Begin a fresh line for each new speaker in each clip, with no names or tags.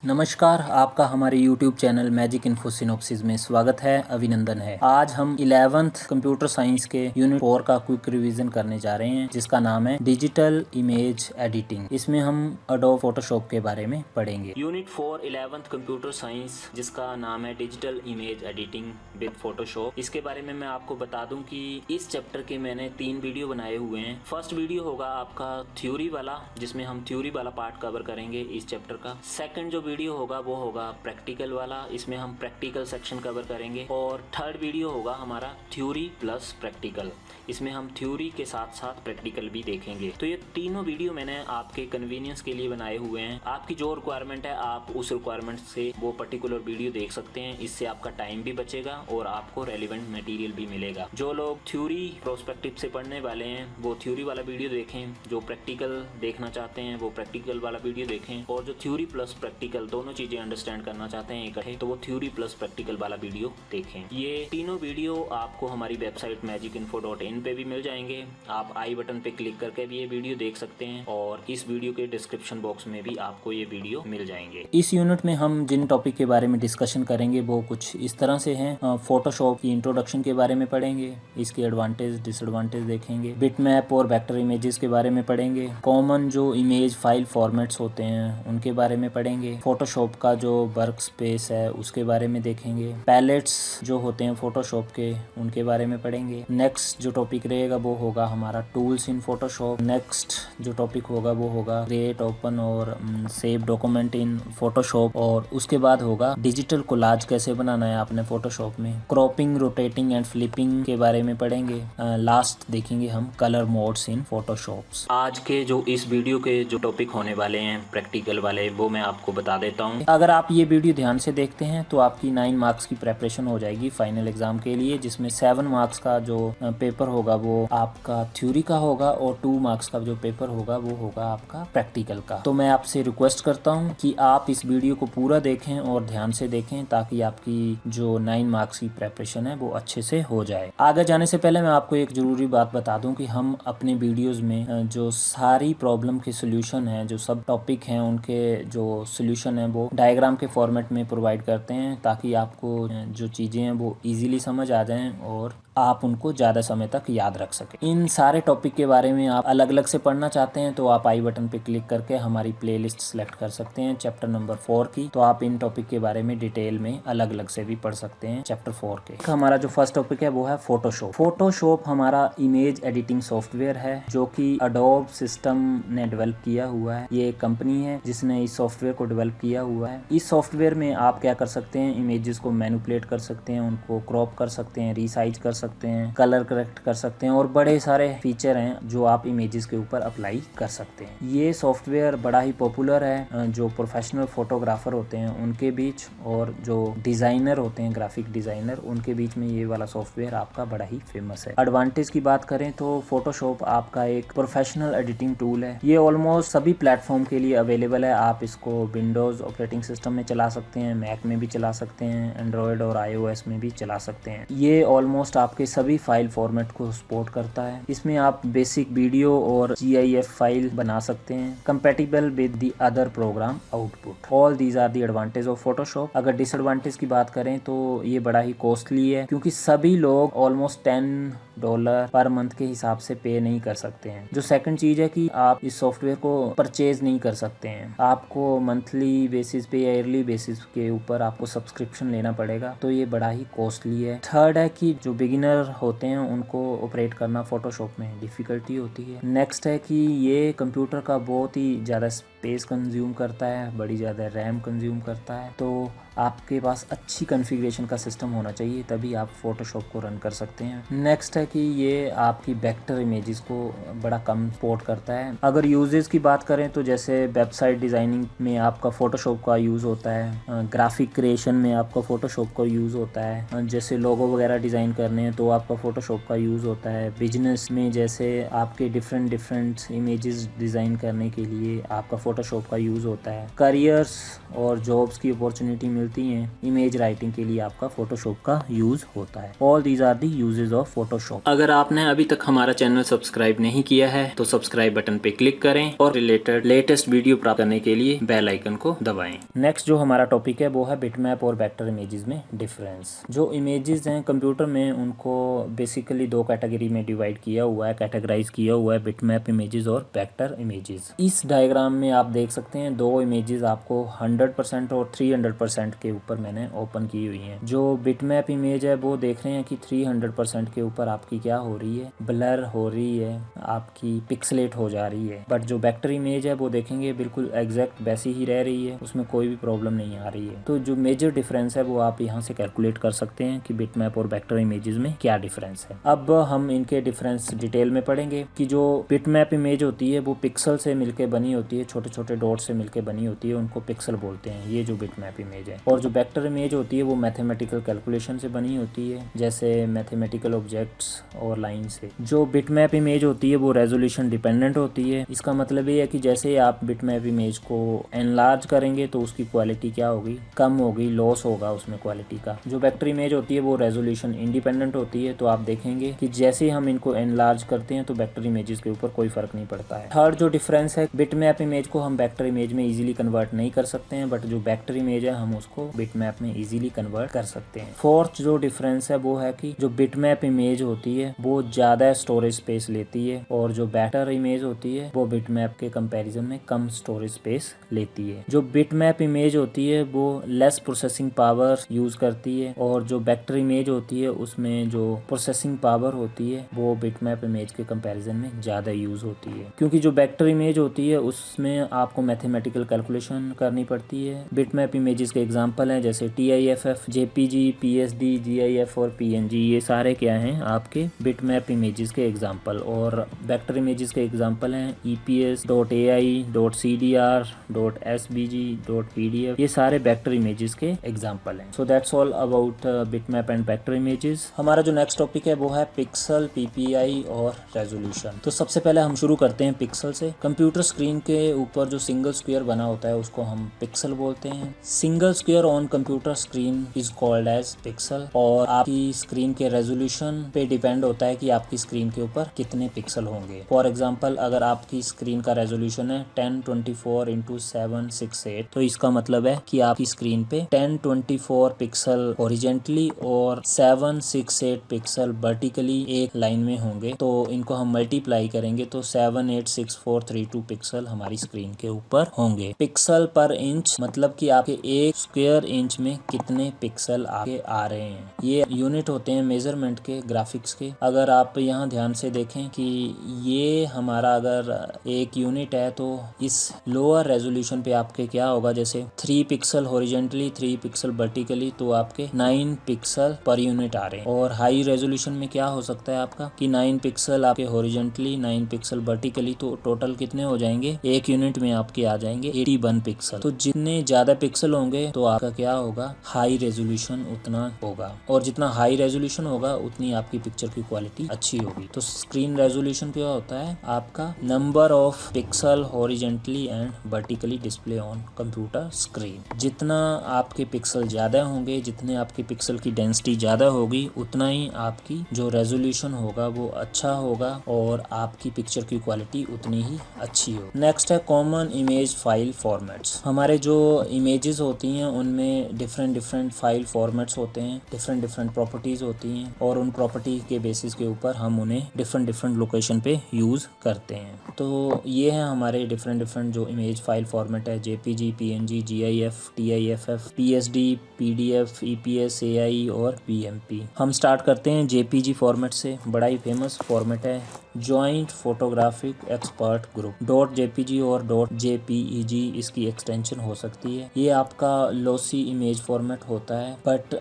नमस्कार, आपका हमारे YouTube channel magic info synopsis में स्वागत है। अभिनंदन है। आज हम 11th कंप्यूटर साइंस के यूनिट 4 का क्विक रिवीजन करने जा रहे हैं, जिसका नाम है डिजिटल इमेज एडिटिंग। इसमें हम एडोब फोटोशॉप के बारे में पढ़ेंगे। यूनिट 4 11th कंप्यूटर साइंस, जिसका नाम है digital image editing with Photoshop. इसके बारे में मैं आपको बता दूं कि इस चैप्टर के मैंने 3 वीडियो बनाए हुए हैं। फर्स्ट वीडियो होगा आपका थ्योरी वाला, जिसमें हम थ्योरी वाला पार्ट कवर करेंगे इस चैप्टर का। सेकंड जो वीडियो होगा वो होगा प्रैक्टिकल वाला, इसमें हम प्रैक्टिकल सेक्शन कवर करेंगे। और थर्ड वीडियो होगा हमारा थ्योरी प्लस प्रैक्टिकल, इसमें हम थ्योरी के साथ साथ प्रैक्टिकल भी देखेंगे। तो ये तीनों वीडियो मैंने आपके कन्वीनियंस के लिए बनाए हुए हैं। आपकी जो रिक्वायरमेंट है आप उस रिक्वायरमेंट से वो पर्टिकुलर वीडियो देख सकते हैं। इससे आपका टाइम भी बचेगा और आपको रेलिवेंट मटेरियल भी मिलेगा। जो लोग थ्योरी प्रोस्पेक्टिव से पढ़ने वाले हैं वो थ्योरी वाला वीडियो देखें, जो प्रैक्टिकल देखना चाहते हैं वो प्रैक्टिकल वाला वीडियो देखें, और जो थ्योरी प्लस प्रैक्टिकल दोनों चीजें अंडरस्टैंड करना चाहते हैं इकट्ठे, तो वो थ्योरी प्लस प्रैक्टिकल वाला वीडियो देखें। ये तीनों वीडियो आपको हमारी वेबसाइट magicinfo.in पे भी मिल जाएंगे। आप आई बटन पे क्लिक करके भी ये वीडियो देख सकते हैं, और इस वीडियो के डिस्क्रिप्शन बॉक्स में भी आपको ये वीडियो मिल जाएंगे। इस यूनिट में हम जिन टॉपिक के बारे में डिस्कशन करेंगे वो कुछ इस तरह से हैं। फोटोशॉप की इंट्रोडक्शन के बारे में पढ़ेंगे, इसके एडवांटेज डिसएडवांटेज देखेंगे, बिटमैप और वेक्टर इमेजेस के बारे में पढ़ेंगे, कॉमन जो इमेज फाइल फॉर्मेट्स होते हैं उनके बारे में पढ़ेंगे, फोटोशॉप का जो वर्क स्पेस है उसके बारे में देखेंगे, पैलेट्स जो होते हैं फोटोशॉप के उनके बारे में पढ़ेंगे। नेक्स्ट जो टॉपिक रहेगा वो होगा हमारा टूल्स इन फोटोशॉप। नेक्स्ट जो टॉपिक होगा वो होगा क्रिएट, ओपन और सेव डॉक्यूमेंट इन फोटोशॉप। और उसके बाद होगा डिजिटल कोलाज कैसे बनाना है आपने फोटोशॉप में। क्रॉपिंग, रोटेटिंग एंड फ्लिपिंग के बारे में पढ़ेंगे। लास्ट देखेंगे हम कलर मोड्स इन फोटोशॉप। आज के जो इस वीडियो के जो टॉपिक होने वाले हैं प्रैक्टिकल वाले, वो मैं आपको बता देता हूँ। अगर आप ये वीडियो ध्यान से देखते हैं तो आपकी 9 मार्क्स की प्रेपरेशन हो जाएगी फाइनल एग्जाम के लिए, जिसमें 7 मार्क्स का जो पेपर होगा वो आपका थ्योरी का होगा, और 2 मार्क्स का जो पेपर होगा वो होगा आपका प्रैक्टिकल का। तो मैं आपसे रिक्वेस्ट करता हूँ कि आप इस वीडियो को पूरा देखें और ध्यान से देखें, ताकि आपकी जो 9 मार्क्स की प्रेपरेशन है वो अच्छे से हो जाए। आगे जाने से पहले मैं आपको एक जरूरी बात बता दूं कि हम अपने वीडियोस में जो सारी प्रॉब्लम के सोल्यूशन है, जो सब टॉपिक हैं उनके जो सोल्यूशन है वो डायग्राम के फॉर्मेट में प्रोवाइड करते हैं, ताकि आपको जो चीज़ें हैं वो इजीली समझ आ जाएं और आप उनको ज़्यादा समय तक याद रख सकें। इन सारे टॉपिक के बारे में आप अलग अलग से पढ़ना चाहते हैं तो आप आई बटन पे क्लिक करके हमारी प्लेलिस्ट सेलेक्ट कर सकते हैं चैप्टर नंबर 4 की। तो आप इन टॉपिक के बारे में डिटेल में अलग अलग से भी पढ़ सकते हैं चैप्टर 4 के। हमारा जो फर्स्ट टॉपिक है वो है फोटोशॉप। फोटोशॉप हमारा इमेज एडिटिंग सॉफ्टवेयर है जो कि एडोब सिस्टम ने डेवलप किया हुआ है। ये एक कंपनी है जिसने इस सॉफ्टवेयर को डेवलप किया हुआ है। इस सॉफ्टवेयर में आप क्या कर सकते हैं, इमेजेस को मैनिपुलेट कर सकते हैं, उनको क्रॉप कर सकते हैं, रीसाइज कर सकते हैं, कलर करेक्ट कर सकते हैं, और बड़े सारे फीचर हैं जो आप इमेजेस के ऊपर अप्लाई कर सकते हैं। ये सॉफ्टवेयर बड़ा ही पॉपुलर है जो प्रोफेशनल फोटोग्राफर होते हैं उनके बीच, और जो डिजाइनर होते हैं ग्राफिक डिजाइनर उनके बीच में ये वाला सॉफ्टवेयर आपका बड़ा ही फेमस है। एडवांटेज की बात करें तो फोटोशॉप आपका एक प्रोफेशनल एडिटिंग टूल है। ये ऑलमोस्ट सभी प्लेटफॉर्म के लिए अवेलेबल है। आप इसको विंडोज ऑपरेटिंग सिस्टम में चला सकते हैं, मैक में भी चला सकते हैं, एंड्रॉयड और iOS में भी चला सकते हैं। ये ऑलमोस्ट आपके सभी फाइल फॉर्मेट को सपोर्ट करता है। इसमें आप बेसिक वीडियो और GIF फाइल बना सकते हैं, compatible with the other program output. All these are the advantage of Photoshop. अगर डिसएडवांटेज की बात करें तो ये बड़ा ही कॉस्टली है, क्योंकि सभी लोग ऑलमोस्ट $10 पर मंथ के हिसाब से पे नहीं कर सकते हैं। जो सेकंड चीज है कि आप इस सॉफ्टवेयर को परचेज नहीं कर सकते हैं। आपको मंथली बेसिस पे या ईयरली बेसिस के ऊपर आपको सब्सक्रिप्शन लेना पड़ेगा, तो ये बड़ा ही कॉस्टली है। थर्ड है कि जो बिगिनर होते हैं उनको ऑपरेट करना फोटोशॉप में डिफिकल्टी होती है। नेक्स्ट है कि ये कंप्यूटर का बहुत ही ज़्यादा स्पेस कंज्यूम करता है, बड़ी ज़्यादा रैम कंज्यूम करता है। तो आपके पास अच्छी कॉन्फ़िगरेशन का सिस्टम होना चाहिए, तभी आप फोटोशॉप को रन कर सकते हैं। नेक्स्ट है कि ये आपकी वेक्टर इमेजेस को बड़ा कम सपोर्ट करता है। अगर यूजेस की बात करें तो जैसे वेबसाइट डिज़ाइनिंग में आपका फोटोशॉप का यूज़ होता है, ग्राफिक क्रिएशन में आपका फोटोशॉप का यूज़ होता है, जैसे लोगो वगैरह डिज़ाइन करने हैं तो आपका फोटोशॉप का यूज़ होता है। बिजनेस में जैसे आपके डिफरेंट इमेजेस डिज़ाइन करने के लिए आपका फोटोशॉप का यूज़ होता है। करियर्स और जॉब्स की अपॉर्चुनिटी मिलती हैं, इमेज राइटिंग के लिए आपका फोटोशॉप का यूज़ होता है। All these are the uses of Photoshop. अगर आपने अभी तक हमारा चैनल सब्सक्राइब नहीं किया है तो सब्सक्राइब बटन पे क्लिक करें और रिलेटेड लेटेस्ट वीडियो प्राप्त करने के लिए बेल आइकन को दबाएं। नेक्स्ट जो हमारा टॉपिक है वो है बिटमैप और वेक्टर इमेजेस में डिफरेंस। जो इमेजेस हैं कंप्यूटर में उनको बेसिकली दो कैटेगरी में डिवाइड किया हुआ है, कैटेगराइज किया हुआ है, बिटमैप इमेजेस और वेक्टर इमेजेस। इस डायग्राम में आप देख सकते हैं दो इमेजेस आपको 100% और 300% के ऊपर मैंने ओपन की हुई हैं। जो बिटमैप इमेज है वो देख रहे हैं कि 300% के ऊपर आपकी क्या हो रही है, ब्लर हो रही है, आपकी पिक्सलेट हो जा रही है। बट जो वेक्टर इमेज है वो देखेंगे बिल्कुल एग्जैक्ट वैसी ही रह रही है, उसमें कोई भी प्रॉब्लम नहीं आ रही है। तो जो मेजर डिफरेंस है वो आप यहाँ से कैलकुलेट कर सकते हैं कि बिटमैप और वेक्टर इमेजेस में क्या डिफरेंस है। अब हम इनके डिफरेंस डिटेल में पढ़ेंगे कि जो बिटमैप इमेज होती है वो पिक्सल से मिलकर बनी होती है, छोटे छोटे डॉट से मिलकर बनी होती है, उनको पिक्सल बोलते हैं, ये जो बिटमैप इमेज है। और जो वेक्टर इमेज होती है वो मैथमेटिकल कैलकुलेशन से बनी होती है, जैसे मैथमेटिकल ऑब्जेक्ट्स और लाइन से। जो बिटमैप इमेज होती है वो रेजोल्यूशन डिपेंडेंट होती है। इसका मतलब ये है कि जैसे आप बिटमैप इमेज को एनलार्ज करेंगे तो उसकी क्वालिटी क्या होगी, कम होगी, लॉस होगा उसमें क्वालिटी का। जो वेक्टर इमेज होती है वो रेजोल्यूशन इंडिपेंडेंट होती है। तो आप देखेंगे कि जैसे ही हम इनको एनलार्ज करते हैं तो वेक्टर इमेजेस के ऊपर कोई फर्क नहीं पड़ता है। थर्ड जो डिफरेंस है, बिटमैप इमेज को हम वेक्टर इमेज में इजीली कन्वर्ट नहीं कर सकते हैं, बट जो वेक्टर इमेज है हम उसको बिटमैप में इजीली कन्वर्ट कर सकते हैं। फोर्थ जो डिफरेंस है वो है कि जो बिटमैप इमेज होती है वो ज्यादा स्टोरेज स्पेस लेती है और जो वेक्टर इमेज होती है वो बिटमैप के कंपैरिजन में कम स्टोरेज स्पेस लेती है। जो बिटमैप इमेज होती है वो लेस प्रोसेसिंग पावर यूज करती है और जो वेक्टर इमेज होती है उसमें जो प्रोसेसिंग पावर होती है वो बिटमैप इमेज के कंपैरिजन में ज्यादा यूज होती है। क्योंकि जो वेक्टर इमेज होती है उसमें आपको मैथमेटिकल कैलकुलेशन करनी पड़ती है। बिटमैप इमेजेस के एग्जांपल हैं जैसे TIFF, JPG, PSD, GIF और PNG, ये सारे क्या हैं आपके बिटमैप इमेजेस के एग्जांपल। और वेक्टर इमेजेस के एग्जांपल हैं EPS, .ai, .cdr, .svg, .pdf, ये सारे वेक्टर इमेजेस के एग्जांपल हैं। So that's all about bitmap and vector images. हमारा जो नेक्स्ट टॉपिक है वो है पिक्सल, PPI और रेजोल्यूशन। तो सबसे पहले हम शुरू करते हैं पिक्सल से। कंप्यूटर स्क्रीन के ऊपर जो सिंगल स्क्वायर बना होता है उसको हम पिक्सल बोलते हैं। Single square on computer screen is called as pixel. और आपकी स्क्रीन के रेजोल्यूशन पे डिपेंड होता है कि आपकी स्क्रीन के ऊपर कितने पिक्सल होंगे। फॉर एग्जांपल अगर आपकी स्क्रीन का रेजोल्यूशन है 1024x768 तो इसका मतलब है कि आपकी स्क्रीन पे 1024 पिक्सल हॉरिजेंटली और 768 पिक्सल वर्टिकली एक लाइन में होंगे। तो इनको हम मल्टीप्लाई करेंगे तो 786432 पिक्सल हमारी स्क्रीन के ऊपर होंगे। पिक्सल पर इंच मतलब कि आपके एक स्क्वायर इंच में कितने पिक्सल आगे आ रहे हैं। ये यूनिट होते हैं मेजरमेंट के, ग्राफिक्स के। अगर आप यहाँ ध्यान से देखें कि ये हमारा अगर एक यूनिट है तो इस लोअर रेजोल्यूशन पे आपके क्या होगा, जैसे 3 पिक्सल हॉरिजेंटली, 3 पिक्सल वर्टिकली, तो आपके 9 पिक्सल पर यूनिट आ रहे हैं। और हाई रेजोल्यूशन में क्या हो सकता है आपका कि 9 पिक्सल आपके हॉरिजेंटली, 9 पिक्सल वर्टिकली, तो टोटल कितने हो जाएंगे, एक यूनिट में आपके आ जाएंगे 81 पिक्सल। तो जितने ज्यादा पिक्सल होंगे तो आपका क्या होगा, हाई रेजोल्यूशन उतना होगा। और जितना हाई रेजोल्यूशन होगा उतनी आपकी पिक्चर की क्वालिटी अच्छी होगी। तो स्क्रीन रेजोल्यूशन क्या होता है, आपका number of pixel horizontally and vertically display on computer screen. जितना आपके पिक्सल ज्यादा होंगे, जितने आपके पिक्सल की डेंसिटी ज्यादा होगी, उतना ही आपकी जो रेजोल्यूशन होगा वो अच्छा होगा और आपकी पिक्चर की क्वालिटी उतनी ही अच्छी होगी। नेक्स्ट है कॉमन इमेज फाइल फॉर्मेट्स। हमारे जो इमेजेस होती हैं उनमें डिफरेंट फाइल फॉर्मेट्स होते हैं, डिफरेंट प्रॉपर्टीज होती हैं और उन प्रॉपर्टी के बेसिस के ऊपर हम उन्हें डिफरेंट लोकेशन पे यूज करते हैं। तो ये है हमारे डिफरेंट जो इमेज फाइल फॉर्मेट है, JPG, PNG, GIF, TIFF, PSD, PDF, EPS, AI और PMP। हम स्टार्ट करते हैं JPG फॉर्मेट से। बड़ा ही फेमस फॉर्मेट है, joint photographic expert group. .jpg और .jpeg इसकी एक्सटेंशन हो सकती है। ये आपका लॉसी इमेज फॉर्मेट होता है, बट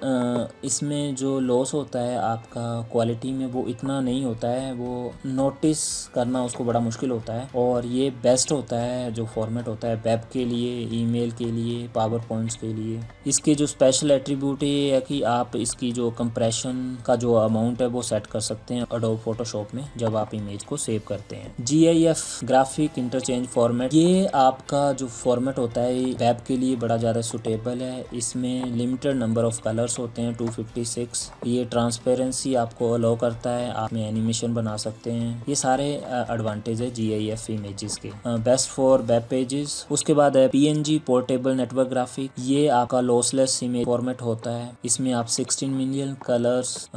इसमें जो लॉस होता है आपका क्वालिटी में वो इतना नहीं होता है, वो नोटिस करना उसको बड़ा मुश्किल होता है। और ये बेस्ट होता है जो फॉर्मेट होता है वेब के लिए, ईमेल के लिए, पावर पॉइंट्स के लिए। इसके जो स्पेशल एट्रीब्यूट ये है कि आप इसकी जो कंप्रेशन का जो अमाउंट है वो सेट कर सकते हैं एडोब फोटोशॉप में जब आप इमेज को सेव करते हैं। GIF ग्राफिक इंटरचेंज फॉर्मेट, ये आपका जो फॉर्मेट होता है वेब के लिए बड़ा ज़्यादा सुटेबल है। इसमें लिमिटेड नंबर ऑफ कलर्स होते हैं 256। ये ट्रांसपेरेंसी आपको अलाउ करता है, आप में एनिमेशन बना सकते हैं। ये सारे एडवांटेज है GIF इमेजेस के। Best for web pages. उसके बाद है PNG पोर्टेबल नेटवर्क ग्राफिक, ये आपका लॉसलेस इमेज फॉर्मेट होता है। इसमें आप 16 मिलियन कलर्स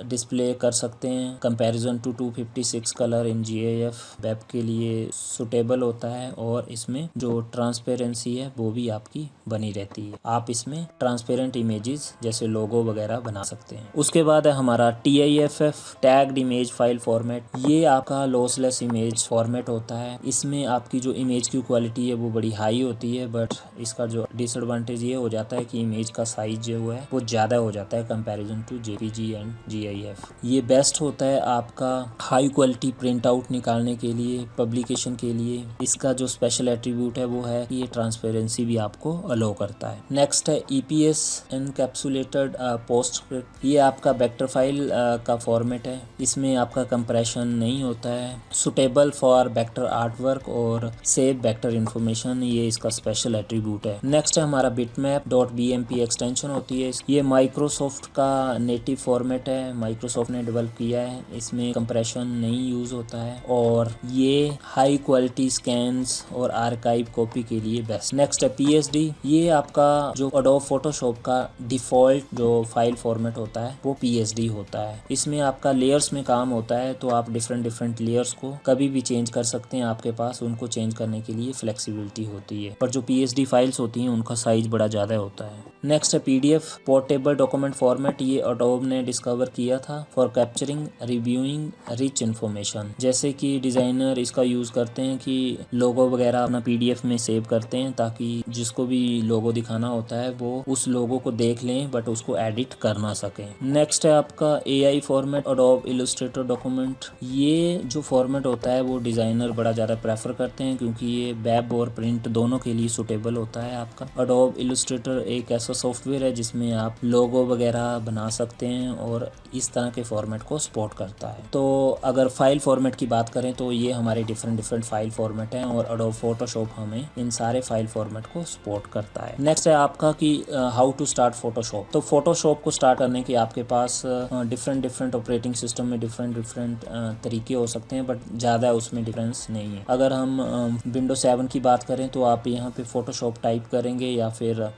डिस्प्ले कर सकते हैं comparison to 256 colour in GIF। Web के लिए सुटेबल होता है और इसमें जो ट्रांसपेरेंसी है वो भी आपकी बनी रहती है। आप इसमें ट्रांसपेरेंट इमेजेस जैसे लोगो वगैरह बना सकते हैं। उसके बाद है हमारा TIFF tagged image file format, ये आपका लॉसलेस इमेज फॉर्मेट होता है। इसमें आपकी जो इमेज की क्वालिटी है वो बड़ी हाई होती है, बट इसका जो डिसएडवांटेज ये हो जाता है कि इमेज का साइज जो है वो ज़्यादा हो जाता है comparison to JPG and GIF। ये बेस्ट होता है आपका हाई क्वालिटी प्रिंट आउट निकालने के लिए, पब्लिकेशन के लिए। इसका जो स्पेशल एट्रीब्यूट है वो है कि ये ट्रांसपेरेंसी भी आपको अलो करता है। नेक्स्ट है EPS एनकैप्सुलेटेड पोस्टस्क्रिप्ट, ये आपका वेक्टर फाइल का फॉर्मेट है। इसमें आपका कंप्रेशन नहीं होता है, सुटेबल फॉर वेक्टर आर्टवर्क और सेव वेक्टर इन्फॉर्मेशन, ये इसका स्पेशल एट्रीब्यूट है। नेक्स्ट है हमारा bitmap.bmp एक्सटेंशन होती है। ये माइक्रोसॉफ्ट का नेटिव फॉर्मेट है, माइक्रोसॉफ्ट ने डेवलप किया है। इसमें कंप्रेशन नहीं यूज होता है और ये हाई क्वालिटी स्कैन्स और आर्काइव कॉपी के लिए बेस्ट। नेक्स्ट है PSD, ये आपका जो एडोब फोटोशॉप का डिफॉल्ट जो फाइल फॉर्मेट होता है वो PSD होता है। इसमें आपका लेयर्स में काम होता है, तो आप डिफरेंट लेयर्स को कभी भी चेंज कर सकते हैं। आपके पास उनको चेंज करने के लिए फ्लेक्सिबिलिटी होती है, पर जो PSD फाइल्स होती हैं उनका साइज बड़ा ज़्यादा होता है। नेक्स्ट है PDF पोर्टेबल डॉक्यूमेंट फॉर्मेट, ये एडोब ने डिस्कवर किया था for capturing reviewing rich information. जैसे कि डिज़ाइनर इसका यूज़ करते हैं कि लोगो वगैरह अपना PDF में सेव करते हैं, ताकि जिसको भी लोगो दिखाना होता है वो उस लोगो को देख लें बट उसको एडिट कर ना सकें। नेक्स्ट है आपका AI format adobe Illustrator document, ये जो फॉर्मेट होता है वो डिज़ाइनर बड़ा ज़्यादा प्रेफर करते हैं क्योंकि ये वेब और प्रिंट दोनों के लिए सुटेबल होता है। आपका एडोब इलस्ट्रेटर एक ऐसा सॉफ्टवेयर है जिसमें आप लोगो वगैरह बना सकते हैं और इस तरह के फॉर्मेट को सपोर्ट करता है। तो अगर फाइल फॉर्मेट की बात करें तो ये हमारे डिफरेंट फाइल फॉर्मेट हैं और एडोब फोटोशॉप हमें इन सारे फाइल फॉर्मेट को सपोर्ट करता है। नेक्स्ट है आपका कि हाउ टू स्टार्ट फोटोशॉप। तो फोटोशॉप को स्टार्ट करने के आपके पास डिफरेंट ऑपरेटिंग सिस्टम में डिफरेंट तरीके हो सकते हैं, बट ज़्यादा उसमें डिफरेंस नहीं है। अगर हम विंडो 7 की बात करें तो आप यहाँ पे फोटोशॉप टाइप करेंगे या फिर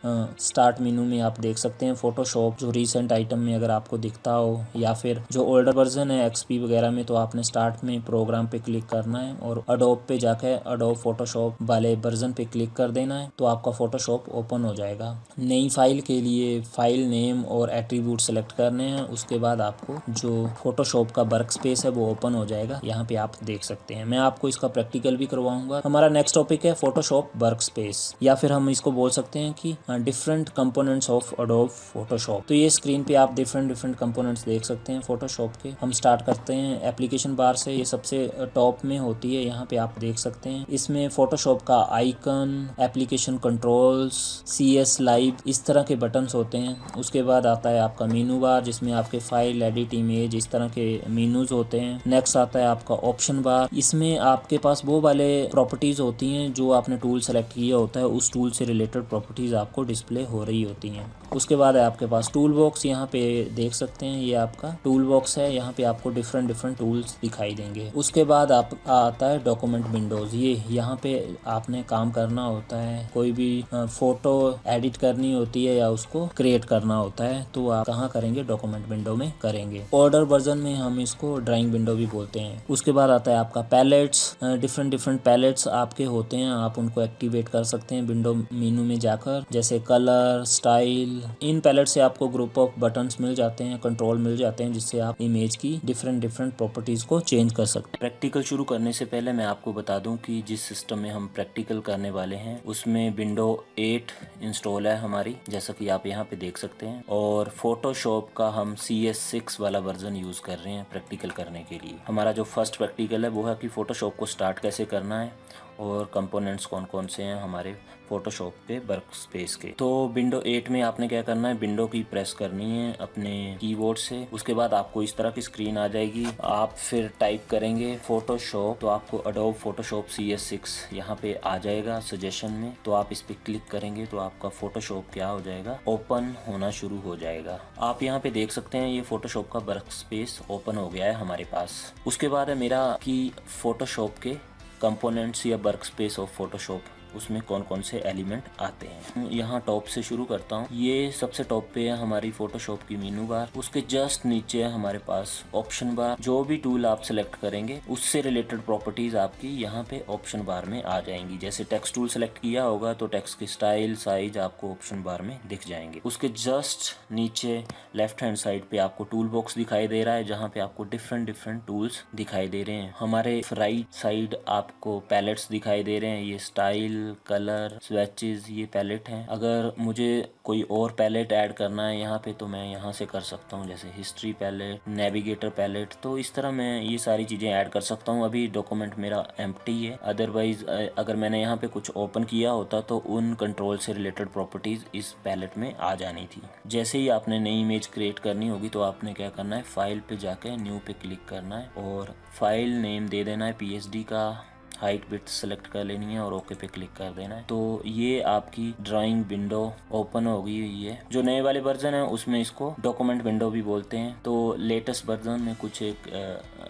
स्टार्ट मेनू में आप देख सकते हैं फोटोशॉप जो रिसेंट आइटम में अगर आपको दिखता हो, या फिर जो ओल्डर वर्जन है XP वगैरह में तो आपने स्टार्ट में प्रोग्राम पे क्लिक करना है और एडोब पे जाकर एडोब फोटोशॉप वाले वर्जन पे क्लिक कर देना है, तो आपका फोटोशॉप ओपन हो जाएगा। नई फाइल के लिए फाइल नेम और एट्रीब्यूट सेलेक्ट करने हैं, उसके बाद आपको जो फोटोशॉप का वर्क स्पेस है वो ओपन हो जाएगा। यहाँ पे आप देख सकते हैं, मैं आपको इसका प्रैक्टिकल भी करवाऊंगा। हमारा नेक्स्ट टॉपिक है फोटोशॉप वर्क स्पेस, या फिर हम इसको बोल सकते हैं कि different components of adobe Photoshop. तो ये स्क्रीन पे आप डिफरेंट कंपोनेंट्स देख सकते हैं फोटोशॉप के। हम स्टार्ट करते हैं एप्लीकेशन बार से, ये सबसे टॉप में होती है, यहाँ पे आप देख सकते हैं। इसमें फोटोशॉप का icon, application controls, CS live, इस तरह के बटन्स होते हैं। उसके बाद आता है आपका मेनू बार जिसमें आपके फाइल, एडिट, इमेज, इस तरह के मेनूज होते हैं। नेक्स्ट आता है आपका ऑप्शन बार, इसमें आपके पास वो वाले प्रॉपर्टीज होती हैं जो आपने टूल सेलेक्ट किया होता है, उस टूल से रिलेटेड प्रॉपर्टीज आपको डिस्प्ले हो रही होती हैं। उसके बाद है आपके पास टूल बॉक्स, यहाँ पे देख सकते हैं ये आपका टूल बॉक्स है, यहाँ पे आपको डिफरेंट टूल्स दिखाई देंगे। उसके बाद आप आता है डॉक्यूमेंट विंडोज, ये यहाँ पे आपने काम करना होता है, कोई भी फोटो एडिट करनी होती है या उसको क्रिएट करना होता है तो आप कहाँ करेंगे, डॉक्यूमेंट विंडो में करेंगे। ऑर्डर वर्जन में हम इसको ड्राइंग विंडो भी बोलते हैं। उसके बाद आता है आपका पैलेट्स, डिफरेंट पैलेट्स आपके होते हैं, आप उनको एक्टिवेट कर सकते हैं विंडो मेनू में जाकर, जैसे कलर, स्टाइल। इन पैलेट से आपको ग्रुप ऑफ बटन्स मिल जाते हैं, कंट्रोल मिल जाते हैं, जिससे आप इमेज की डिफरेंट प्रॉपर्टीज को चेंज कर सकते हैं। प्रैक्टिकल शुरू करने से पहले मैं आपको बता दूं कि जिस सिस्टम में हम प्रैक्टिकल करने वाले हैं उसमें विंडो 8 इंस्टॉल है हमारी, जैसा कि आप यहाँ पे देख सकते हैं, और फोटोशॉप का हम CS6 वाला वर्जन यूज कर रहे हैं प्रैक्टिकल करने के लिए। हमारा जो फर्स्ट प्रैक्टिकल है वो है कि फोटोशॉप को स्टार्ट कैसे करना है और कंपोनेंट्स कौन कौन से हैं हमारे फोटोशॉप के वर्क स्पेस के। तो विंडो 8 में आपने क्या करना है, विंडो की प्रेस करनी है अपने कीबोर्ड से। उसके बाद आपको इस तरह की स्क्रीन आ जाएगी। आप फिर टाइप करेंगे फोटोशॉप, तो आपको एडोब फोटोशॉप CS6 यहाँ पे आ जाएगा सजेशन में। तो आप इस पे क्लिक करेंगे तो आपका फोटोशॉप क्या हो जाएगा, ओपन होना शुरू हो जाएगा। आप यहाँ पे देख सकते हैं ये फोटोशॉप का वर्क स्पेस ओपन हो गया है हमारे पास। उसके बाद है मेरा कि फोटोशॉप के कंपोनेंट्स या वर्क स्पेस ऑफ फोटोशॉप, उसमें कौन कौन से एलिमेंट आते हैं। यहाँ टॉप से शुरू करता हूँ। ये सबसे टॉप पे है हमारी फोटोशॉप की मेनू बार। उसके जस्ट नीचे है हमारे पास ऑप्शन बार। जो भी टूल आप सेलेक्ट करेंगे उससे रिलेटेड प्रॉपर्टीज आपकी यहाँ पे ऑप्शन बार में आ जाएंगी। जैसे टेक्स्ट टूल सेलेक्ट किया होगा तो टेक्स्ट की स्टाइल, साइज आपको ऑप्शन बार में दिख जाएंगे। उसके जस्ट नीचे लेफ्ट हैंड साइड पे आपको टूल बॉक्स दिखाई दे रहा है, जहाँ पे आपको डिफरेंट टूल्स दिखाई दे रहे हैं। हमारे राइट साइड आपको पैलेट्स दिखाई दे रहे हैं। ये स्टाइल, कलर, स्वेचेस, ये पैलेट हैं। अगर मुझे कोई और पैलेट ऐड करना है यहाँ पे तो मैं यहाँ से कर सकता हूँ, जैसे हिस्ट्री पैलेट, नेविगेटर पैलेट। तो इस तरह मैं ये सारी चीज़ें ऐड कर सकता हूँ। अभी डॉक्यूमेंट मेरा एम्प्टी है, अदरवाइज अगर मैंने यहाँ पे कुछ ओपन किया होता तो उन कंट्रोल से रिलेटेड प्रॉपर्टीज इस पैलेट में आ जानी थी। जैसे ही आपने नई इमेज क्रिएट करनी होगी तो आपने क्या करना है, फाइल पे जाके न्यू पे क्लिक करना है और फाइल नेम दे देना है PSD का। हाइट विड्थ सेलेक्ट कर लेनी है और ओके पे क्लिक कर देना है। तो ये आपकी ड्राइंग विंडो ओपन हो गई हुई है। जो नए वाले वर्जन है उसमें इसको डॉक्यूमेंट विंडो भी बोलते हैं। तो लेटेस्ट वर्जन में कुछ एक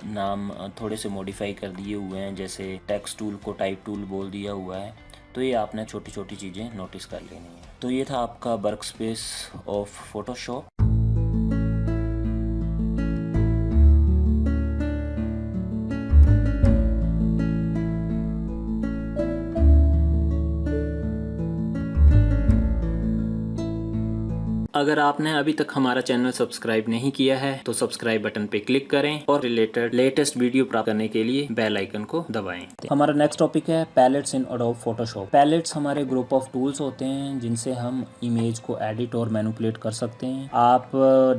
नाम थोड़े से मॉडिफाई कर दिए हुए हैं, जैसे टेक्स्ट टूल को टाइप टूल बोल दिया हुआ है। तो ये आपने छोटी छोटी चीज़ें नोटिस कर लेनी है। तो ये था आपका वर्क स्पेस ऑफ फोटोशॉप। अगर आपने अभी तक हमारा चैनल सब्सक्राइब नहीं किया है तो सब्सक्राइब बटन पे क्लिक करें और रिलेटेड लेटेस्ट वीडियो प्राप्त करने के लिए बेल आइकन को दबाएं। हमारा नेक्स्ट टॉपिक है पैलेट्स इन एडोब फोटोशॉप। पैलेट्स हमारे ग्रुप ऑफ टूल्स होते हैं जिनसे हम इमेज को एडिट और मैनिपुलेट कर सकते हैं। आप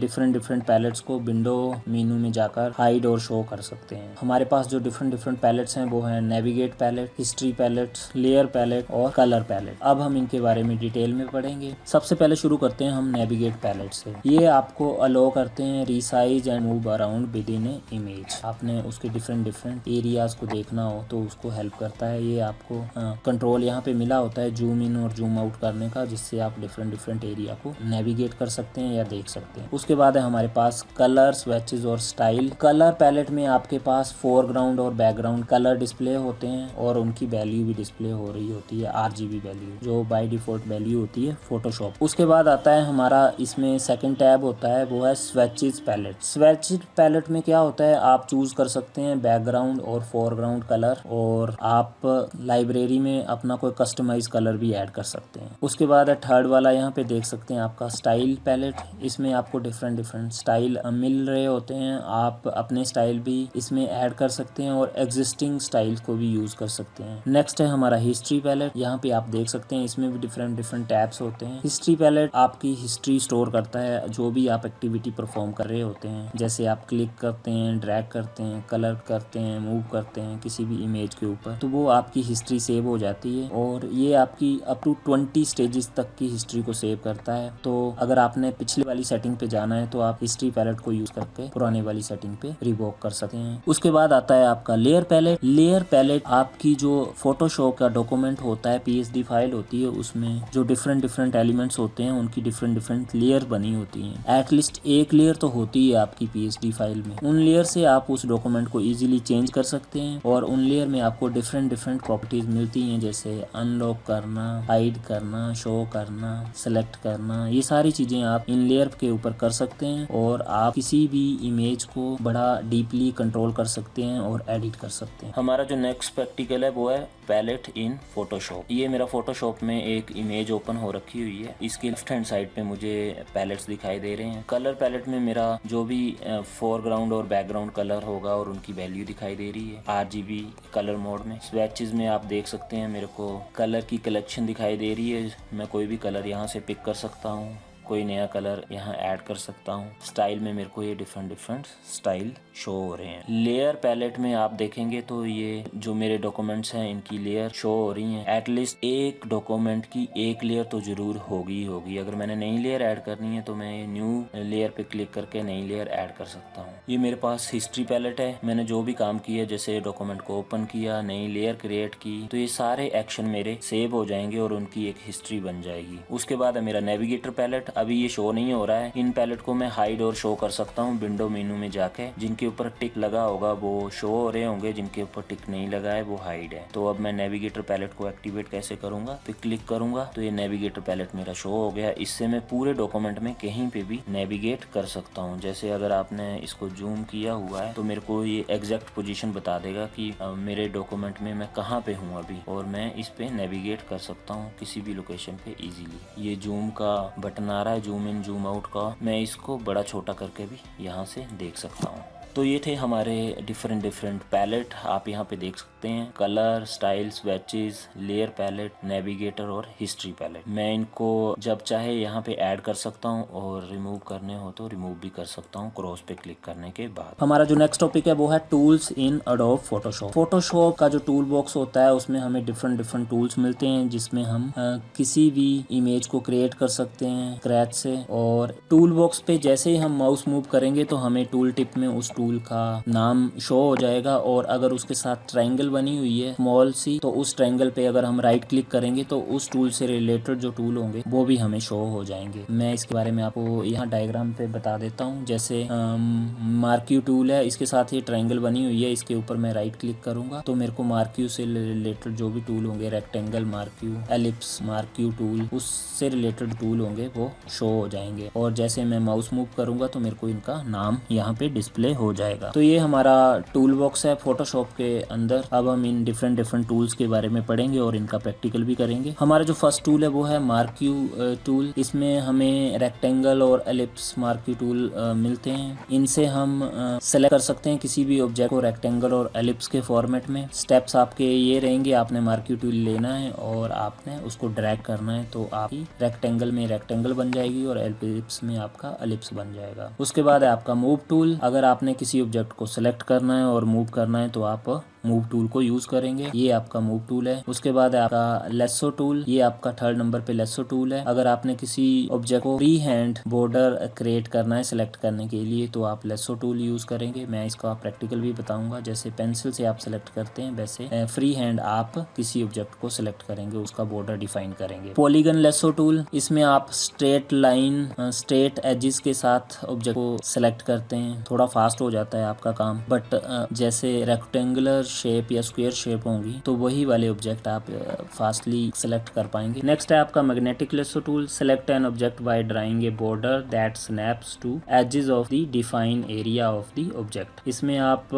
डिफरेंट पैलेट्स को विंडो मेनू में जाकर हाइड और शो कर सकते हैं। हमारे पास जो डिफरेंट पैलेट्स हैं वो है navigate palette, history palette, layer palette और कलर पैलेट। अब हम इनके बारे में डिटेल में पढ़ेंगे। सबसे पहले शुरू करते हैं हम नेविगेट पैलेट से। ये आपको अलो करते हैं resize and move around with in A image. आपने उसके डिफरेंट एरियाज को देखना हो तो उसको हेल्प करता है। ये आपको कंट्रोल यहाँ पे मिला होता है जूम इन और जूम आउट करने का, जिससे आप डिफरेंट एरिया को नेविगेट कर सकते हैं या देख सकते हैं। उसके बाद है हमारे पास कलर, स्वेचेस और स्टाइल। कलर पैलेट में आपके पास फोरग्राउंड और बैकग्राउंड कलर डिस्प्ले होते हैं और उनकी वैल्यू भी डिस्प्ले हो रही होती है, RGB वैल्यू, जो बाय डिफॉल्ट वैल्यू होती है फोटोशॉप। उसके बाद आता है हमारा इसमें सेकंड टैब होता है, वो है स्वेचेस पैलेट। स्वेचेस पैलेट में क्या होता है, आप चूज कर सकते हैं बैकग्राउंड और फोरग्राउंड कलर, और आप लाइब्रेरी में अपना कोई कस्टमाइज कलर भी ऐड कर सकते हैं। उसके बाद है थर्ड वाला, यहाँ पे देख सकते हैं आपका स्टाइल पैलेट। इसमें आपको डिफरेंट स्टाइल मिल रहे होते हैं। आप अपने स्टाइल भी इसमें ऐड कर सकते हैं और एग्जिस्टिंग स्टाइल को भी यूज कर सकते हैं। नेक्स्ट है हमारा हिस्ट्री पैलेट। यहाँ पे आप देख सकते हैं इसमें भी डिफरेंट टैब्स होते हैं। हिस्ट्री पैलेट आपकी हिस्ट्री स्टोर करता है, जो भी आप एक्टिविटी परफॉर्म कर रहे होते हैं। जैसे आप क्लिक करते हैं, ड्रैग करते हैं, कलर करते हैं, मूव करते हैं किसी भी इमेज के ऊपर, तो वो आपकी हिस्ट्री सेव हो जाती है और ये आपकी अप टू 20 स्टेजेस तक की हिस्ट्री को सेव करता है। तो अगर आपने पिछले वाली सेटिंग पे जाना है तो आप हिस्ट्री पैलेट को यूज करके पुराने वाली सेटिंग पे रिवोक कर सकते हैं। उसके बाद आता है आपका लेयर पैलेट। लेयर पैलेट आपकी जो फोटोशॉप का डॉक्यूमेंट होता है, PSD फाइल होती है, उसमें जो डिफरेंट एलिमेंट्स होते हैं उनकी डिफरेंट लेयर बनी होती हैं। एटलीस्ट एक लेयर तो होती है आपकी PSD फाइल में। उन लेयर से आप उस डॉक्यूमेंट को इजीली चेंज कर सकते हैं और उन लेयर में आपको डिफरेंट प्रॉपर्टीज मिलती हैं, जैसे अनलॉक करना, हाइड करना, शो करना, सेलेक्ट करना। ये सारी चीजें आप इन लेयर के ऊपर कर सकते हैं और आप किसी भी इमेज को बड़ा डीपली कंट्रोल कर सकते हैं और एडिट कर सकते हैं। हमारा जो नेक्स्ट प्रैक्टिकल है वो है पैलेट इन फोटोशॉप। ये मेरा फोटोशॉप में एक इमेज ओपन हो रखी हुई है। इसकी लेफ्ट हैंड साइड पे मुझे पैलेट्स दिखाई दे रहे हैं। कलर पैलेट में मेरा जो भी फोरग्राउंड और बैकग्राउंड कलर होगा और उनकी वैल्यू दिखाई दे रही है RGB कलर मोड में। स्वेचेस में आप देख सकते हैं मेरे को कलर की कलेक्शन दिखाई दे रही है। मैं कोई भी कलर यहाँ से पिक कर सकता हूँ कोई नया कलर यहाँ ऐड कर सकता हूँ। स्टाइल में मेरे को ये डिफरेंट स्टाइल शो हो रहे हैं। लेयर पैलेट में आप देखेंगे तो ये जो मेरे डॉक्यूमेंट्स हैं इनकी लेयर शो हो रही हैं। एटलीस्ट एक डॉक्यूमेंट की एक लेयर तो जरूर होगी। अगर मैंने नई लेयर ऐड करनी है तो मैं न्यू लेयर पे क्लिक करके नई लेयर ऐड कर सकता हूँ। ये मेरे पास हिस्ट्री पैलेट है। मैंने जो भी काम किया, जैसे डॉक्यूमेंट को ओपन किया, नई लेयर क्रिएट की, तो ये सारे एक्शन मेरे सेव हो जाएंगे और उनकी एक हिस्ट्री बन जाएगी। उसके बाद है मेरा नेविगेटर पैलेट। अभी ये शो नहीं हो रहा है। इन पैलेट को मैं हाइड और शो कर सकता हूँ विंडो मेनू में जाके। जिनके ऊपर टिक लगा होगा वो शो हो रहे होंगे, जिनके ऊपर टिक नहीं लगा है वो हाइड है। तो अब मैं नेविगेटर पैलेट को एक्टिवेट कैसे करूंगा, पे क्लिक करूंगा तो ये नेविगेटर पैलेट मेरा शो हो गया। इससे मैं पूरे डॉक्यूमेंट में कहीं पे भी नेविगेट कर सकता हूँ। जैसे अगर आपने इसको जूम किया हुआ है तो मेरे को ये एग्जैक्ट पोजीशन बता देगा कि मेरे डॉक्यूमेंट में मैं कहाँ पे हूँ अभी, और मैं इस पे नेविगेट कर सकता हूँ किसी भी लोकेशन पे इजीली। ये जूम का बटन आ रहा है, जूम इन जूम आउट का, मैं इसको बड़ा छोटा करके भी यहाँ से देख सकता हूँ। तो ये थे हमारे डिफरेंट पैलेट। आप यहाँ पे देख सकते हैं colour, style, swatches, layer palette, navigator और हिस्ट्री पैलेट। मैं इनको जब चाहे यहाँ पे ऐड कर सकता हूँ और रिमूव करने हो तो रिमूव भी कर सकता हूँ क्रॉस पे क्लिक करने के बाद। हमारा जो नेक्स्ट टॉपिक है वो है tools in adobe Photoshop. Photoshop का जो टूल बॉक्स होता है उसमें हमें डिफरेंट टूल्स मिलते हैं, जिसमें हम किसी भी इमेज को क्रिएट कर सकते हैं स्क्रैच से। और टूल बॉक्स पे जैसे ही हम माउस मूव करेंगे तो हमें टूल टिप में उस टूल का नाम शो हो जाएगा, और अगर उसके साथ ट्रायंगल बनी हुई है स्मॉल सी तो उस ट्रायंगल पे अगर हम राइट क्लिक करेंगे तो उस टूल से रिलेटेड जो टूल होंगे वो भी हमें शो हो जाएंगे। मैं इसके बारे में आपको यहाँ डायग्राम पे बता देता हूँ। जैसे मार्क्यू टूल है, इसके साथ ये ट्रायंगल बनी हुई है, इसके ऊपर मैं राइट क्लिक करूंगा तो मेरे को मार्क्यू से रिलेटेड जो भी टूल होंगे, rectangle marquee, ellipse marquee tool, उससे रिलेटेड टूल होंगे वो शो हो जाएंगे। और जैसे मैं माउस मूव करूंगा तो मेरे को इनका नाम यहाँ पे डिस्प्ले हो जाएगा। तो ये हमारा टूल बॉक्स है फोटोशॉप के अंदर। अब हम इन डिफरेंट टूल्स के बारे में पढ़ेंगे और इनका प्रैक्टिकल भी करेंगे। हमारा जो फर्स्ट टूल है वो है मार्क्यू टूल। इसमें हमें रेक्टेंगल और एलिप्स मार्क्यू टूल मिलते हैं। इनसे हम सेलेक्ट कर सकते हैं किसी भी ऑब्जेक्ट को रेक्टेंगल और एलिप्स के फॉर्मेट में। स्टेप्स आपके ये रहेंगे, आपने मार्क्यू टूल लेना है और आपने उसको ड्रैग करना है तो आपकी रेक्टेंगल में रेक्टेंगल बन जाएगी और एलिप्स में आपका एलिप्स बन जाएगा। उसके बाद है आपका मूव टूल। अगर आपने किसी ऑब्जेक्ट को सिलेक्ट करना है और मूव करना है तो आप मूव टूल को यूज करेंगे। ये आपका मूव टूल है। उसके बाद है आपका लेसो टूल। ये आपका थर्ड नंबर पे लेसो टूल है। अगर आपने किसी ऑब्जेक्ट को फ्री हैंड बॉर्डर क्रिएट करना है सिलेक्ट करने के लिए तो आप लेसो टूल यूज करेंगे। मैं इसका प्रैक्टिकल भी बताऊंगा। जैसे पेंसिल से आप सिलेक्ट करते हैं वैसे फ्री हैंड आप किसी ऑब्जेक्ट को सिलेक्ट करेंगे, उसका बॉर्डर डिफाइन करेंगे। पॉलीगन लेसो टूल, इसमें आप स्ट्रेट लाइन, स्ट्रेट एजिस के साथ ऑब्जेक्ट को सिलेक्ट करते हैं। थोड़ा फास्ट हो जाता है आपका काम, बट जैसे रेक्टेंगुलर शेप या स्क्वायर शेप होंगी तो वही वाले ऑब्जेक्ट आप फास्टली सेलेक्ट कर पाएंगे। नेक्स्ट है आपका magnetic lasso tool. Select an object by drawing a border that snaps to edges of the define area of the object. इसमें आप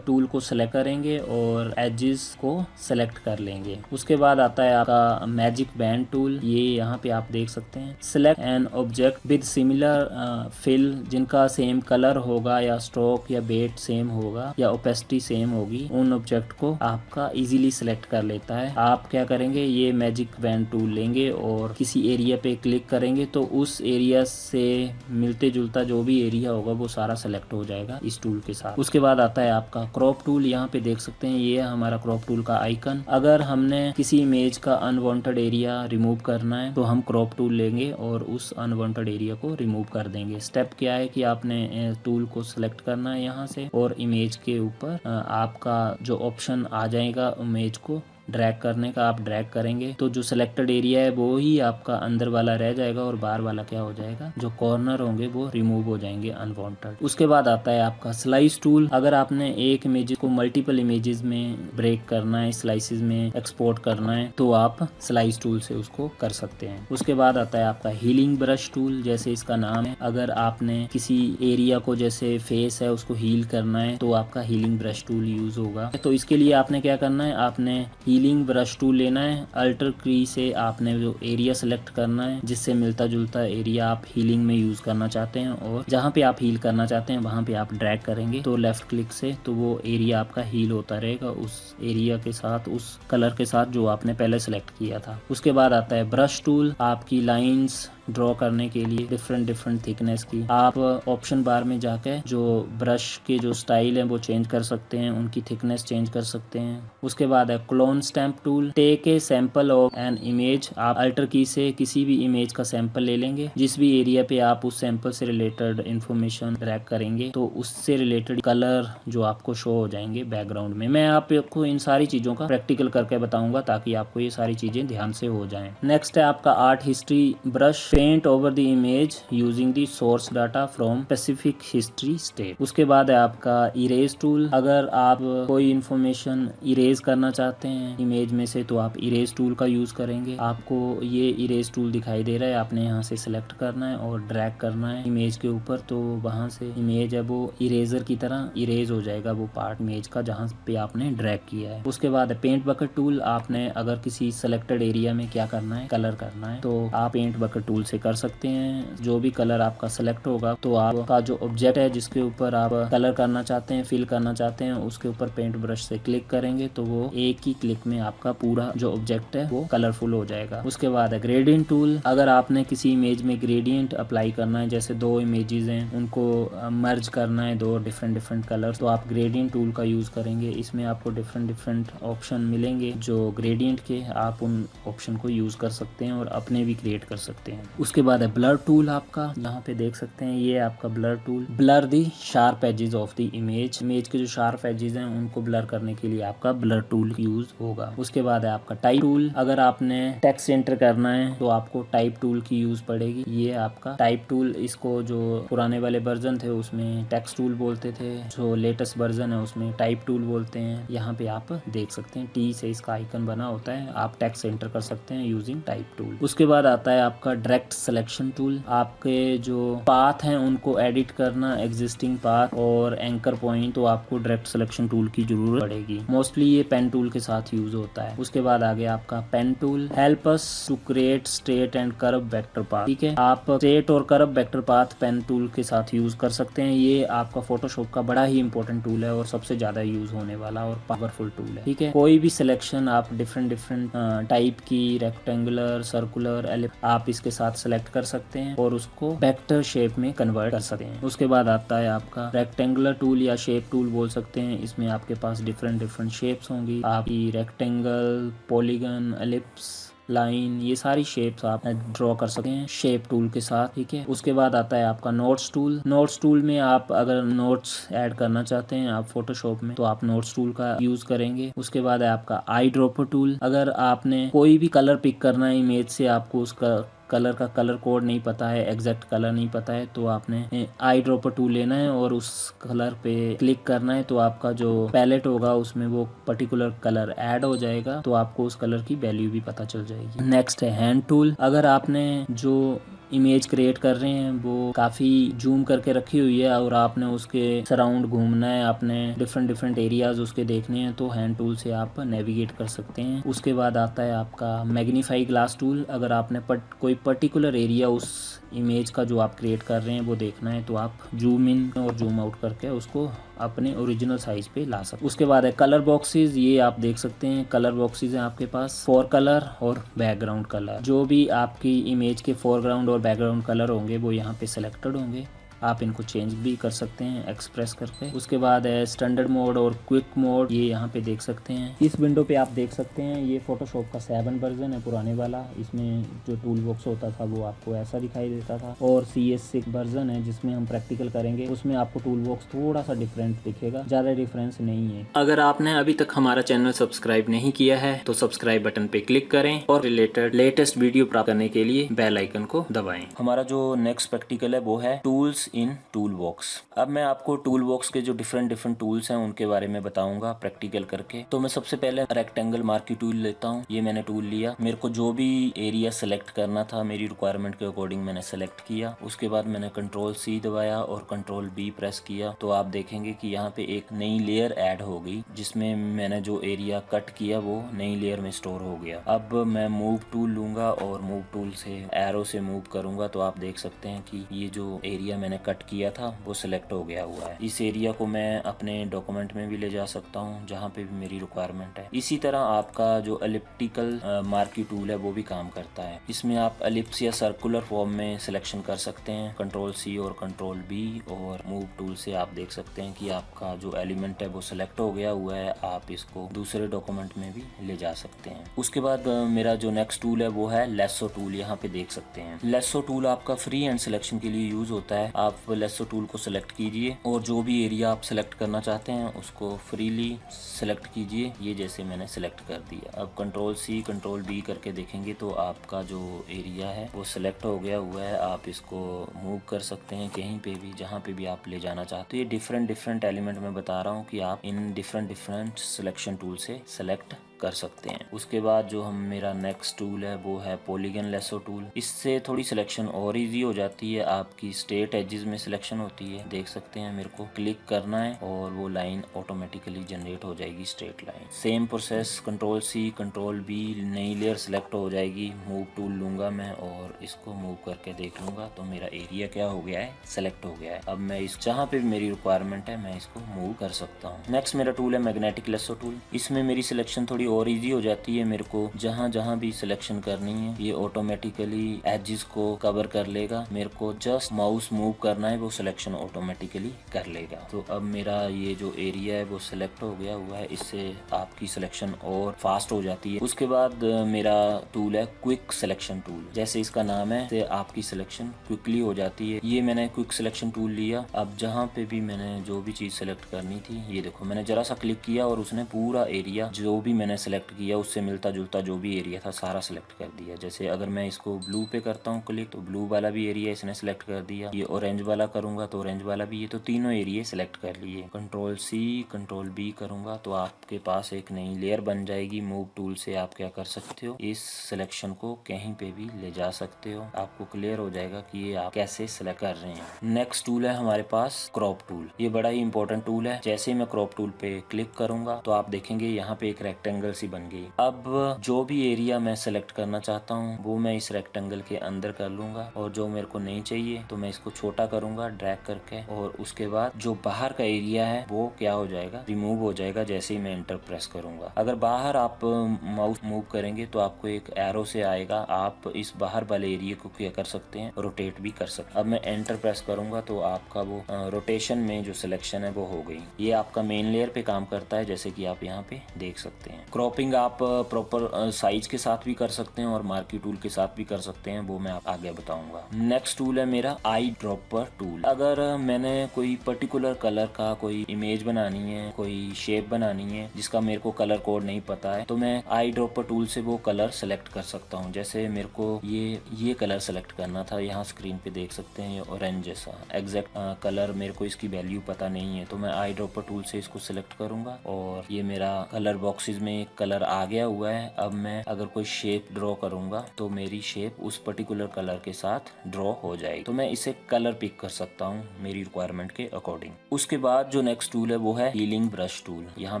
टूल को सेलेक्ट करेंगे और एजेस को सेलेक्ट कर लेंगे। उसके बाद आता है आपका मैजिक बैंड टूल। ये यहाँ पे आप देख सकते हैं। Select an object with similar fill, जिनका सेम कलर होगा या स्ट्रोक या बेट सेम होगा या ओपेसिटी सेम होगी, उन ऑब्जेक्ट को आपका इजीली सिलेक्ट कर लेता है। आप क्या करेंगे, ये मैजिक बैंड टूल लेंगे और किसी एरिया पे क्लिक करेंगे तो उस एरिया से मिलते जुलता जो भी एरिया होगा वो सारा सिलेक्ट हो जाएगा इस टूल के साथ। उसके बाद आता है आपका क्रॉप टूल। यहाँ पे देख सकते हैं ये हमारा क्रॉप टूल का आइकन। अगर हमने किसी इमेज का अनवांटेड एरिया रिमूव करना है तो हम क्रॉप टूल लेंगे और उस अनवांटेड एरिया को रिमूव कर देंगे। स्टेप क्या है कि आपने टूल को सिलेक्ट करना है यहाँ से और इमेज के ऊपर आपका जो ऑप्शन आ जाएगा इमेज को ड्रैग करने का, आप ड्रैग करेंगे तो जो सिलेक्टेड एरिया है वो ही आपका अंदर वाला रह जाएगा और बाहर वाला क्या हो जाएगा, जो कॉर्नर होंगे वो रिमूव हो जाएंगे अनवांटेड। उसके बाद आता है आपका स्लाइस टूल। अगर आपने एक इमेज को मल्टीपल इमेजेस में ब्रेक करना है, स्लाइसेस में एक्सपोर्ट करना है तो आप स्लाइस टूल से उसको कर सकते हैं। उसके बाद आता है आपका हीलिंग ब्रश टूल, जैसे इसका नाम है। अगर आपने किसी एरिया को, जैसे फेस है, उसको हील करना है तो आपका हीलिंग ब्रश टूल यूज होगा। तो इसके लिए आपने क्या करना है, आपने हीलिंग ब्रश टूल लेना है। अल्टर की से आपने जो एरिया सेलेक्ट करना है जिससे मिलता जुलता एरिया आप हीलिंग में यूज करना चाहते हैं और जहाँ पे आप हील करना चाहते हैं वहाँ पे आप ड्रैग करेंगे तो लेफ्ट क्लिक से तो वो एरिया आपका हील होता रहेगा उस एरिया के साथ, उस कलर के साथ जो आपने पहले सेलेक्ट किया था। उसके बाद आता है ब्रश टूल। आपकी लाइंस, ड्रॉ करने के लिए डिफरेंट थिकनेस की। आप ऑप्शन बार में जाके जो ब्रश के जो स्टाइल है वो चेंज कर सकते हैं, उनकी थिकनेस चेंज कर सकते हैं। उसके बाद है clone stamp tool. Take a sample of an image. आप अल्टर की से किसी भी इमेज का सैंपल ले लेंगे, जिस भी एरिया पे आप उस सैंपल से रिलेटेड इंफॉर्मेशन ड्रैग करेंगे तो उससे रिलेटेड कलर जो आपको शो हो जाएंगे बैकग्राउंड में। मैं आपको इन सारी चीजों का प्रैक्टिकल करके बताऊंगा ताकि आपको ये सारी चीजें ध्यान से हो जाएं। नेक्स्ट है आपका art history brush. Paint over the image using the source data from specific history state. उसके बाद है आपका इरेज टूल। अगर आप कोई इंफॉर्मेशन इरेज करना चाहते हैं इमेज में से तो आप इरेज टूल का यूज करेंगे। आपको ये इरेज टूल दिखाई दे रहा है, आपने यहाँ से सिलेक्ट करना है और ड्रैग करना है इमेज के ऊपर, तो वहां से इमेज है वो इरेजर की तरह इरेज हो जाएगा वो पार्ट इमेज का जहाँ पे आपने ड्रैग किया है। उसके बाद पेंट बकेट टूल। आपने अगर किसी सिलेक्टेड एरिया में क्या करना है, कलर करना है, तो आप पेंट बकेट टूल से कर सकते हैं। जो भी कलर आपका सिलेक्ट होगा तो आपका जो ऑब्जेक्ट है जिसके ऊपर आप कलर करना चाहते हैं, फिल करना चाहते हैं, उसके ऊपर पेंट ब्रश से क्लिक करेंगे तो वो एक ही क्लिक में आपका पूरा जो ऑब्जेक्ट है वो कलरफुल हो जाएगा। उसके बाद है ग्रेडियंट टूल। अगर आपने किसी इमेज में ग्रेडियंट अप्लाई करना है, जैसे दो इमेजेस हैं उनको मर्ज करना है, दो डिफरेंट कलर्स, तो आप ग्रेडियंट टूल का यूज करेंगे। इसमें आपको डिफरेंट ऑप्शन मिलेंगे जो ग्रेडियंट के, आप उन ऑप्शन को यूज कर सकते हैं और अपने भी क्रिएट कर सकते हैं। उसके बाद है ब्लर टूल। आपका यहाँ पे देख सकते हैं ये आपका blur tool. Blur the sharp edges of the image. Image के जो शार्प एजेस हैं उनको ब्लर करने के लिए आपका ब्लर टूल यूज होगा। उसके बाद है आपका टाइप टूल। अगर आपने टेक्स्ट एंटर करना है तो आपको टाइप टूल की यूज पड़ेगी। ये आपका टाइप टूल, इसको जो पुराने वाले वर्जन थे उसमें टेक्स्ट टूल बोलते थे, जो लेटेस्ट वर्जन है उसमें टाइप टूल बोलते हैं। यहाँ पे आप देख सकते हैं टी से इसका आइकन बना होता है, आप टेक्स्ट एंटर कर सकते हैं यूजिंग टाइप टूल। उसके बाद आता है आपका डायरेक्ट सिलेक्शन टूल। आपके जो पाथ हैं उनको एडिट करना, एग्जिस्टिंग पाथ और एंकर पॉइंट, तो आपको डायरेक्ट सिलेक्शन टूल की जरूरत पड़ेगी। मोस्टली ये पेन टूल के साथ यूज होता है। उसके बाद आ गया आपका pen tool. Help us to create straight and curve vector path. ठीक है, आप स्ट्रेट और curve vector path pen tool के साथ यूज कर सकते हैं। ये आपका फोटोशॉप का बड़ा ही इंपॉर्टेंट टूल है और सबसे ज्यादा यूज होने वाला और पावरफुल टूल है। ठीक है, कोई भी सिलेक्शन आप डिफरेंट टाइप की, रेक्टेंगुलर, सर्कुलर, एलिप्स, आप इसके साथ सेलेक्ट कर सकते हैं और उसको वेक्टर शेप में कन्वर्ट कर सकते हैं। उसके बाद आता है आपका रेक्टेंगुलर टूल या शेप टूल बोल सकते हैं। इसमें आपके पास डिफरेंट शेप्स होंगी, आपकी रेक्टेंगल, पॉलीगन, एलिप्स, लाइन, ये सारी शेप्स आप ड्रॉ कर सकते हैं शेप टूल के साथ। ठीक है, उसके बाद आता है आपका नोट्स टूल। नोट्स टूल में आप अगर नोट्स ऐड करना चाहते हैं आप फोटोशॉप में तो आप नोट्स टूल का यूज करेंगे। उसके बाद है आपका आई ड्रॉपर टूल। अगर आपने कोई भी कलर पिक करना है इमेज से, आपको उसका कलर का कलर कोड नहीं पता है, एग्जैक्ट कलर नहीं पता है, तो आपने आई ड्रॉपर टूल लेना है और उस कलर पे क्लिक करना है तो आपका जो पैलेट होगा उसमें वो पर्टिकुलर कलर ऐड हो जाएगा, तो आपको उस कलर की वैल्यू भी पता चल जाएगी। नेक्स्ट है हैंड टूल। अगर आपने जो इमेज क्रिएट कर रहे हैं वो काफी जूम करके रखी हुई है और आपने उसके सराउंड घूमना है, आपने डिफरेंट एरियाज उसके देखने हैं, तो हैंड टूल से आप नेविगेट कर सकते हैं। उसके बाद आता है आपका मैग्नीफाई ग्लास टूल। अगर आपने कोई पर्टिकुलर एरिया उस इमेज का जो आप क्रिएट कर रहे हैं वो देखना है तो आप जूम इन और जूम आउट करके उसको अपने ओरिजिनल साइज पे ला सकते। उसके बाद है कलर बॉक्सेस। ये आप देख सकते हैं कलर बॉक्सेस हैं आपके पास, फॉर कलर और बैकग्राउंड कलर। जो भी आपकी इमेज के फोरग्राउंड और बैकग्राउंड कलर होंगे वो यहाँ पे सिलेक्टेड होंगे, आप इनको चेंज भी कर सकते हैं एक्सप्रेस करके। उसके बाद है स्टैंडर्ड मोड और क्विक मोड, ये यहाँ पे देख सकते हैं। इस विंडो पे आप देख सकते हैं ये फोटोशॉप का 7 वर्जन है, पुराने वाला। इसमें जो टूल बॉक्स होता था वो आपको ऐसा दिखाई देता था, और CS6 वर्जन है जिसमें हम प्रैक्टिकल करेंगे, उसमें आपको टूल बॉक्स थोड़ा सा डिफरेंट दिखेगा, ज्यादा डिफरेंस नहीं है। अगर आपने अभी तक हमारा चैनल सब्सक्राइब नहीं किया है तो सब्सक्राइब बटन पे क्लिक करें और रिलेटेड लेटेस्ट वीडियो प्राप्त करने के लिए बेल आइकन को दबाएं। हमारा जो नेक्स्ट प्रैक्टिकल है वो है टूल्स इन टूल बॉक्स। अब मैं आपको टूल बॉक्स के जो डिफरेंट टूल्स हैं उनके बारे में बताऊंगा प्रैक्टिकल करके। तो मैं सबसे पहले रेक्टेंगल मार्की टूल लेता हूँ। ये मैंने टूल लिया, मेरे को जो भी एरिया सेलेक्ट करना था मेरी रिक्वायरमेंट के अकॉर्डिंग मैंने सेलेक्ट किया। उसके बाद मैंने Ctrl+C दबाया और Ctrl+B प्रेस किया, तो आप देखेंगे कि यहाँ पे एक नई लेयर ऐड हो गई जिसमें मैंने जो एरिया कट किया वो नई लेयर में स्टोर हो गया। अब मैं मूव टूल लूंगा और मूव टूल से एरो से मूव करूंगा, तो आप देख सकते हैं कि ये जो एरिया मैंने कट किया था वो सिलेक्ट हो गया हुआ है। इस एरिया को मैं अपने डॉक्यूमेंट में भी ले जा सकता हूँ जहाँ पे भी मेरी रिक्वायरमेंट है। इसी तरह आपका जो एलिप्टिकल मार्की टूल है वो भी काम करता है। इसमें आप एलिप्स या सर्कुलर फॉर्म में सिलेक्शन कर सकते हैं। कंट्रोल C और कंट्रोल B और मूव टूल से आप देख सकते हैं कि आपका जो एलिमेंट है वो सिलेक्ट हो गया हुआ है। आप इसको दूसरे डॉक्यूमेंट में भी ले जा सकते हैं। उसके बाद मेरा जो नेक्स्ट टूल है वो है लेसो टूल। यहाँ पे देख सकते हैं लेसो टूल आपका फ्री हैंड सिलेक्शन के लिए यूज होता है। आप लेसो टूल को सिलेक्ट कीजिए और जो भी एरिया आप सिलेक्ट करना चाहते हैं उसको फ्रीली सिलेक्ट कीजिए। ये जैसे मैंने सिलेक्ट कर दिया। अब कंट्रोल C कंट्रोल B करके देखेंगे तो आपका जो एरिया है वो सिलेक्ट हो गया हुआ है। आप इसको मूव कर सकते हैं कहीं पे भी, जहाँ पे भी आप ले जाना चाहते हो। ये डिफरेंट एलिमेंट में बता रहा हूँ कि आप इन डिफरेंट सिलेक्शन टूल से सिलेक्ट कर सकते हैं। उसके बाद जो हम मेरा नेक्स्ट टूल है वो है पॉलीगन लेसो टूल। इससे थोड़ी सिलेक्शन और इजी हो जाती है। आपकी स्ट्रेट एजेस में सिलेक्शन होती है, देख सकते हैं। मेरे को क्लिक करना है और वो लाइन ऑटोमेटिकली जनरेट हो जाएगी, straight line. Same process control C control B, नई लेयर सिलेक्ट हो जाएगी। मूव टूल लूंगा मैं और इसको मूव करके देख लूंगा तो मेरा एरिया क्या हो गया है, सेलेक्ट हो गया है। अब मैं इस जहाँ पे मेरी रिक्वायरमेंट है मैं इसको मूव कर सकता हूँ। नेक्स्ट मेरा टूल है मैग्नेटिक लेसो टूल। इसमें मेरी सिलेक्शन थोड़ी और इजी हो जाती है। मेरे को जहाँ भी सिलेक्शन करनी है ये ऑटोमेटिकली एजेस को कवर कर लेगा। मेरे को जस्ट माउस मूव करना है, वो सिलेक्शन ऑटोमेटिकली कर लेगा। तो अब मेरा ये जो एरिया है वो सिलेक्ट हो गया हुआ है। इससे आपकी सिलेक्शन और फास्ट हो जाती है। उसके बाद मेरा टूल है क्विक सिलेक्शन टूल। जैसे इसका नाम है से आपकी सिलेक्शन क्विकली हो जाती है। ये मैंने क्विक सिलेक्शन टूल लिया। अब जहाँ पे भी मैंने जो भी चीज सेलेक्ट करनी थी, ये देखो मैंने जरा सा क्लिक किया और उसने पूरा एरिया जो भी मैंने सेलेक्ट किया उससे मिलता जुलता जो भी एरिया था सारा सिलेक्ट कर दिया। जैसे अगर मैं इसको ब्लू पे करता हूँ क्लिक तो ब्लू वाला भी एरिया इसने सिलेक्ट कर दिया। ये ऑरेंज वाला करूंगा तो ऑरेंज वाला भी, ये तो तीनों एरिया सिलेक्ट कर लिए। कंट्रोल C कंट्रोल B करूंगा तो आपके पास एक नई लेयर बन जाएगी। मूव टूल से आप क्या कर सकते हो, इस सिलेक्शन को कहीं पे भी ले जा सकते हो। आपको क्लियर हो जाएगा कि ये आप कैसे सिलेक्ट कर रहे हैं। नेक्स्ट टूल है हमारे पास क्रॉप टूल। ये बड़ा ही इंपॉर्टेंट टूल है। जैसे ही मैं क्रॉप टूल पे क्लिक करूंगा तो आप देखेंगे यहाँ पे एक रेक्टेंगल सी बन गई। अब जो भी एरिया मैं सेलेक्ट करना चाहता हूँ वो मैं इस रेक्टेंगल के अंदर कर लूंगा और जो मेरे को नहीं चाहिए तो मैं इसको छोटा करूंगा ड्रैग करके और उसके बाद जो बाहर का एरिया है वो क्या हो जाएगा, रिमूव हो जाएगा जैसे ही मैं एंटर प्रेस करूंगा। अगर बाहर आप माउस मूव करेंगे तो आपको एक एरो से आएगा। आप इस बाहर वाले एरिया को क्या कर सकते हैं, रोटेट भी कर सकते हैं। अब मैं एंटर प्रेस करूंगा तो आपका वो रोटेशन में जो सिलेक्शन है वो हो गई। ये आपका मेन लेयर पे काम करता है जैसे कि आप यहाँ पे देख सकते हैं। क्रॉपिंग आप प्रॉपर साइज के साथ भी कर सकते हैं और मार्की टूल के साथ भी कर सकते हैं, वो मैं आप आगे बताऊंगा। नेक्स्ट टूल है मेरा आई ड्रॉपर टूल। अगर मैंने कोई पर्टिकुलर कलर का कोई इमेज बनानी है, कोई शेप बनानी है जिसका मेरे को कलर कोड नहीं पता है तो मैं आई ड्रॉपर टूल से वो कलर सेलेक्ट कर सकता हूँ। जैसे मेरे को ये कलर सेलेक्ट करना था, यहाँ स्क्रीन पे देख सकते हैं ये ऑरेंज जैसा एग्जैक्ट कलर, मेरे को इसकी वैल्यू पता नहीं है तो मैं आई ड्रॉपर टूल से इसको सिलेक्ट करूंगा और ये मेरा कलर बॉक्सेस में एक कलर आ गया हुआ है। अब मैं अगर कोई शेप ड्रॉ करूंगा तो मेरी शेप उस पर्टिकुलर कलर के साथ ड्रॉ हो जाएगी। तो मैं इसे कलर पिक कर सकता हूँ मेरी रिक्वायरमेंट के अकॉर्डिंग। उसके बाद जो नेक्स्ट टूल है वो है हीलिंग ब्रश टूल। यहाँ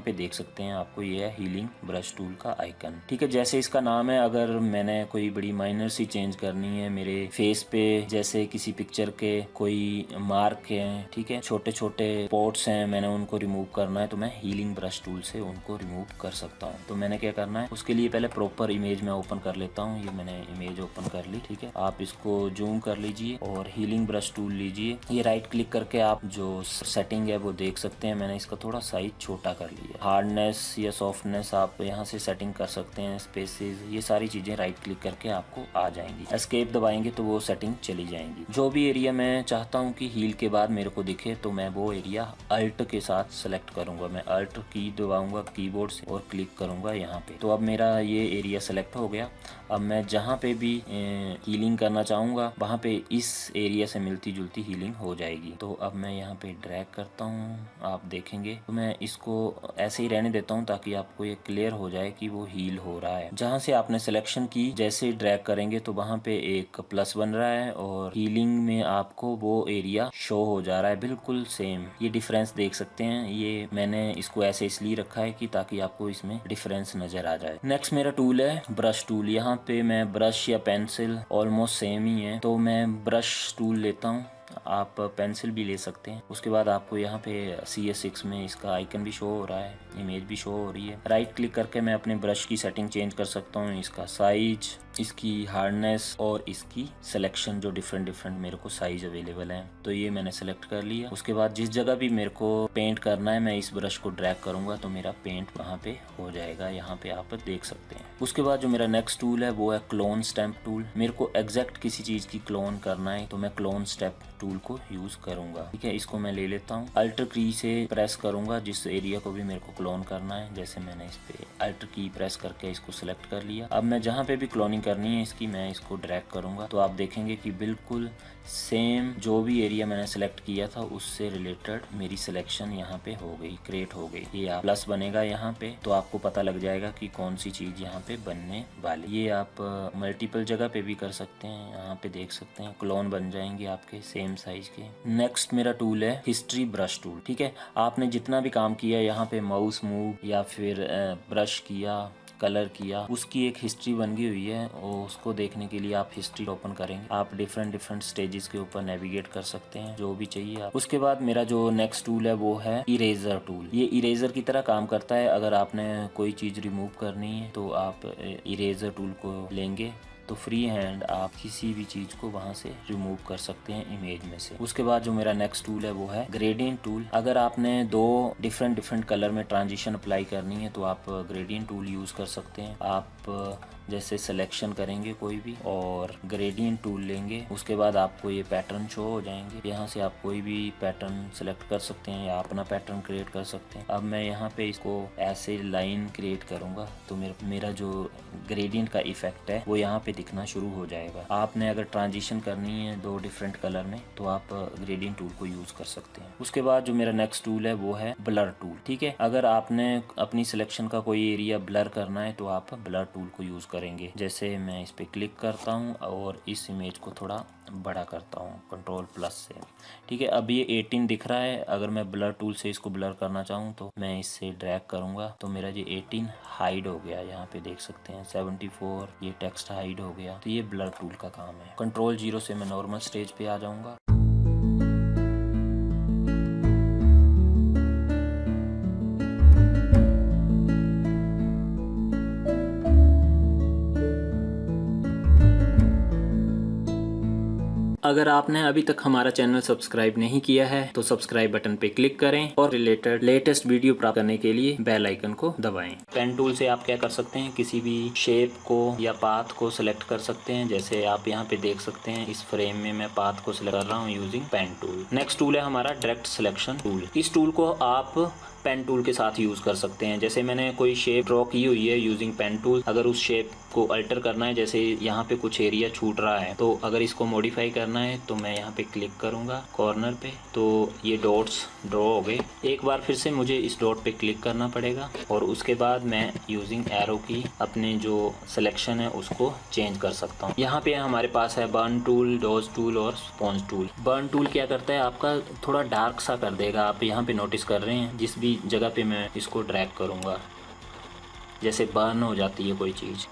पे देख सकते हैं आपको ये है हीलिंग ब्रश टूल का आइकन। ठीक है, जैसे इसका नाम है, अगर मैंने कोई बड़ी माइनर सी चेंज करनी है मेरे फेस पे, जैसे किसी पिक्चर के कोई मार्क है, ठीक है, छोटे छोटे स्पॉट्स हैं, मैंने उनको रिमूव करना है तो मैं हीलिंग ब्रश टूल से उनको रिमूव कर सकता हूँ। तो मैंने क्या करना है, उसके लिए पहले प्रॉपर इमेज में ओपन कर लेता हूँ। ये मैंने इमेज ओपन कर ली। ठीक है, आप इसको जूम कर लीजिए और हीलिंग ब्रश टूल लीजिए। ये राइट क्लिक करके आप जो सेटिंग है वो देख सकते हैं। मैंने इसका थोड़ा साइज छोटा कर लिया। हार्डनेस या सॉफ्टनेस आप यहाँ से सेटिंग कर सकते हैं। स्पेसेस, ये सारी चीजें राइट क्लिक करके आपको आ जाएंगी। एस्केप दबाएंगे तो वो सेटिंग चली जाएंगी। जो भी एरिया मैं चाहता हूँ कि हील के बाद मेरे को दिखे तो मैं वो एरिया अल्ट के साथ सेलेक्ट करूंगा। मैं अल्ट की दबाऊंगा कीबोर्ड से और क्लिक करूंगा यहाँ पे। तो अब मेरा ये एरिया सेलेक्ट हो गया। अब मैं जहाँ पे भी हीलिंग करना चाहूंगा वहाँ पे इस एरिया से मिलती जुलती हीलिंग हो जाएगी। तो अब मैं यहाँ पे ड्रैग करता हूँ, आप देखेंगे। तो मैं इसको ऐसे ही रहने देता हूँ ताकि आपको ये क्लियर हो जाए कि वो हील हो रहा है। जहाँ से आपने सिलेक्शन की, जैसे ड्रैग करेंगे तो वहाँ पे एक प्लस बन रहा है और हीलिंग में आपको वो एरिया शो हो जा रहा है, बिल्कुल सेम। ये डिफरेंस देख सकते हैं। ये मैंने इसको ऐसे इसलिए रखा है कि ताकि आपको इसमें डिफरेंस नजर आ जाए। नेक्स्ट मेरा टूल है ब्रश टूल। यहाँ पे मैं ब्रश या पेंसिल ऑलमोस्ट सेम ही है तो मैं ब्रश टूल लेता हूँ आप पेंसिल भी ले सकते हैं। उसके बाद आपको यहाँ पे CS6 में इसका आइकन भी शो हो रहा है, इमेज भी शो हो रही है। राइट क्लिक करके मैं अपने ब्रश की सेटिंग चेंज कर सकता हूँ, इसका साइज, इसकी हार्डनेस और इसकी सिलेक्शन, जो डिफरेंट मेरे को साइज अवेलेबल है। तो ये मैंने सेलेक्ट कर लिया। उसके बाद जिस जगह भी मेरे को पेंट करना है मैं इस ब्रश को ड्रैग करूंगा तो मेरा पेंट वहाँ पे हो जाएगा, यहाँ पे आप देख सकते हैं। उसके बाद जो मेरा नेक्स्ट टूल है वो है क्लोन स्टैम्प टूल। मेरे को एग्जैक्ट किसी चीज की क्लोन करना है तो मैं क्लोन स्टैम्प टूल को यूज करूंगा। ठीक है, इसको मैं ले लेता हूँ, अल्टर की से प्रेस करूंगा जिस एरिया को भी मेरे को क्लोन करना है। जैसे मैंने इस पे अल्टर की प्रेस करके इसको सिलेक्ट कर लिया। अब मैं जहाँ पे भी क्लोनिंग करनी है इसकी मैं इसको ड्रैग करूंगा तो आप देखेंगे कि बिल्कुल सेम जो भी एरिया मैंने सेलेक्ट किया था उससे रिलेटेड मेरी सिलेक्शन यहाँ पे हो गई, क्रिएट हो गई। ये आप प्लस बनेगा यहाँ पे तो आपको पता लग जाएगा कि कौन सी चीज यहाँ पे बनने वाली। ये आप मल्टीपल जगह पे भी कर सकते हैं, यहाँ पे देख सकते हैं क्लोन बन जाएंगे आपके सेम साइज के। नेक्स्ट मेरा टूल है हिस्ट्री ब्रश टूल। ठीक है, आपने जितना भी काम किया यहाँ पे माउस मूव या फिर ब्रश किया, कलर किया, उसकी एक हिस्ट्री बन गई हुई है और उसको देखने के लिए आप हिस्ट्री ओपन करेंगे, आप डिफरेंट स्टेजेस के ऊपर नेविगेट कर सकते हैं जो भी चाहिए आप। उसके बाद मेरा जो नेक्स्ट टूल है वो है इरेजर टूल। ये इरेजर की तरह काम करता है। अगर आपने कोई चीज रिमूव करनी है तो आप इरेजर टूल को लेंगे तो फ्री हैंड आप किसी भी चीज को वहां से रिमूव कर सकते हैं इमेज में से। उसके बाद जो मेरा नेक्स्ट टूल है वो है ग्रेडियंट टूल। अगर आपने दो डिफरेंट कलर में ट्रांजिशन अप्लाई करनी है तो आप ग्रेडियंट टूल यूज कर सकते हैं। आप जैसे सिलेक्शन करेंगे कोई भी और ग्रेडियंट टूल लेंगे, उसके बाद आपको ये पैटर्न शो हो जाएंगे। यहाँ से आप कोई भी पैटर्न सिलेक्ट कर सकते हैं या अपना पैटर्न क्रिएट कर सकते हैं। अब मैं यहाँ पे इसको ऐसे लाइन क्रिएट करूंगा तो मेरा जो ग्रेडियंट का इफेक्ट है वो यहाँ पे दिखना शुरू हो जाएगा। आपने अगर ट्रांजिशन करनी है दो डिफरेंट कलर में तो आप ग्रेडियंट टूल को यूज कर सकते हैं। उसके बाद जो मेरा नेक्स्ट टूल है वो है ब्लर टूल। ठीक है, अगर आपने अपनी सिलेक्शन का कोई एरिया ब्लर करना है तो आप ब्लर टूल को यूज करेंगे। जैसे मैं इस पे क्लिक करता हूँ और इस इमेज को थोड़ा बड़ा करता हूँ Ctrl+ से। ठीक है, अब ये 18 दिख रहा है। अगर मैं ब्लर टूल से इसको ब्लर करना चाहूँ तो मैं इससे ड्रैग करूंगा तो मेरा ये 18 हाइड हो गया। यहाँ पे देख सकते हैं 74 ये टेक्स्ट हाइड हो गया। तो ये ब्लर टूल का काम है। Ctrl+ से मैं नॉर्मल स्टेज पे आ जाऊंगा। अगर आपने अभी तक हमारा चैनल सब्सक्राइब नहीं किया है तो सब्सक्राइब बटन पे क्लिक करें और रिलेटेड लेटेस्ट वीडियो प्राप्त करने के लिए बेल आइकन को दबाएं। पेन टूल से आप क्या कर सकते हैं, किसी भी शेप को या पाथ को सिलेक्ट कर सकते हैं। जैसे आप यहाँ पे देख सकते हैं इस फ्रेम में मैं पाथ को सिलेक्ट कर रहा हूँ using pen tool. Next tool है हमारा डायरेक्ट सिलेक्शन टूल। इस टूल को आप पेन टूल के साथ यूज कर सकते हैं। जैसे मैंने कोई शेप ड्रॉ की हुई है यूजिंग पेन टूल, अगर उस शेप को अल्टर करना है, जैसे यहाँ पे कुछ एरिया छूट रहा है तो अगर इसको मॉडिफाई करना है तो मैं यहाँ पे क्लिक करूँगा कॉर्नर पे तो ये डॉट्स ड्रॉ हो गए। एक बार फिर से मुझे इस डॉट पे क्लिक करना पड़ेगा और उसके बाद मैं यूजिंग एरो की अपने जो सिलेक्शन है उसको चेंज कर सकता हूँ। यहाँ पे हमारे पास है बर्न टूल, डॉज टूल और स्पॉन्ज टूल। बर्न टूल क्या करता है, आपका थोड़ा डार्क सा कर देगा। आप यहाँ पे नोटिस कर रहे हैं जिस भी जगह पे मैं इसको ड्रैग करूँगा जैसे बर्न हो जाती है कोई चीज़।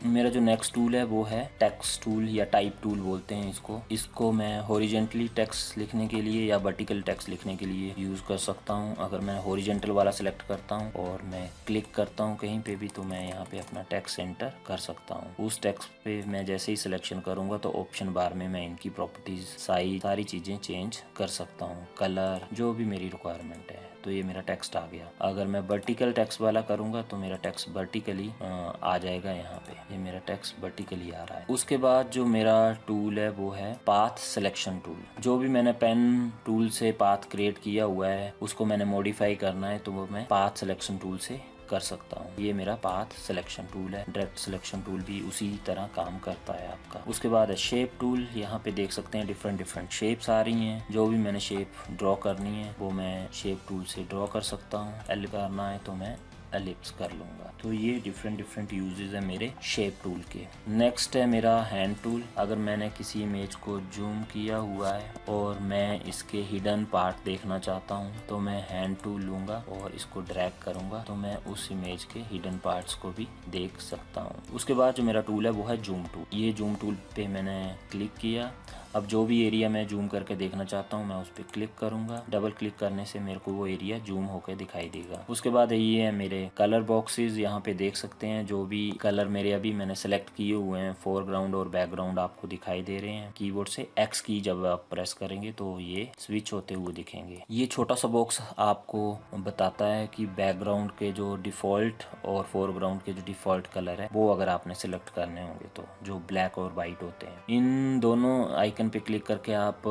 मेरा जो नेक्स्ट टूल है वो है टेक्स्ट टूल या टाइप टूल बोलते हैं इसको मैं हॉरिजेंटली टेक्स्ट लिखने के लिए या वर्टिकल टेक्स्ट लिखने के लिए यूज़ कर सकता हूँ। अगर मैं हॉरिजेंटल वाला सिलेक्ट करता हूँ और मैं क्लिक करता हूँ कहीं पे भी तो मैं यहाँ पे अपना टेक्स्ट एंटर कर सकता हूँ। उस टेक्स्ट पे मैं जैसे ही सिलेक्शन करूँगा तो ऑप्शन बार में मैं इनकी प्रॉपर्टीज, साइज, सारी चीज़ें चेंज कर सकता हूँ, कलर, जो भी मेरी रिक्वायरमेंट है। तो ये मेरा टेक्स्ट आ गया। अगर मैं वर्टिकल टेक्स्ट वाला करूँगा तो मेरा टेक्स्ट वर्टिकली आ जाएगा। यहाँ पे ये मेरा टेक्स्ट वर्टिकली आ रहा है। उसके बाद जो मेरा टूल है वो है पाथ सिलेक्शन टूल। जो भी मैंने पेन टूल से पाथ क्रिएट किया हुआ है उसको मैंने मॉडिफाई करना है तो वो मैं पाथ सिलेक्शन टूल से कर सकता हूँ। ये मेरा पाथ सिलेक्शन टूल है। डायरेक्ट सिलेक्शन टूल भी उसी तरह काम करता है आपका। उसके बाद है शेप टूल। यहाँ पे देख सकते हैं डिफरेंट शेप्स आ रही हैं। जो भी मैंने शेप ड्रॉ करनी है वो मैं शेप टूल से ड्रॉ कर सकता हूँ। एलिप्स करना है तो मैं एलिप्स कर लूँगा। तो ये डिफरेंट यूजेस है मेरे शेप टूल के। नेक्स्ट है मेरा हैंड टूल। अगर मैंने किसी इमेज को जूम किया हुआ है और मैं इसके हिडन पार्ट देखना चाहता हूँ तो मैं हैंड टूल लूँगा और इसको ड्रैग करूँगा तो मैं उस इमेज के हिडन पार्ट्स को भी देख सकता हूँ। उसके बाद जो मेरा टूल है वो है जूम टूल। ये जूम टूल पे मैंने क्लिक किया। अब जो भी एरिया मैं जूम करके देखना चाहता हूँ मैं उस पर क्लिक करूँगा। डबल क्लिक करने से मेरे को वो एरिया जूम होकर दिखाई देगा। उसके बाद ये है मेरे कलर बॉक्सेस, यहाँ पे देख सकते हैं जो भी कलर मेरे अभी मैंने सेलेक्ट किए हुए हैं, फोरग्राउंड और बैकग्राउंड आपको दिखाई दे रहे हैं। कीबोर्ड से एक्स की जब आप प्रेस करेंगे तो ये स्विच होते हुए दिखेंगे। ये छोटा सा बॉक्स आपको बताता है कि बैकग्राउंड के जो डिफ़ॉल्ट और फोरग्राउंड के जो डिफ़ॉल्ट कलर है वो अगर आपने सेलेक्ट करने होंगे तो जो ब्लैक और वाइट होते हैं। इन दोनों आइकन पे क्लिक करके आप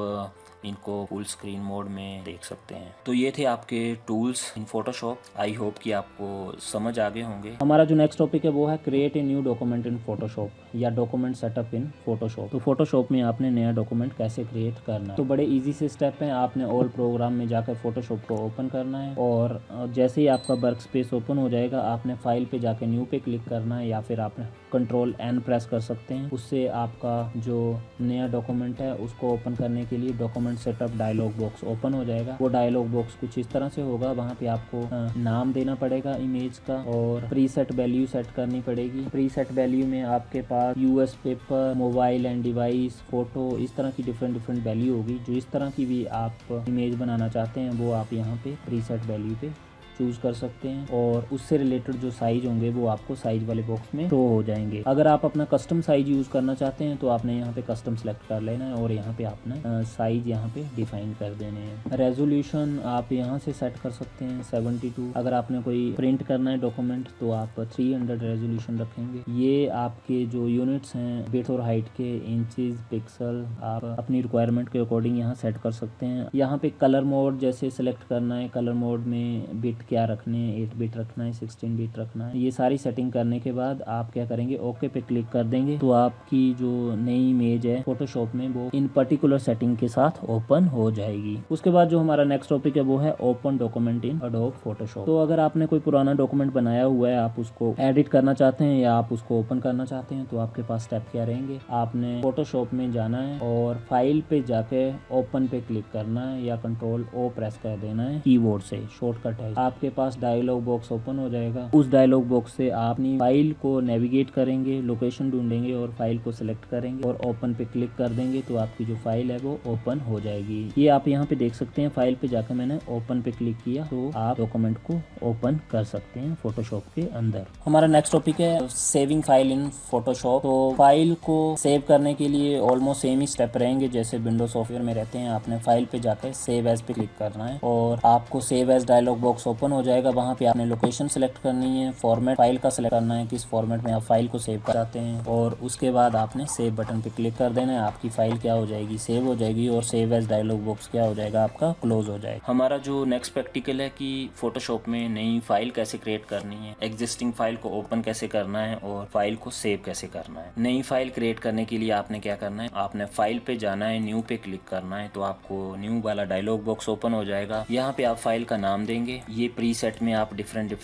इनको फुल स्क्रीन मोड में देख सकते हैं। तो ये थे आपके tools in Photoshop. I hope कि आपको समझ आ गए होंगे। हमारा जो नेक्स्ट टॉपिक है वो है create a new document in Photoshop या डॉक्यूमेंट सेटअप इन फोटोशॉप। तो फोटोशॉप में आपने नया डॉक्यूमेंट कैसे क्रिएट करना है। तो बड़े इजी से स्टेप हैं। आपने ऑल प्रोग्राम में जाकर फोटोशॉप को ओपन करना है और जैसे ही आपका वर्क स्पेस ओपन हो जाएगा आपने फाइल पे जाकर न्यू पे क्लिक करना है या फिर आपने कंट्रोल एन प्रेस कर सकते हैं। उससे आपका जो नया डॉक्यूमेंट है उसको ओपन करने के लिए document setup dialog box open हो जाएगा। वो डायलॉग बॉक्स कुछ इस तरह से होगा। वहाँ पे आपको नाम देना पड़ेगा इमेज का और प्रीसेट वैल्यू सेट करनी पड़ेगी। प्रीसेट वैल्यू में आपके पास US paper, mobile and device, photo, इस तरह की डिफरेंट वैल्यू होगी। जो इस तरह की भी आप इमेज बनाना चाहते हैं वो आप यहाँ पे प्रीसेट वैल्यू पे चूज़ कर सकते हैं और उससे रिलेटेड जो साइज होंगे वो आपको साइज वाले बॉक्स में शो हो जाएंगे। अगर आप अपना कस्टम साइज यूज़ करना चाहते हैं तो आपने यहाँ पे कस्टम सेलेक्ट कर लेना है और यहाँ पे आपने साइज यहाँ पे डिफाइन कर देने हैं। रेजोल्यूशन आप यहाँ से सेट कर सकते हैं 72। अगर आपने कोई प्रिंट करना है डॉक्यूमेंट तो आप 300 रेजोल्यूशन रखेंगे। ये आपके जो यूनिट्स हैं विड्थ और हाइट के, इंचेस, पिक्सल, आप अपनी रिक्वायरमेंट के अकॉर्डिंग यहाँ सेट कर सकते हैं। यहाँ पे कलर मोड जैसे सिलेक्ट करना है, कलर मोड में बिट क्या रखने हैं, 8 बिट रखना है, 16 बिट रखना है। ये सारी सेटिंग करने के बाद आप क्या करेंगे, ओके पे क्लिक कर देंगे तो आपकी जो नई इमेज है फोटोशॉप में वो इन पर्टिकुलर सेटिंग के साथ ओपन हो जाएगी। उसके बाद जो हमारा नेक्स्ट टॉपिक है वो है open document in adobe Photoshop. तो अगर आपने कोई पुराना डॉक्यूमेंट बनाया हुआ है, आप उसको एडिट करना चाहते हैं या आप उसको ओपन करना चाहते हैं तो आपके पास स्टेप क्या रहेंगे। आपने फोटोशॉप में जाना है और फाइल पे जाके ओपन पे क्लिक करना है या कंट्रोल ओ प्रेस कर देना है कीबोर्ड से, शॉर्टकट है। आपके पास डायलॉग बॉक्स ओपन हो जाएगा। उस डायलॉग बॉक्स से आप अपनी फाइल को नेविगेट करेंगे, लोकेशन ढूंढेंगे और फाइल को सिलेक्ट करेंगे और ओपन पे क्लिक कर देंगे तो आपकी जो फाइल है वो ओपन हो जाएगी। ये आप यहाँ पे देख सकते हैं। फाइल पे जाकर मैंने ओपन पे क्लिक किया तो आप डॉक्यूमेंट को ओपन कर सकते हैं फोटोशॉप के अंदर। हमारा नेक्स्ट टॉपिक है सेविंग फाइल इन फोटोशॉप। तो फाइल को सेव करने के लिए ऑलमोस्ट सेम ही स्टेप रहेंगे जैसे विंडो सॉफ्टवेयर में रहते हैं। आपने फाइल पे जाकर सेव एज पे क्लिक करना है और आपको save as dialog box open हो जाएगा। वहाँ पे आपने लोकेशन सेलेक्ट करनी है, फॉर्मेट फाइल का सेलेक्ट करना है, किस फॉर्मेट में आप फाइल को सेव कराते हैं और उसके बाद आपने सेव बटन पे क्लिक कर देना है। आपकी फाइल क्या हो जाएगी, सेव हो जाएगी और सेव एज डायलॉग बॉक्स क्या हो जाएगा, आपका क्लोज हो जाएगा। हमारा जो नेक्स्ट प्रैक्टिकल है कि फोटोशॉप में नई फाइल कैसे क्रिएट करनी है, एग्जिस्टिंग फाइल को ओपन कैसे करना है और फाइल को सेव कैसे करना है। नई फाइल क्रिएट करने के लिए आपने क्या करना है, आपने फाइल पे जाना है, न्यू पे क्लिक करना है तो आपको न्यू वाला डायलॉग बॉक्स ओपन हो जाएगा। यहाँ पे आप फाइल का नाम देंगे। ये प्रीसेट में आप डिफरेंट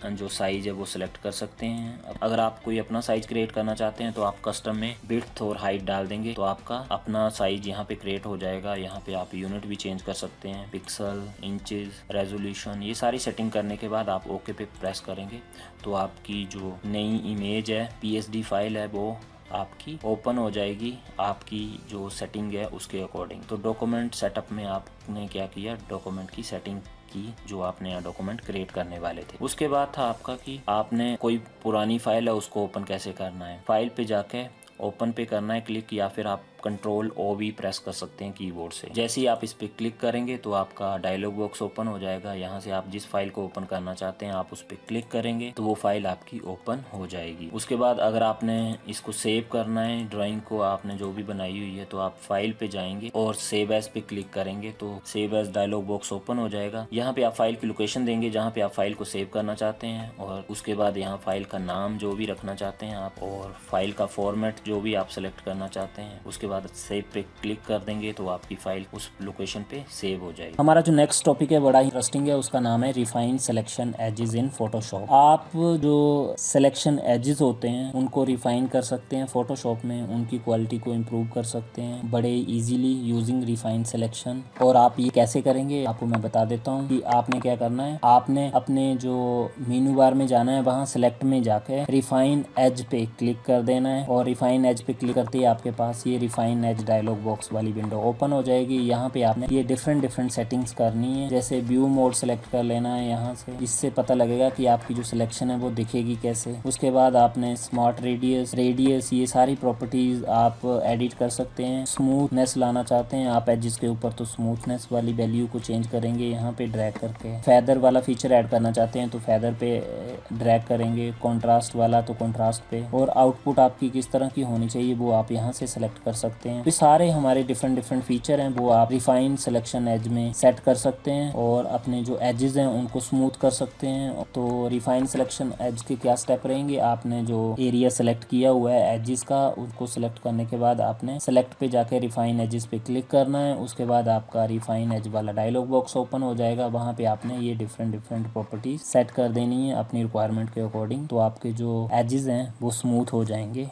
जो साइज है वो सिलेक्ट कर सकते हैं। अगर आप कोई अपना साइज क्रिएट करना चाहते हैं तो आप कस्टम में विड्थ और हाइट डाल देंगे तो आपका अपना साइज यहाँ पे क्रिएट हो जाएगा। यहाँ पे आप यूनिट भी चेंज कर सकते हैं, पिक्सल, इंचेस, रेजोल्यूशन। ये सारी सेटिंग करने के बाद आप ओके पे प्रेस करेंगे तो आपकी जो नई इमेज है, PSD फाइल है, वो आपकी ओपन हो जाएगी आपकी जो सेटिंग है उसके अकॉर्डिंग। तो डॉक्यूमेंट सेटअप में आपने क्या किया, डॉक्यूमेंट की सेटिंग की जो आपने यहाँ डॉक्यूमेंट क्रिएट करने वाले थे। उसके बाद था आपका कि आपने कोई पुरानी फाइल है उसको ओपन कैसे करना है। फाइल पे जाके ओपन पे करना है क्लिक या फिर आप कंट्रोल ओ भी प्रेस कर सकते हैं कीबोर्ड से। जैसे ही आप इस पे क्लिक करेंगे तो आपका डायलॉग बॉक्स ओपन हो जाएगा। यहाँ से आप जिस फाइल को ओपन करना चाहते हैं आप उस पे क्लिक करेंगे तो वो फाइल आपकी ओपन हो जाएगी। उसके बाद अगर आपने इसको सेव करना है, ड्राइंग को आपने जो भी बनाई हुई है, तो आप फाइल पे जाएंगे और सेव एज पे क्लिक करेंगे तो save as dialog box open हो जाएगा। यहाँ पे आप फाइल की लोकेशन देंगे जहाँ पे आप फाइल को सेव करना चाहते हैं और उसके बाद यहाँ फाइल का नाम जो भी रखना चाहते हैं आप और फाइल का फॉर्मेट जो भी आप सेलेक्ट करना चाहते हैं। उसके बाद सेव पे क्लिक कर देंगे तो आपकी फाइल उस लोकेशन पे सेव हो जाएगी। हमारा जो नेक्स्ट टॉपिक है बड़ा इंटरेस्टिंग है, उसका नाम है refine selection edges in Photoshop. आप जो सिलेक्शन एजेस होते हैं उनको रिफाइन कर सकते हैं फोटोशॉप में, उनकी क्वालिटी को इम्प्रूव कर सकते हैं बड़े इजीली यूजिंग रिफाइन सिलेक्शन। और आप ये कैसे करेंगे आपको मैं बता देता हूँ कि आपने क्या करना है। आपने अपने जो मेनू बार में जाना है, वहाँ सिलेक्ट में जाकर रिफाइन एज पे क्लिक कर देना है और रिफाइन एज पे क्लिक करते ही आपके पास ये रिफाइन एज डायलॉग बॉक्स वाली विंडो ओपन हो जाएगी। यहाँ पे आपने ये डिफरेंट सेटिंग्स करनी है, जैसे व्यू मोड सेलेक्ट कर लेना है यहाँ से, इससे पता लगेगा कि आपकी जो सिलेक्शन है वो दिखेगी कैसे। उसके बाद आपने स्मार्ट रेडियस ये सारी प्रॉपर्टीज आप एडिट कर सकते हैं। स्मूथनेस लाना चाहते हैं आप एजिस के ऊपर तो स्मूथनेस वाली वैल्यू को चेंज करेंगे यहाँ पे ड्रैग करके। फेदर वाला फीचर ऐड करना चाहते हैं तो फेदर पे ड्रैग करेंगे, कॉन्ट्रास्ट वाला तो कॉन्ट्रास्ट पे, और आउटपुट आपकी किस तरह की होनी चाहिए वो आप यहाँ से सेलेक्ट कर सकते हैं। तो सारे हमारे डिफरेंट फीचर हैं वो आप रिफाइन सिलेक्शन एज में सेट कर सकते हैं और अपने जो एजेस हैं उनको स्मूथ कर सकते हैं। तो रिफाइन सिलेक्शन एज के क्या स्टेप रहेंगे, आपने जो एरिया सेलेक्ट किया हुआ है एजेस का, उसको सेलेक्ट करने के बाद आपने सेलेक्ट पे जाके रिफाइन एजेस पे क्लिक करना है। उसके बाद आपका रिफाइन एज वाला डायलॉग बॉक्स ओपन हो जाएगा। वहाँ पे आपने ये डिफरेंट प्रॉपर्टीज सेट कर देनी है अपनी रिक्वायरमेंट के अकॉर्डिंग, तो आपके जो एजेस हैं वो स्मूथ हो जाएंगे।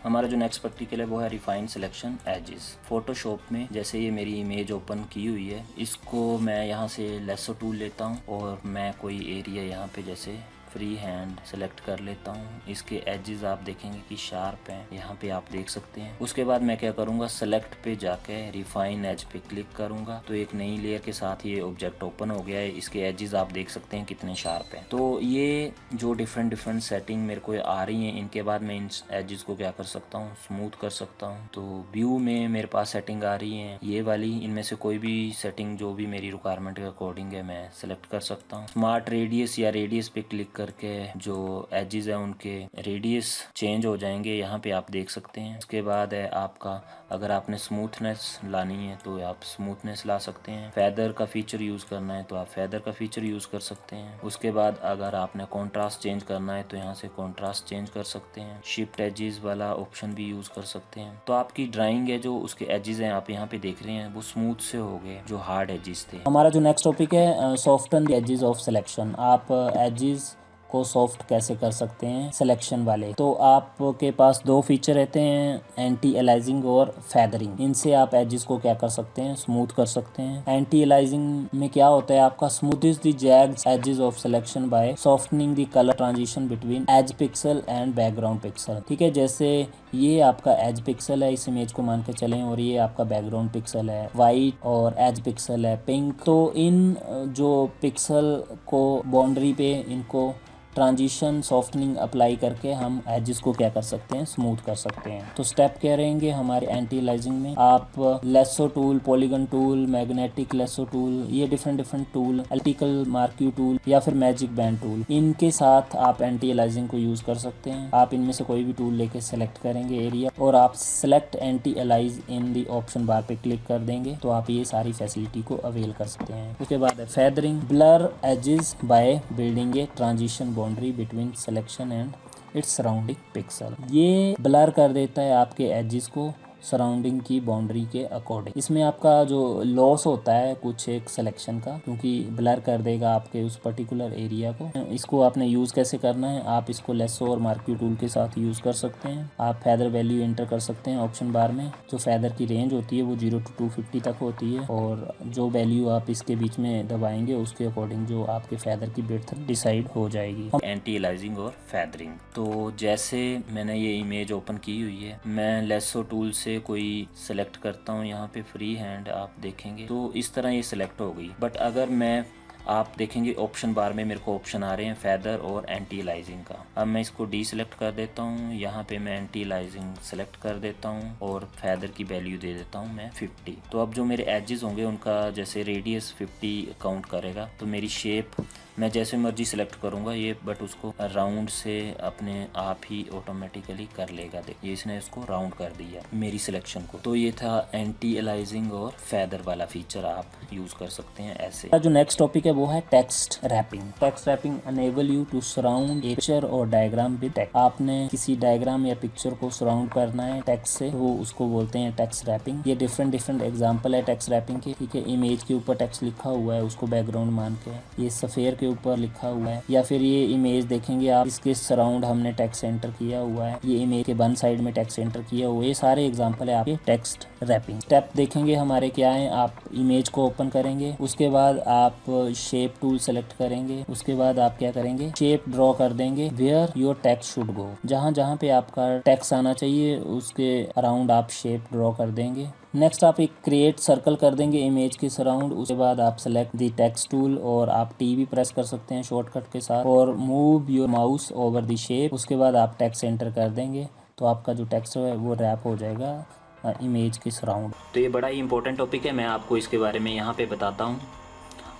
हमारा जो नेक्स्ट प्रैक्टिकल है वो है रिफाइन सिलेक्शन एजेस। फोटोशॉप में जैसे ये मेरी इमेज ओपन की हुई है, इसको मैं यहाँ से लेसो टूल लेता हूँ और मैं कोई एरिया यहाँ पे जैसे फ्री हैंड सेलेक्ट कर लेता हूँ। इसके एजेस आप देखेंगे कि शार्प हैं, यहाँ पे आप देख सकते हैं। उसके बाद मैं क्या करूँगा, सेलेक्ट पे जाके रिफाइन एज पे क्लिक करूँगा तो एक नई लेयर के साथ ये ऑब्जेक्ट ओपन हो गया है। इसके एजेस आप देख सकते हैं कितने शार्प हैं। तो ये जो डिफरेंट सेटिंग मेरे को आ रही हैं, इनके बाद मैं इन एजेस को क्या कर सकता हूँ, स्मूथ कर सकता हूँ। तो व्यू में मेरे पास सेटिंग आ रही है ये वाली, इनमें से कोई भी सेटिंग जो भी मेरी रिक्वायरमेंट के अकॉर्डिंग है मैं सेलेक्ट कर सकता हूँ। स्मार्ट रेडियस या रेडियस पे क्लिक करके जो एजेस है उनके रेडियस चेंज हो जाएंगे, यहाँ पे आप देख सकते हैं। उसके बाद है आपका, अगर आपने स्मूथनेस लानी है तो आप स्मूथनेस ला सकते हैं। फेदर का फीचर यूज़ करना है तो आप फेदर का फीचर यूज़ कर सकते हैं। उसके बाद अगर आपने कॉन्ट्रास्ट चेंज करना है तो यहाँ से कॉन्ट्रास्ट चेंज कर सकते हैं। शिफ्ट एजेस वाला ऑप्शन भी यूज़ कर सकते हैं। तो आपकी ड्राइंग है जो उसके एजेस हैं आप यहाँ पे देख रहे हैं वो स्मूथ से हो गए जो हार्ड एजेस थे। हमारा जो नेक्स्ट टॉपिक है soften the edges of selection. आप एजेस को सॉफ्ट कैसे कर सकते हैं सिलेक्शन वाले। तो आपके पास दो फीचर रहते हैं, एंटी एलाइजिंग और फेदरिंग। इनसे आप एजेस को क्या कर सकते हैं, स्मूथ कर सकते हैं। एंटी एलाइजिंग में क्या होता है, आपका smooths the jagged edges of selection by softening the colour transition between edge pixels and background pixels. ठीक है, जैसे ये आपका एज पिक्सल है, इस इमेज को मान के चलें, और ये आपका बैकग्राउंड पिक्सल है वाइट और एज पिक्सल है पिंक। तो इन जो पिक्सल को बाउंड्री पे इनको ट्रांजिशन सॉफ्टनिंग अप्लाई करके हम एजेस को क्या कर सकते हैं, स्मूथ कर सकते हैं। तो स्टेप क्या रहेंगे हमारे एंटी एलाइजिंग में, आप lasso tool, polygon tool, magnetic lasso tool, ये different tool, elliptical marquee tool या फिर मैजिक बैंड टूल, इनके साथ आप एंटी एलाइजिंग को यूज कर सकते हैं। आप इनमें से कोई भी टूल लेके सेलेक्ट करेंगे एरिया और आप select anti alias in the option bar पे क्लिक कर देंगे तो आप ये सारी फैसिलिटी को अवेल कर सकते हैं। उसके बाद है feathering, blur edges by building a transition boundary between selection and its surrounding pixel. ये ब्लर कर देता है आपके एजेस को सराउंडिंग की बाउंड्री के अकॉर्डिंग। इसमें आपका जो लॉस होता है कुछ एक सिलेक्शन का, क्योंकि ब्लर कर देगा आपके उस पर्टिकुलर एरिया को। इसको आपने यूज़ कैसे करना है, आप इसको लेसो और मार्क्यू टूल के साथ यूज़ कर सकते हैं। आप फेदर वैल्यू एंटर कर सकते हैं ऑप्शन बार में। जो फेदर की रेंज होती है वो 0 to 250 तक होती है और जो वैल्यू आप इसके बीच में दबाएंगे उसके अकॉर्डिंग जो आपके फेदर की विड्थ डिसाइड हो जाएगी। एंटी एलाइजिंग और फेदरिंग, तो जैसे मैंने ये इमेज ओपन की हुई है, मैं लेसो टूल से कोई सेलेक्ट करता हूँ, यहाँ पे फ्री हैंड आप देखेंगे तो इस तरह ये सिलेक्ट हो गई। बट अगर मैं, आप देखेंगे ऑप्शन बार में मेरे को ऑप्शन आ रहे हैं फेदर और एंटी एलाइजिंग का। अब मैं इसको डी सेलेक्ट कर देता हूँ, यहाँ पे मैं एंटी एलाइजिंग सेलेक्ट कर देता हूँ और फेदर की वैल्यू दे देता हूँ मैं 50। तो अब जो मेरे एजेस होंगे उनका जैसे रेडियस 50 काउंट करेगा। तो मेरी शेप मैं जैसे मर्जी सेलेक्ट करूँगा ये, बट उसको राउंड से अपने आप ही ऑटोमेटिकली कर लेगा। देखिए इसने इसको राउंड कर दिया मेरी सिलेक्शन को। तो ये था एंटी एलाइजिंग और फेदर वाला फीचर आप यूज कर सकते हैं ऐसे। जो नेक्स्ट टॉपिक है वो है text wrapping. Text wrapping enable you to surround a picture और डायग्राम विद टेक्स्ट। आपने किसी डायग्राम या पिक्चर को सराउंड करना है टेक्स्ट से, वो उसको बोलते हैं टेक्स्ट रैपिंग। ये डिफरेंट एग्जांपल है टेक्स्ट रैपिंग के। ठीक है, इमेज के ऊपर टेक्स्ट लिखा हुआ है उसको बैकग्राउंड मान के, ये सफेयर के ऊपर लिखा हुआ है, या फिर ये इमेज देखेंगे आप, इसके सराउंड हमने टेक्स्ट एंटर किया हुआ है, ये इमेज के वन साइड में टेक्स्ट एंटर किया हुआ है। ये सारे एग्जांपल है आपके टेक्स्ट रैपिंग। स्टेप देखेंगे हमारे क्या है, आप इमेज को ओपन करेंगे, उसके बाद आप शेप टूल सेलेक्ट करेंगे, उसके बाद आप क्या करेंगे, शेप ड्रॉ कर देंगे where your text should go. जहाँ जहाँ पे आपका टेक्स्ट आना चाहिए उसके अराउंड आप शेप ड्रॉ कर देंगे। नेक्स्ट आप एक क्रिएट सर्कल कर देंगे इमेज के सराउंड। उसके बाद आप सेलेक्ट दी टेक्स्ट टूल और आप टी भी प्रेस कर सकते हैं शॉर्टकट के साथ, और move your mouse over the shape. उसके बाद आप टेक्स्ट एंटर कर देंगे तो आपका जो टेक्स्ट है वो रैप हो जाएगा इमेज के सराउंड। तो ये बड़ा ही इंपॉर्टेंट टॉपिक है, मैं आपको इसके बारे में यहाँ पे बताता हूँ।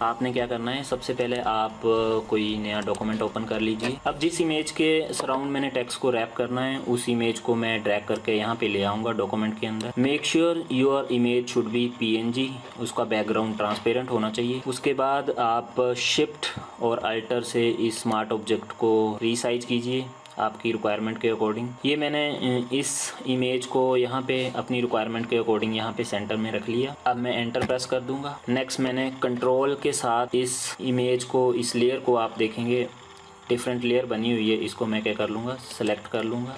आपने क्या करना है, सबसे पहले आप कोई नया डॉक्यूमेंट ओपन कर लीजिए। अब जिस इमेज के सराउंड मैंने टेक्स्ट को रैप करना है उस इमेज को मैं ड्रैग करके यहाँ पे ले आऊँगा डॉक्यूमेंट के अंदर। Make sure your image should be PNG, उसका बैकग्राउंड ट्रांसपेरेंट होना चाहिए। उसके बाद आप शिफ्ट और अल्टर से इस स्मार्ट ऑब्जेक्ट को रीसाइज कीजिए आपकी रिक्वायरमेंट के अकॉर्डिंग। ये मैंने इस इमेज को यहाँ पे अपनी रिक्वायरमेंट के अकॉर्डिंग यहाँ पे सेंटर में रख लिया। अब मैं एंटर प्रेस कर दूंगा। नेक्स्ट मैंने कंट्रोल के साथ इस इमेज को, इस लेयर को आप देखेंगे डिफरेंट लेयर बनी हुई है, इसको मैं क्या कर लूँगा, सेलेक्ट कर लूँगा।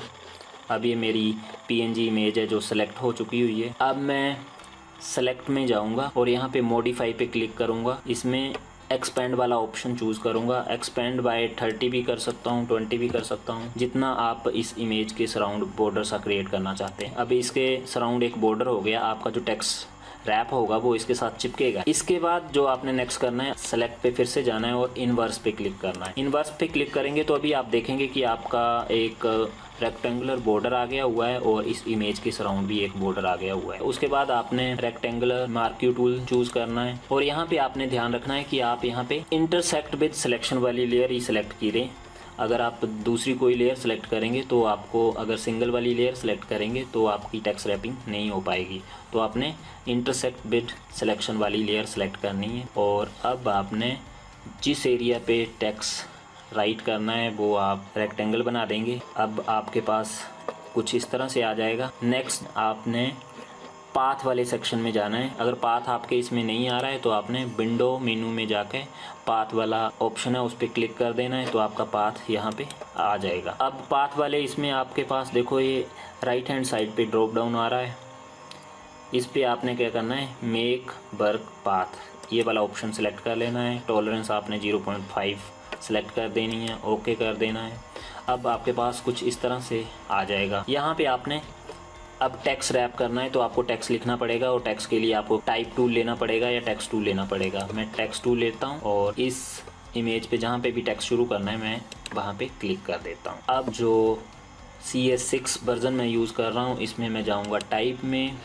अब ये मेरी पीएनजी इमेज है जो सेलेक्ट हो चुकी हुई है। अब मैं सेलेक्ट में जाऊँगा और यहाँ पे मॉडिफाई पे क्लिक करूँगा। इसमें एक्सपेंड वाला ऑप्शन चूज़ करूँगा। एक्सपेंड बाय 30 भी कर सकता हूँ, 20 भी कर सकता हूँ, जितना आप इस इमेज के सराउंड बॉर्डर सा क्रिएट करना चाहते हैं। अब इसके सराउंड एक बॉर्डर हो गया, आपका जो टेक्स्ट रैप होगा वो इसके साथ चिपकेगा। इसके बाद जो आपने नेक्स्ट करना है, सेलेक्ट पे फिर से जाना है और इनवर्स पे क्लिक करना है। इनवर्स पे क्लिक करेंगे तो अभी आप देखेंगे कि आपका एक रेक्टेंगुलर बॉर्डर आ गया हुआ है और इस इमेज के सराउंड भी एक बॉर्डर आ गया हुआ है। उसके बाद आपने रेक्टेंगुलर मार्क्यू टूल चूज करना है और यहाँ पे आपने ध्यान रखना है कि आप यहाँ पे इंटरसेक्ट विद सिलेक्शन वाली लेयर ही सिलेक्ट कीजिए। अगर आप दूसरी कोई लेयर सेलेक्ट करेंगे तो आपको, अगर सिंगल वाली लेयर सेलेक्ट करेंगे तो आपकी टेक्स्ट रैपिंग नहीं हो पाएगी। तो आपने इंटरसेक्ट विद सिलेक्शन वाली लेयर सेलेक्ट करनी है और अब आपने जिस एरिया पे टेक्स्ट राइट करना है वो आप रेक्टेंगल बना देंगे। अब आपके पास कुछ इस तरह से आ जाएगा। नेक्स्ट आपने पाथ वाले सेक्शन में जाना है। अगर पाथ आपके इसमें नहीं आ रहा है तो आपने विंडो मेनू में जाके पाथ वाला ऑप्शन है उस पर क्लिक कर देना है तो आपका पाथ यहाँ पे आ जाएगा। अब पाथ वाले इसमें आपके पास देखो ये राइट हैंड साइड पे ड्रॉप डाउन आ रहा है, इस पे आपने क्या करना है, मेक वर्क पाथ, ये वाला ऑप्शन सेलेक्ट कर लेना है। टॉलरेंस आपने 0.5 सेलेक्ट कर देनी है, ओके कर देना है। अब आपके पास कुछ इस तरह से आ जाएगा। यहाँ पे आपने अब टेक्स्ट रैप करना है तो आपको टेक्स्ट लिखना पड़ेगा और टेक्स्ट के लिए आपको टाइप टूल लेना पड़ेगा या टेक्स्ट टूल लेना पड़ेगा। मैं टेक्स्ट टूल लेता हूँ और इस इमेज पे जहाँ पे भी टेक्स्ट शुरू करना है मैं वहाँ पे क्लिक कर देता हूँ। अब जो CS6 वर्जन मैं यूज़ कर रहा हूँ इसमें मैं जाऊँगा टाइप में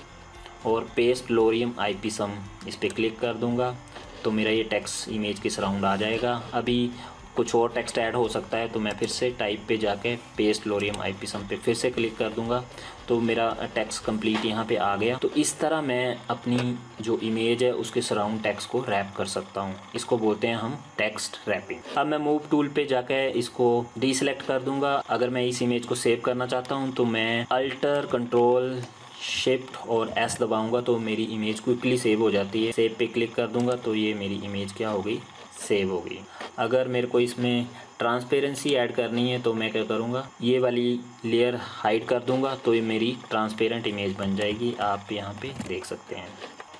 और पेस्ट लोरियम IP सम, इस पर क्लिक कर दूँगा तो मेरा ये टेक्स्ट इमेज के सराउंड आ जाएगा। अभी कुछ और टेक्स्ट ऐड हो सकता है तो मैं फिर से टाइप पे जाके पेस्ट लोरियम IP सम पे फिर से क्लिक कर दूंगा तो मेरा टेक्स्ट कंप्लीट यहाँ पे आ गया। तो इस तरह मैं अपनी जो इमेज है उसके सराउंड टेक्स्ट को रैप कर सकता हूँ। इसको बोलते हैं हम टेक्स्ट रैपिंग। अब मैं मूव टूल पे जाके इसको डीसेलेक्ट कर दूंगा। अगर मैं इस इमेज को सेव करना चाहता हूँ तो मैं अल्टर कंट्रोल शिफ्ट और S दबाऊंगा तो मेरी इमेज क्विकली सेव हो जाती है। सेव पे क्लिक कर दूंगा तो ये मेरी इमेज क्या हो गई, सेव हो गई। अगर मेरे को इसमें ट्रांसपेरेंसी ऐड करनी है तो मैं क्या करूँगा, ये वाली लेयर हाइड कर दूँगा तो ये मेरी ट्रांसपेरेंट इमेज बन जाएगी। आप यहाँ पे देख सकते हैं।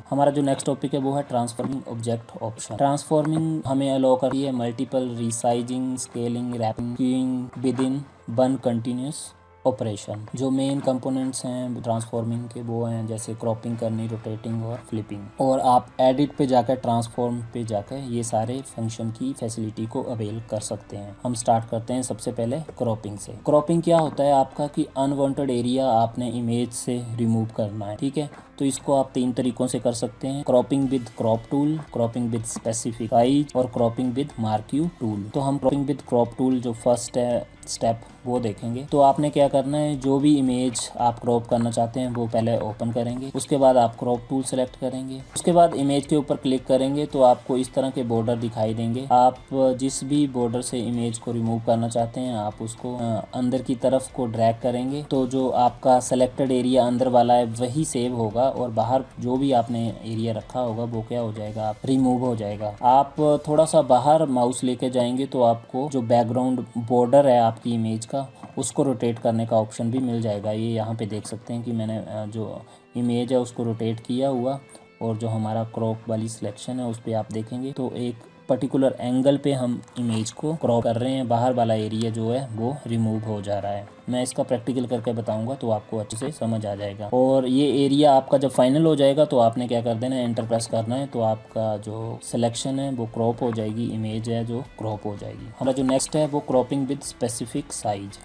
हमारा जो नेक्स्ट टॉपिक है वो है ट्रांसफॉर्मिंग ऑब्जेक्ट ऑप्शन। ट्रांसफॉर्मिंग हमें अलाउ करती है multiple resizing, scaling, wrapping, skewing within one continuous operation. जो मेन कंपोनेंट्स हैं ट्रांसफॉर्मिंग के वो हैं जैसे क्रॉपिंग करनी, रोटेटिंग और फ्लिपिंग। और आप एडिट पे जाकर, ट्रांसफॉर्म पे जाकर ये सारे फंक्शन की फैसिलिटी को अवेल कर सकते हैं। हम स्टार्ट करते हैं सबसे पहले क्रॉपिंग से। क्रॉपिंग क्या होता है आपका कि अनवांटेड एरिया आपने इमेज से रिमूव करना है, ठीक है। तो इसको आप 3 तरीकों से कर सकते हैं, cropping with crop tool, cropping with specific size और क्रॉपिंग विद मार्क्यू टूल। तो हम क्रॉपिंग विद क्रॉप टूल जो फर्स्ट है स्टेप वो देखेंगे। तो आपने क्या करना है, जो भी इमेज आप क्रॉप करना चाहते हैं वो पहले ओपन करेंगे, उसके बाद आप क्रॉप टूल सेलेक्ट करेंगे, उसके बाद इमेज के ऊपर क्लिक करेंगे तो आपको इस तरह के बॉर्डर दिखाई देंगे। आप जिस भी बॉर्डर से इमेज को रिमूव करना चाहते हैं आप उसको अंदर की तरफ को ड्रैग करेंगे तो जो आपका सेलेक्टेड एरिया अंदर वाला है वही सेव होगा होगा और बाहर जो भी आपने एरिया रखा होगा वो क्या हो जाएगा, आप रिमूव हो जाएगा। आप थोड़ा सा बाहर माउस लेके जाएंगे तो आपको जो बैकग्राउंड बॉर्डर है आपकी इमेज का उसको रोटेट करने का ऑप्शन भी मिल जाएगा। ये यहाँ पे देख सकते हैं कि मैंने जो इमेज है उसको रोटेट किया हुआ, और जो हमारा क्रॉप वाली सिलेक्शन है उस पर आप देखेंगे तो एक पर्टिकुलर एंगल पे हम इमेज को क्रॉप कर रहे हैं, बाहर वाला एरिया जो है वो रिमूव हो जा रहा है। मैं इसका प्रैक्टिकल करके बताऊंगा तो आपको अच्छे से समझ आ जाएगा। और ये एरिया आपका जब फाइनल हो जाएगा तो आपने क्या कर देना है, एंटर प्रेस करना है, तो आपका जो सिलेक्शन है वो क्रॉप हो जाएगी, इमेज है जो क्रॉप हो जाएगी। हमारा जो नेक्स्ट है वो क्रॉपिंग विद स्पेसिफिक साइज।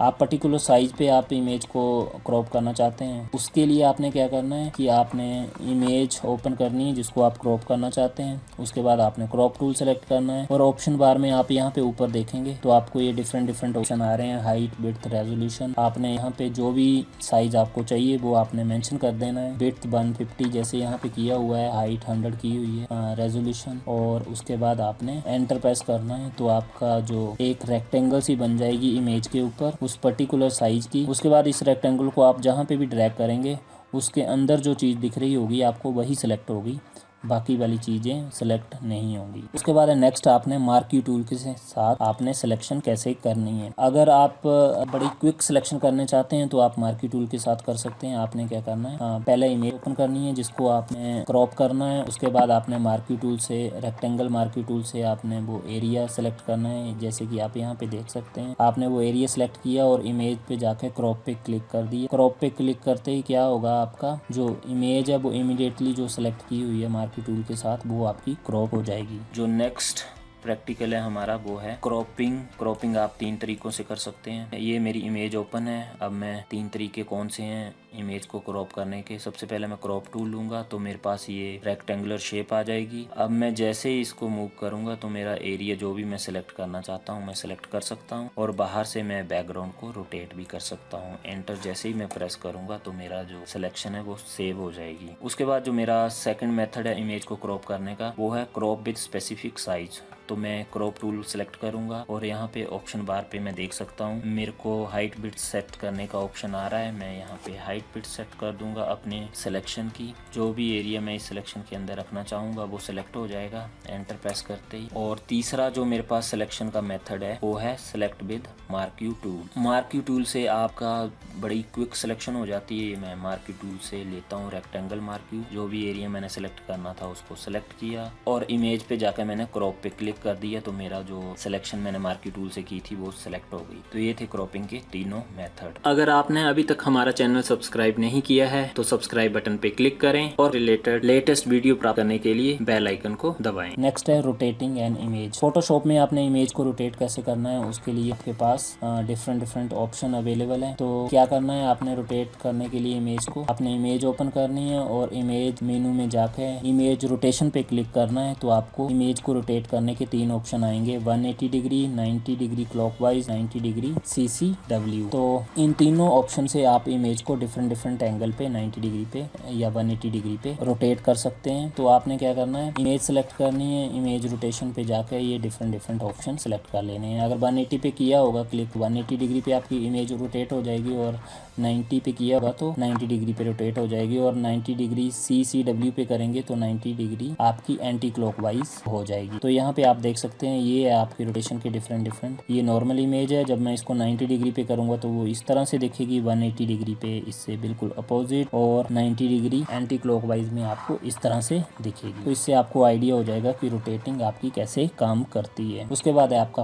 आप पर्टिकुलर साइज़ पे आप इमेज को क्रॉप करना चाहते हैं, उसके लिए आपने क्या करना है कि आपने इमेज ओपन करनी है जिसको आप क्रॉप करना चाहते हैं। उसके बाद आपने क्रॉप टूल सेलेक्ट करना है और ऑप्शन बार में आप यहाँ पे ऊपर देखेंगे तो आपको ये डिफरेंट ऑप्शन आ रहे हैं, हाइट, विड्थ, रेजोल्यूशन। आपने यहाँ पे जो भी साइज़ आपको चाहिए वो आपने मेंशन कर देना है। विड्थ 150 जैसे यहाँ पे किया हुआ है, हाइट 100 की हुई है, रेजोल्यूशन, और उसके बाद आपने एंटर प्रेस करना है तो आपका जो एक रेक्टेंगल सी बन जाएगी इमेज के ऊपर उस पर्टिकुलर साइज की। उसके बाद इस रेक्टेंगल को आप जहाँ पे भी ड्रैग करेंगे उसके अंदर जो चीज़ दिख रही होगी आपको वही सिलेक्ट होगी, बाकी वाली चीज़ें सिलेक्ट नहीं होंगी। उसके बाद नेक्स्ट आपने मार्क्यू टूल के साथ आपने सिलेक्शन कैसे करनी है। अगर आप बड़ी क्विक सिलेक्शन करने चाहते हैं तो आप मार्क्यू टूल के साथ कर सकते हैं। आपने क्या करना है, पहले इमेज ओपन करनी है जिसको आपने क्रॉप करना है। उसके बाद आपने मार्क्यू टूल से, रेक्टेंगल मार्क्यू टूल से आपने वो एरिया सेलेक्ट करना है, जैसे कि आप यहाँ पे देख सकते हैं। आपने वो एरिया सेलेक्ट किया और इमेज पे जाके क्रॉप पे क्लिक कर दिया। क्रॉप पे क्लिक करते ही क्या होगा, आपका जो इमेज है वो इमीडिएटली जो सेलेक्ट की हुई है मार्क्यू टूल के साथ वो आपकी क्रॉप हो जाएगी। जो नेक्स्ट प्रैक्टिकल है हमारा वो है क्रॉपिंग आप 3 तरीकों से कर सकते हैं। ये मेरी इमेज ओपन है। अब मैं 3 तरीके कौन से हैं इमेज को क्रॉप करने के। सबसे पहले मैं क्रॉप टूल लूँगा तो मेरे पास ये रेक्टेंगुलर शेप आ जाएगी। अब मैं जैसे ही इसको मूव करूँगा तो मेरा एरिया जो भी मैं सिलेक्ट करना चाहता हूँ मैं सिलेक्ट कर सकता हूँ, और बाहर से मैं बैकग्राउंड को रोटेट भी कर सकता हूँ। एंटर जैसे ही मैं प्रेस करूँगा तो मेरा जो सिलेक्शन है वो सेव हो जाएगी। उसके बाद जो मेरा सेकंड मेथड है इमेज को क्रॉप करने का वो है क्रॉप विद स्पेसिफिक साइज। तो मैं क्रॉप टूल सेलेक्ट करूंगा और यहाँ पे ऑप्शन बार पे मैं देख सकता हूँ मेरे को हाइट विड्थ सेट करने का ऑप्शन आ रहा है। मैं यहाँ पे हाइट विड्थ सेट कर दूंगा अपने सिलेक्शन की। जो भी एरिया मैं इस सिलेक्शन के अंदर रखना चाहूँगा वो सिलेक्ट हो जाएगा एंटर प्रेस करते ही। और तीसरा जो मेरे पास सिलेक्शन का मेथड है वो है select with marquee tool. Marquee tool से आपका बड़ी क्विक सिलेक्शन हो जाती है। मैं मार्क्यू टूल से लेता हूँ रेक्टेंगल मार्क्यू, जो भी एरिया मैंने सेलेक्ट करना था उसको सेलेक्ट किया और इमेज पे जाकर मैंने क्रॉप पे क्लिक कर दिया तो मेरा जो सिलेक्शन मैंने मार्क्यू टूल से की थी वो सिलेक्ट हो गई। तो ये थे क्रॉपिंग के तीनों मेथड। अगर आपने अभी तक हमारा चैनल सब्सक्राइब नहीं किया है तो सब्सक्राइब बटन पे क्लिक करें और रिलेटेड लेटेस्ट वीडियो प्राप्त करने के लिए बेल आइकन को दबाएं। नेक्स्ट है रोटेटिंग एन इमेज। फोटोशॉप में आपने इमेज को रोटेट कैसे करना है उसके लिए आपके पास डिफरेंट ऑप्शन अवेलेबल है। तो क्या करना है, आपने रोटेट करने के लिए इमेज को आपने इमेज ओपन करनी है और इमेज मेनू में जाके इमेज रोटेशन पे क्लिक करना है। तो आपको इमेज को रोटेट करने के 3 ऑप्शन आएंगे, 180 degree, 90 degree clockwise, 90 degree CCW। तो इन तीनों ऑप्शन से आप इमेज को डिफरेंट एंगल पे 90 डिग्री पे या 180 डिग्री पे रोटेट कर सकते हैं। तो आपने क्या करना है, इमेज सेलेक्ट करनी है, इमेज रोटेशन पे जाकर ये डिफरेंट ऑप्शन सेलेक्ट कर लेने हैं। अगर 180 पे किया होगा क्लिक, 180 डिग्री पे आपकी इमेज रोटेट हो जाएगी और 90 पे किया होगा तो 90 डिग्री पे रोटेट हो जाएगी और 90 डिग्री CCW पे करेंगे तो 90 डिग्री आपकी एंटी क्लॉकवाइज हो जाएगी। तो यहाँ पे आप देख सकते हैं ये है आपकी रोटेशन के डिफरेंट। ये नॉर्मल इमेज है, जब मैं इसको 90 डिग्री पे करूँगा तो वो इस तरह से दिखेगी, 180 डिग्री पे इससे बिल्कुल अपोजिट, और 90 डिग्री एंटी क्लॉकवाइज में आपको इस तरह से दिखेगी। तो इससे आपको आइडिया हो जाएगा कि रोटेटिंग आपकी कैसे काम करती है। उसके बाद है आपका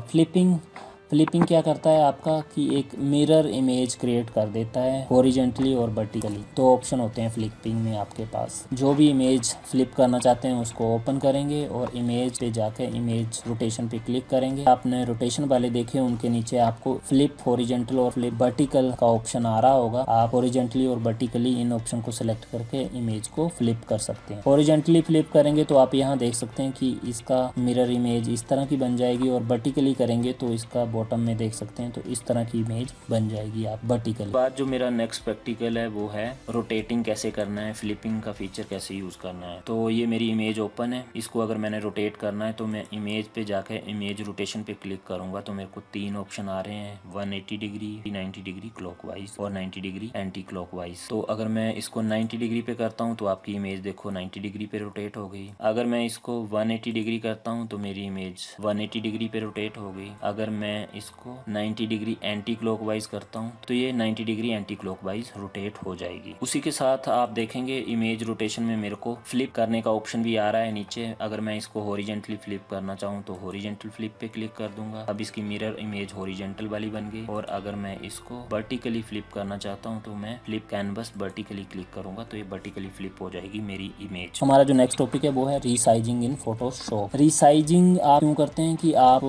फ्लिपिंग क्या करता है आपका कि एक मिरर इमेज क्रिएट कर देता है हॉरिजॉन्टली और वर्टिकली। 2 ऑप्शन होते हैं फ्लिपिंग में आपके पास। जो भी इमेज फ्लिप करना चाहते हैं उसको ओपन करेंगे और इमेज पे जाके इमेज रोटेशन पे क्लिक करेंगे। आपने रोटेशन वाले देखे, उनके नीचे आपको फ्लिप हॉरिजॉन्टल और फ्लिप वर्टिकल का ऑप्शन आ रहा होगा। आप हॉरिजॉन्टली और वर्टिकली इन ऑप्शन को सिलेक्ट करके इमेज को फ्लिप कर सकते हैं। हॉरिजॉन्टली फ्लिप करेंगे तो आप यहाँ देख सकते हैं कि इसका मिरर इमेज इस तरह की बन जाएगी और वर्टिकली करेंगे तो इसका बॉटम में देख सकते हैं। तो इस तरह की इमेज बन जाएगी आप वर्टिकल। बाद जो मेरा नेक्स्ट प्रैक्टिकल है वो है रोटेटिंग कैसे करना है, फ्लिपिंग का फीचर कैसे यूज़ करना है। तो ये मेरी इमेज ओपन है, इसको अगर मैंने रोटेट करना है तो मैं इमेज पे जाकर इमेज रोटेशन पे क्लिक करूँगा तो मेरे को 3 ऑप्शन आ रहे हैं, 180 डिग्री, 90 डिग्री क्लॉकवाइज और 90 डिग्री एंटी क्लॉकवाइज। तो अगर मैं इसको 90 डिग्री पे करता हूँ तो आपकी इमेज देखो 90 डिग्री पे रोटेट हो गई। अगर मैं इसको 180 डिग्री करता हूँ तो मेरी इमेज 180 डिग्री पे रोटेट हो गई। अगर मैं इसको 90 डिग्री एंटी क्लॉकवाइज करता हूँ तो ये 90 डिग्री एंटी क्लॉकवाइज रोटेट हो जाएगी। उसी के साथ आप देखेंगे इमेज रोटेशन में मेरे को फ्लिप करने का ऑप्शन भी आ रहा है नीचे। अगर मैं इसको हॉरिजेंटली फ्लिप करना चाहूँ तो हॉरिजेंटल फ्लिप पे क्लिक कर दूंगा। अब इसकी मिरर इमेज हॉरिजेंटल वाली बन गई। और अगर मैं इसको वर्टिकली फ्लिप करना चाहता हूँ तो मैं फ्लिप कैनवस वर्टिकली क्लिक करूंगा तो ये वर्टिकली फ्लिप हो जाएगी मेरी इमेज। हमारा जो नेक्स्ट टॉपिक है वो है रीसाइजिंग इन फोटोशॉप। रीसाइजिंग आप क्यों करते हैं कि आप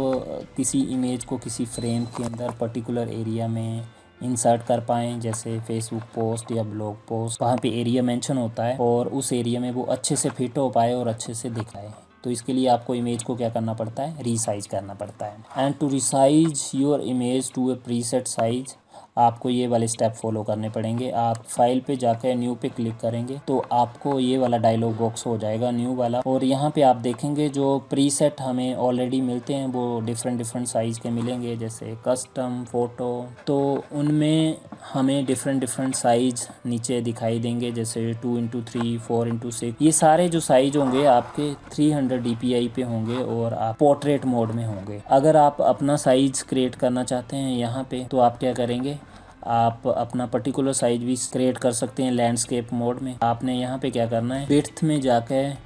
किसी इमेज को किसी फ्रेम के अंदर पर्टिकुलर एरिया में इंसर्ट कर पाएँ, जैसे फेसबुक पोस्ट या ब्लॉग पोस्ट, वहाँ पे एरिया मेंशन होता है और उस एरिया में वो अच्छे से फिट हो पाए और अच्छे से दिखाए। तो इसके लिए आपको इमेज को क्या करना पड़ता है, रीसाइज करना पड़ता है। And to resize your image to a preset size, आपको ये वाले स्टेप फॉलो करने पड़ेंगे। आप फाइल पे जाकर न्यू पे क्लिक करेंगे तो आपको ये वाला डायलॉग बॉक्स हो जाएगा, न्यू वाला। और यहाँ पे आप देखेंगे जो प्रीसेट हमें ऑलरेडी मिलते हैं वो डिफरेंट साइज़ के मिलेंगे, जैसे कस्टम फोटो। तो उनमें हमें डिफरेंट साइज़ नीचे दिखाई देंगे, जैसे 2x3, 4x6। ये सारे जो साइज होंगे आपके 300 DPI पे होंगे और आप पोर्ट्रेट मोड में होंगे। अगर आप अपना साइज क्रिएट करना चाहते हैं यहाँ पे तो आप क्या करेंगे, आप अपना पर्टिकुलर साइज भी क्रिएट कर सकते हैं लैंडस्केप मोड में। आपने यहाँ पे क्या करना है, विड्थ में जाकर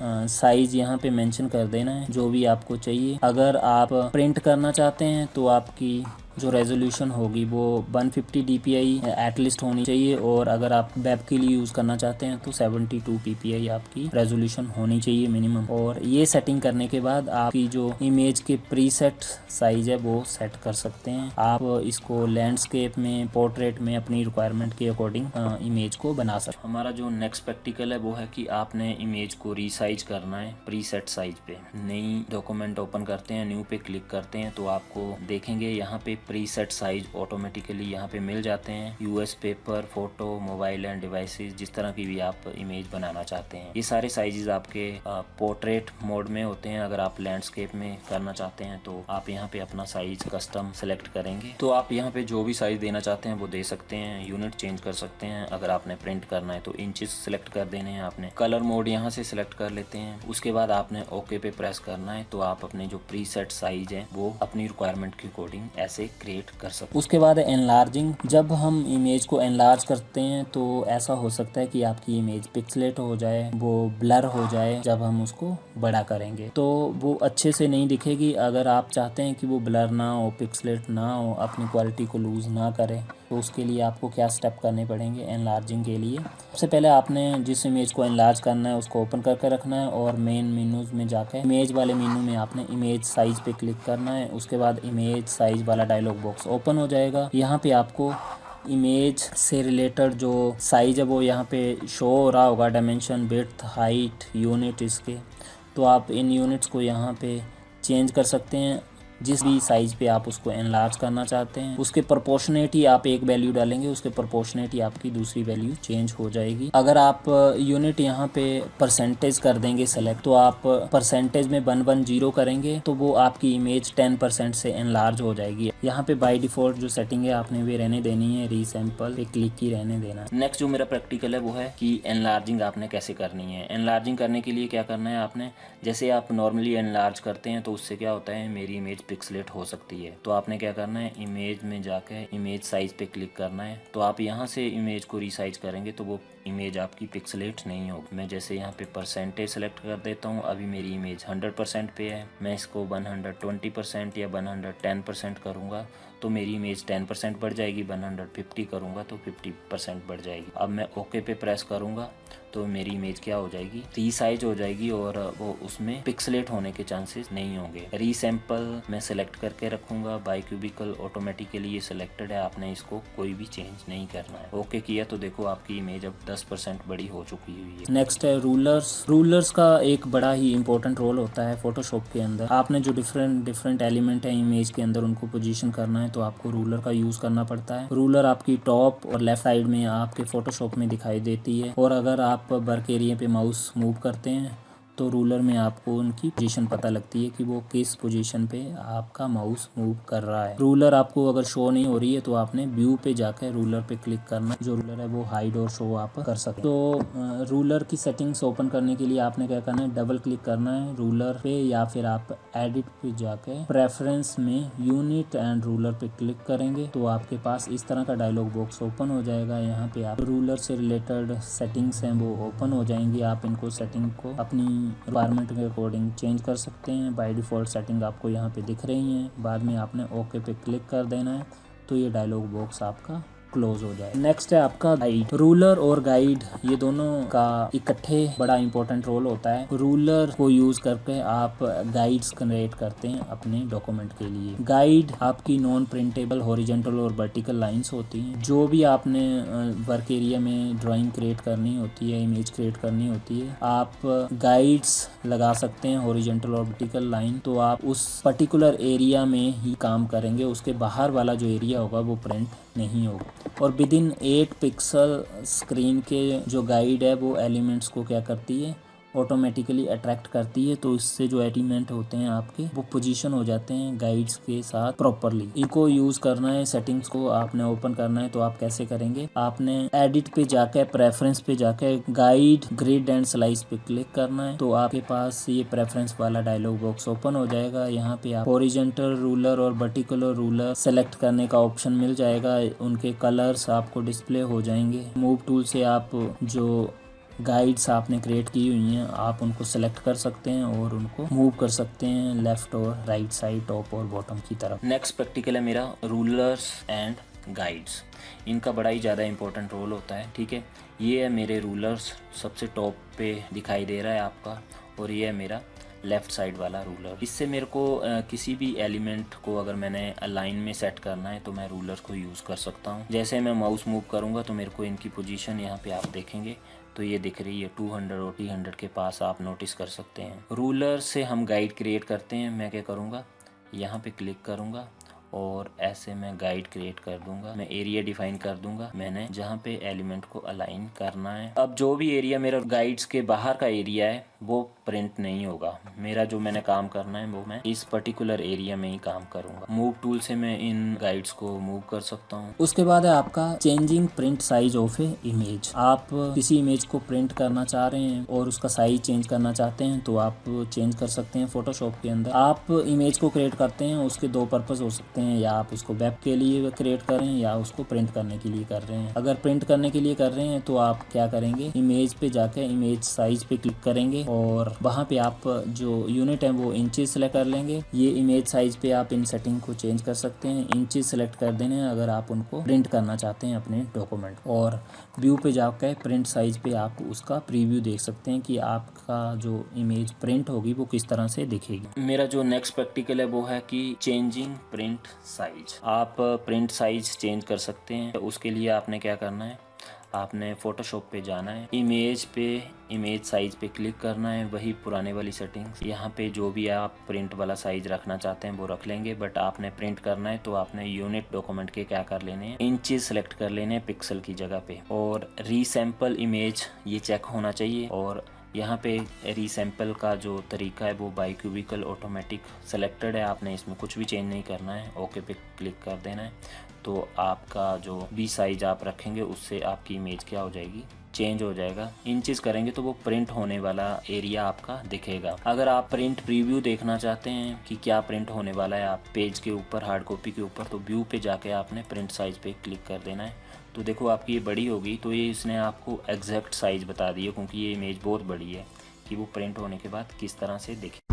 साइज यहाँ पे मेंशन कर देना है जो भी आपको चाहिए। अगर आप प्रिंट करना चाहते हैं तो आपकी जो रेजोल्यूशन होगी वो 150 DPI एटलीस्ट होनी चाहिए। और अगर आप वेब के लिए यूज़ करना चाहते हैं तो 72 PPI आपकी रेजोल्यूशन होनी चाहिए मिनिमम। और ये सेटिंग करने के बाद आपकी जो इमेज के प्रीसेट साइज है वो सेट कर सकते हैं। आप इसको लैंडस्केप में, पोर्ट्रेट में अपनी रिक्वायरमेंट के अकॉर्डिंग इमेज को बना सकते हैं। हमारा जो नेक्स्ट प्रैक्टिकल है वो है कि आपने इमेज को रीसाइज करना है प्रीसेट साइज पे। नई डॉक्यूमेंट ओपन करते हैं, न्यू पे क्लिक करते हैं तो आपको देखेंगे यहाँ पे प्रीसेट साइज ऑटोमेटिकली यहाँ पे मिल जाते हैं। US paper, photo, mobile end devices, जिस तरह की भी आप इमेज बनाना चाहते हैं। ये सारे साइजेस आपके पोर्ट्रेट मोड में होते हैं। अगर आप लैंडस्केप में करना चाहते हैं तो आप यहाँ पे अपना साइज कस्टम सेलेक्ट करेंगे। तो आप यहाँ पे जो भी साइज देना चाहते हैं वो दे सकते हैं, यूनिट चेंज कर सकते हैं। अगर आपने प्रिंट करना है तो इंचेस सेलेक्ट कर देने हैं आपने। कलर मोड यहाँ से सिलेक्ट कर लेते हैं। उसके बाद आपने ओके पे प्रेस करना है तो आप अपने जो प्रीसेट साइज है वो अपनी रिक्वायरमेंट के अकॉर्डिंग ऐसे क्रिएट कर सकते। उसके बाद एनलार्जिंग। जब हम इमेज को एनलार्ज करते हैं तो ऐसा हो सकता है कि आपकी इमेज पिक्सलेट हो जाए, वो ब्लर हो जाए जब हम उसको बड़ा करेंगे तो वो अच्छे से नहीं दिखेगी। अगर आप चाहते हैं कि वो ब्लर ना हो, पिक्सलेट ना हो, अपनी क्वालिटी को लूज़ ना करे तो उसके लिए आपको क्या स्टेप करने पड़ेंगे एनलार्जिंग के लिए। सबसे पहले आपने जिस इमेज को एनलार्ज करना है उसको ओपन करके रखना है और मेन मेनूज में जाकर इमेज वाले मेनू में आपने इमेज साइज पे क्लिक करना है। उसके बाद इमेज साइज वाला डायलॉग बॉक्स ओपन हो जाएगा। यहाँ पे आपको इमेज से रिलेटेड जो साइज है वो यहाँ पे शो हो रहा होगा, डायमेंशन, विड्थ, हाइट, यूनिट इसके। तो आप इन यूनिट्स को यहाँ पे चेंज कर सकते हैं जिस भी साइज पे आप उसको एनलार्ज करना चाहते हैं। उसके प्रोपोर्शनेट ही आप एक वैल्यू डालेंगे, उसके प्रोपोर्शनेट ही आपकी दूसरी वैल्यू चेंज हो जाएगी। अगर आप यूनिट यहाँ पे परसेंटेज कर देंगे सेलेक्ट तो आप परसेंटेज में 110 करेंगे तो वो आपकी इमेज 10% से एनलार्ज हो जाएगी। यहाँ पे बाय डिफॉल्ट जो सेटिंग है आपने वे रहने देनी है, रीसैंपल पे क्लिक ही रहने देना है। नेक्स्ट जो मेरा प्रैक्टिकल है वो है कि एनलार्जिंग आपने कैसे करनी है। एनलार्जिंग करने के लिए क्या करना है आपने, जैसे आप नॉर्मली एनलार्ज करते हैं तो उससे क्या होता है मेरी इमेज पिक्सलेट हो सकती है। तो आपने क्या करना है, इमेज में जाकर इमेज साइज पे क्लिक करना है। तो आप यहाँ से इमेज को रीसाइज करेंगे तो वो इमेज आपकी पिक्सलेट नहीं होगी। मैं जैसे यहाँ पे परसेंटेज सेलेक्ट कर देता हूँ। अभी मेरी इमेज 100% पे है, मैं इसको 120% या 110% करूँगा तो मेरी इमेज 10% बढ़ जाएगी। 150 करूँगा तो 50% बढ़ जाएगी। अब मैं ओके पे प्रेस करूँगा तो मेरी इमेज क्या हो जाएगी, रीसाइज हो जाएगी और वो उसमें पिक्सलेट होने के चांसेस नहीं होंगे। रीसैंपल मैं सेलेक्ट करके रखूँगा, बाई क्यूबिकल ऑटोमेटिकली ये सिलेक्टेड है, आपने इसको कोई भी चेंज नहीं करना है। ओके किया तो देखो आपकी इमेज अब 10% बड़ी हो चुकी हुई है। नेक्स्ट है रूलर्स। रूलर्स का एक बड़ा ही इंपॉर्टेंट रोल होता है फोटोशॉप के अंदर। आपने जो डिफरेंट एलिमेंट है इमेज के अंदर उनको पोजीशन करना है तो आपको रूलर का यूज़ करना पड़ता है। रूलर आपकी टॉप और लेफ्ट साइड में आपके फोटोशॉप में दिखाई देती है, और अगर आप वर्क एरिया पे माउस मूव करते हैं तो रूलर में आपको उनकी पोजीशन पता लगती है कि वो किस पोजीशन पे आपका माउस मूव कर रहा है। रूलर आपको अगर शो नहीं हो रही है तो आपने व्यू पे जाकर रूलर पे क्लिक करना, जो रूलर है वो हाइड और शो आप कर सकते हैं। तो रूलर की सेटिंग्स ओपन करने के लिए आपने क्या करना है, डबल क्लिक करना है रूलर पे, या फिर आप एडिट पे जाकर प्रेफरेंस में यूनिट एंड रूलर पे क्लिक करेंगे तो आपके पास इस तरह का डायलॉग बॉक्स ओपन हो जाएगा। यहाँ पे आप रूलर से रिलेटेड सेटिंग्स हैं वो ओपन हो जाएंगी। आप इनको सेटिंग को अपनी रिक्वायरमेंट के अकॉर्डिंग चेंज कर सकते हैं। बाय डिफ़ॉल्ट सेटिंग आपको यहाँ पे दिख रही हैं। बाद में आपने ओके पे क्लिक कर देना है तो ये डायलॉग बॉक्स आपका क्लोज हो जाए। नेक्स्ट है आपका गाइड। रूलर और गाइड ये दोनों का इकट्ठे बड़ा इंपॉर्टेंट रोल होता है। रूलर को यूज करके आप गाइड्स क्रिएट करते हैं अपने डॉक्यूमेंट के लिए। गाइड आपकी नॉन प्रिंटेबल हॉरिजॉन्टल और वर्टिकल लाइंस होती हैं। जो भी आपने वर्क एरिया में ड्राइंग क्रिएट करनी होती है, इमेज क्रिएट करनी होती है, आप गाइड्स लगा सकते हैं हॉरिजॉन्टल और वर्टिकल लाइन, तो आप उस पर्टिकुलर एरिया में ही काम करेंगे। उसके बाहर वाला जो एरिया होगा वो प्रिंट नहीं होगा। और विद इन 8 पिक्सल स्क्रीन के जो गाइड है वो एलिमेंट्स को क्या करती है, ऑटोमेटिकली अट्रैक्ट करती है। तो इससे जो एलिमेंट होते हैं आपके वो पोजीशन हो जाते हैं गाइड्स के साथ प्रॉपरली। इनको यूज़ करना है, सेटिंग्स को आपने ओपन करना है तो आप कैसे करेंगे, आपने एडिट पे जाकर प्रेफरेंस पे जाकर गाइड ग्रिड एंड स्लाइस पे क्लिक करना है तो आपके पास ये प्रेफरेंस वाला डायलॉग बॉक्स ओपन हो जाएगा। यहाँ पे आप हॉरिजॉन्टल रूलर और वर्टिकल रूलर सेलेक्ट करने का ऑप्शन मिल जाएगा। उनके कलर्स आपको डिस्प्ले हो जाएंगे। मूव टूल से आप जो गाइड्स आपने क्रिएट की हुई हैं आप उनको सेलेक्ट कर सकते हैं और उनको मूव कर सकते हैं लेफ्ट और राइट साइड, टॉप और बॉटम की तरफ। नेक्स्ट प्रैक्टिकल है मेरा रूलर्स एंड गाइड्स। इनका बड़ा ही ज़्यादा इंपॉर्टेंट रोल होता है। ठीक है, ये है मेरे रूलर्स, सबसे टॉप पे दिखाई दे रहा है आपका, और ये है मेरा लेफ़्ट साइड वाला रूलर। इससे मेरे को किसी भी एलिमेंट को अगर मैंने अलाइन में सेट करना है तो मैं रूलर को यूज़ कर सकता हूँ। जैसे मैं माउस मूव करूँगा तो मेरे को इनकी पोजीशन यहाँ पे आप देखेंगे तो ये दिख रही है 200 और 300 के पास, आप नोटिस कर सकते हैं। रूलर से हम गाइड क्रिएट करते हैं। मैं क्या करूँगा, यहाँ पे क्लिक करूँगा और ऐसे मैं गाइड क्रिएट कर दूंगा। मैं एरिया डिफाइन कर दूंगा मैंने जहाँ पे एलिमेंट को अलाइन करना है। अब जो भी एरिया मेरा गाइड्स के बाहर का एरिया है वो प्रिंट नहीं होगा। मेरा जो मैंने काम करना है वो मैं इस पर्टिकुलर एरिया में ही काम करूंगा। मूव टूल से मैं इन गाइड्स को मूव कर सकता हूँ। उसके बाद है आपका changing print size of A image. आप किसी इमेज को प्रिंट करना चाह रहे हैं और उसका साइज चेंज करना चाहते हैं तो आप चेंज कर सकते हैं फोटोशॉप के अंदर। आप इमेज को क्रिएट करते हैं, उसके दो पर्पज हो सकते हैं, या आप उसको वेब के लिए क्रिएट कर रहे हैं या उसको प्रिंट करने के लिए कर रहे हैं। अगर प्रिंट करने के लिए कर रहे हैं तो आप क्या करेंगे, इमेज पे जाकर इमेज साइज पे क्लिक करेंगे और वहाँ पे आप जो यूनिट है वो इंचेस सेलेक्ट कर लेंगे। ये इमेज साइज पे आप इन सेटिंग को चेंज कर सकते हैं। इंचेस सेलेक्ट कर देने हैं अगर आप उनको प्रिंट करना चाहते हैं अपने डॉक्यूमेंट, और व्यू पे जाकर प्रिंट साइज पे आप उसका प्रीव्यू देख सकते हैं कि आपका जो इमेज प्रिंट होगी वो किस तरह से दिखेगी। मेरा जो नेक्स्ट प्रैक्टिकल है वो है कि चेंजिंग प्रिंट साइज। आप प्रिंट साइज चेंज कर सकते हैं। उसके लिए आपने क्या करना है, आपने फोटोशॉप पे जाना है, इमेज पे इमेज साइज पे क्लिक करना है, वही पुराने वाली सेटिंग्स। यहाँ पे जो भी आप प्रिंट वाला साइज रखना चाहते हैं वो रख लेंगे, बट आपने प्रिंट करना है तो आपने यूनिट डॉक्यूमेंट के क्या कर लेने हैं, इंचेस सेलेक्ट कर लेने हैं पिक्सल की जगह पे। और रीसैंपल इमेज ये चेक होना चाहिए, और यहाँ पे रीसैंपल का जो तरीका है वो बाई क्यूबिकल ऑटोमेटिक सेलेक्टेड है। आपने इसमें कुछ भी चेंज नहीं करना है, ओके पे क्लिक कर देना है। तो आपका जो भी साइज आप रखेंगे उससे आपकी इमेज क्या हो जाएगी, चेंज हो जाएगा। इंचेस करेंगे तो वो प्रिंट होने वाला एरिया आपका दिखेगा। अगर आप प्रिंट प्रीव्यू देखना चाहते हैं कि क्या प्रिंट होने वाला है आप पेज के ऊपर, हार्ड कॉपी के ऊपर, तो व्यू पे जाके आपने प्रिंट साइज पे क्लिक कर देना है। तो देखो आपकी ये बड़ी होगी, तो ये इसने आपको एग्जैक्ट साइज बता दी है, क्योंकि ये इमेज बहुत बड़ी है कि वो प्रिंट होने के बाद किस तरह से दिखे।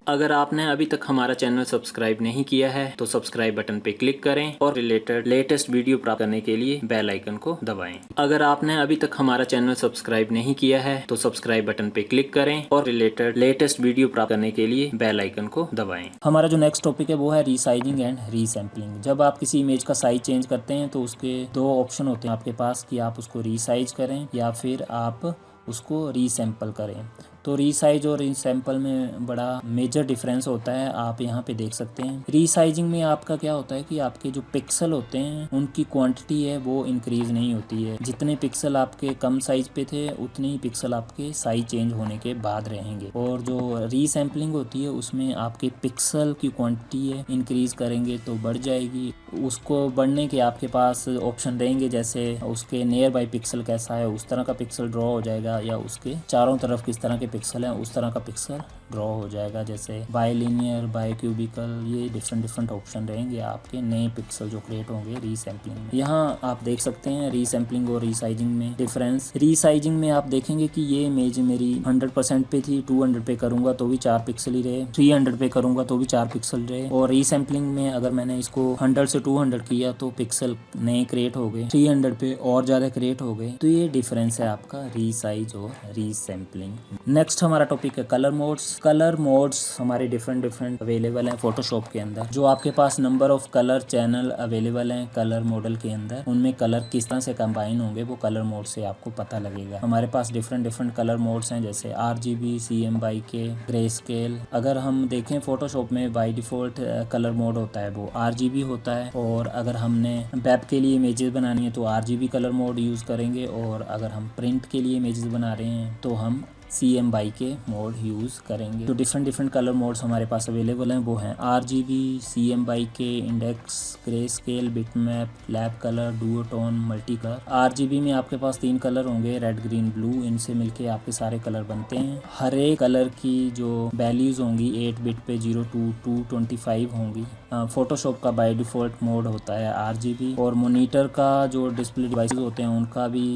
अगर आपने अभी तक हमारा चैनल सब्सक्राइब नहीं किया है तो सब्सक्राइब बटन पे क्लिक करें और रिलेटेड लेटेस्ट वीडियो प्राप्त करने के लिए बेल आइकन को दबाएं। अगर आपने अभी तक हमारा चैनल सब्सक्राइब नहीं किया है तो सब्सक्राइब बटन पे क्लिक करें और रिलेटेड लेटेस्ट वीडियो प्राप्त करने के लिए बेल आइकन को दबाएं। हमारा जो नेक्स्ट टॉपिक है वो है रीसाइजिंग एंड रीसैम्पलिंग। जब आप किसी इमेज का साइज चेंज करते हैं तो उसके दो ऑप्शन होते हैं आपके पास कि आप उसको रीसाइज करें या फिर आप उसको रीसैम्पल करें। तो रीसाइज और रीसैम्पल में बड़ा मेजर डिफरेंस होता है, आप यहाँ पे देख सकते हैं। रीसाइजिंग में आपका क्या होता है कि आपके जो पिक्सल होते हैं उनकी क्वांटिटी है वो इंक्रीज नहीं होती है। जितने पिक्सल आपके कम साइज पे थे उतने ही पिक्सल आपके साइज चेंज होने के बाद रहेंगे। और जो रीसैम्पलिंग होती है उसमें आपके पिक्सल की क्वांटिटी है इंक्रीज करेंगे तो बढ़ जाएगी। उसको बढ़ने के आपके पास ऑप्शन रहेंगे, जैसे उसके नियर बाई पिक्सल कैसा है उस तरह का पिक्सल ड्रॉ हो जाएगा, या उसके चारों तरफ किस तरह के पिक्सल है उस तरह का पिक्सल ड्रॉ हो जाएगा। जैसे बायलिनियर, बायक्यूबिकल, ये डिफरेंट ऑप्शन रहेंगे आपके नए पिक्सल जो क्रिएट होंगे रीसैम्पलिंग में। यहाँ आप देख सकते हैं रीसैम्पलिंग और रीसाइजिंग में डिफरेंस। रीसाइजिंग में आप देखेंगे कि ये इमेज मेरी 100% पे थी, 200 पे करूंगा तो भी 4 पिक्सल ही रहे, 300 पे करूंगा तो भी 4 पिक्सल रहे। और रीसैम्पलिंग में अगर मैंने इसको 100 से 200 किया तो पिक्सल नए क्रिएट हो गए, 300 पे और ज्यादा क्रिएट हो गए। तो ये डिफरेंस है आपका रीसाइज और रीसैम्पलिंग। नेक्स्ट हमारा टॉपिक है कलर मोड्स। कलर मोड्स हमारे डिफरेंट अवेलेबल हैं फोटोशॉप के अंदर। जो आपके पास number of colour channel available हैं कलर मॉडल के अंदर, उनमें कलर किस तरह से कंबाइन होंगे वो कलर मोड से आपको पता लगेगा। हमारे पास डिफरेंट कलर मोड्स हैं, जैसे RGB, CMYK, ग्रे स्केल। अगर हम देखें फोटोशॉप में बाय डिफॉल्ट कलर मोड होता है वो RGB होता है, और अगर हमने वेब के लिए इमेजेस बनानी है तो RGB कलर मोड यूज़ करेंगे, और अगर हम प्रिंट के लिए इमेजेस बना रहे हैं तो हम CMYK मोड यूज़ करेंगे। तो डिफरेंट कलर मोड्स हमारे पास अवेलेबल हैं वो हैं RGB, CMYK, index, grey scale, bitmap, lab colour, duotone, multi colour. RGB में आपके पास 3 कलर होंगे, रेड, ग्रीन, ब्लू। इनसे मिलके आपके सारे कलर बनते हैं। हर एक कलर की जो वैल्यूज़ होंगी 8 बिट पे 0 to 225 होंगी। फोटोशॉप का बाय डिफ़ॉल्ट मोड होता है RGB, और मॉनिटर का जो डिस्प्ले डिवाइसेस होते हैं उनका भी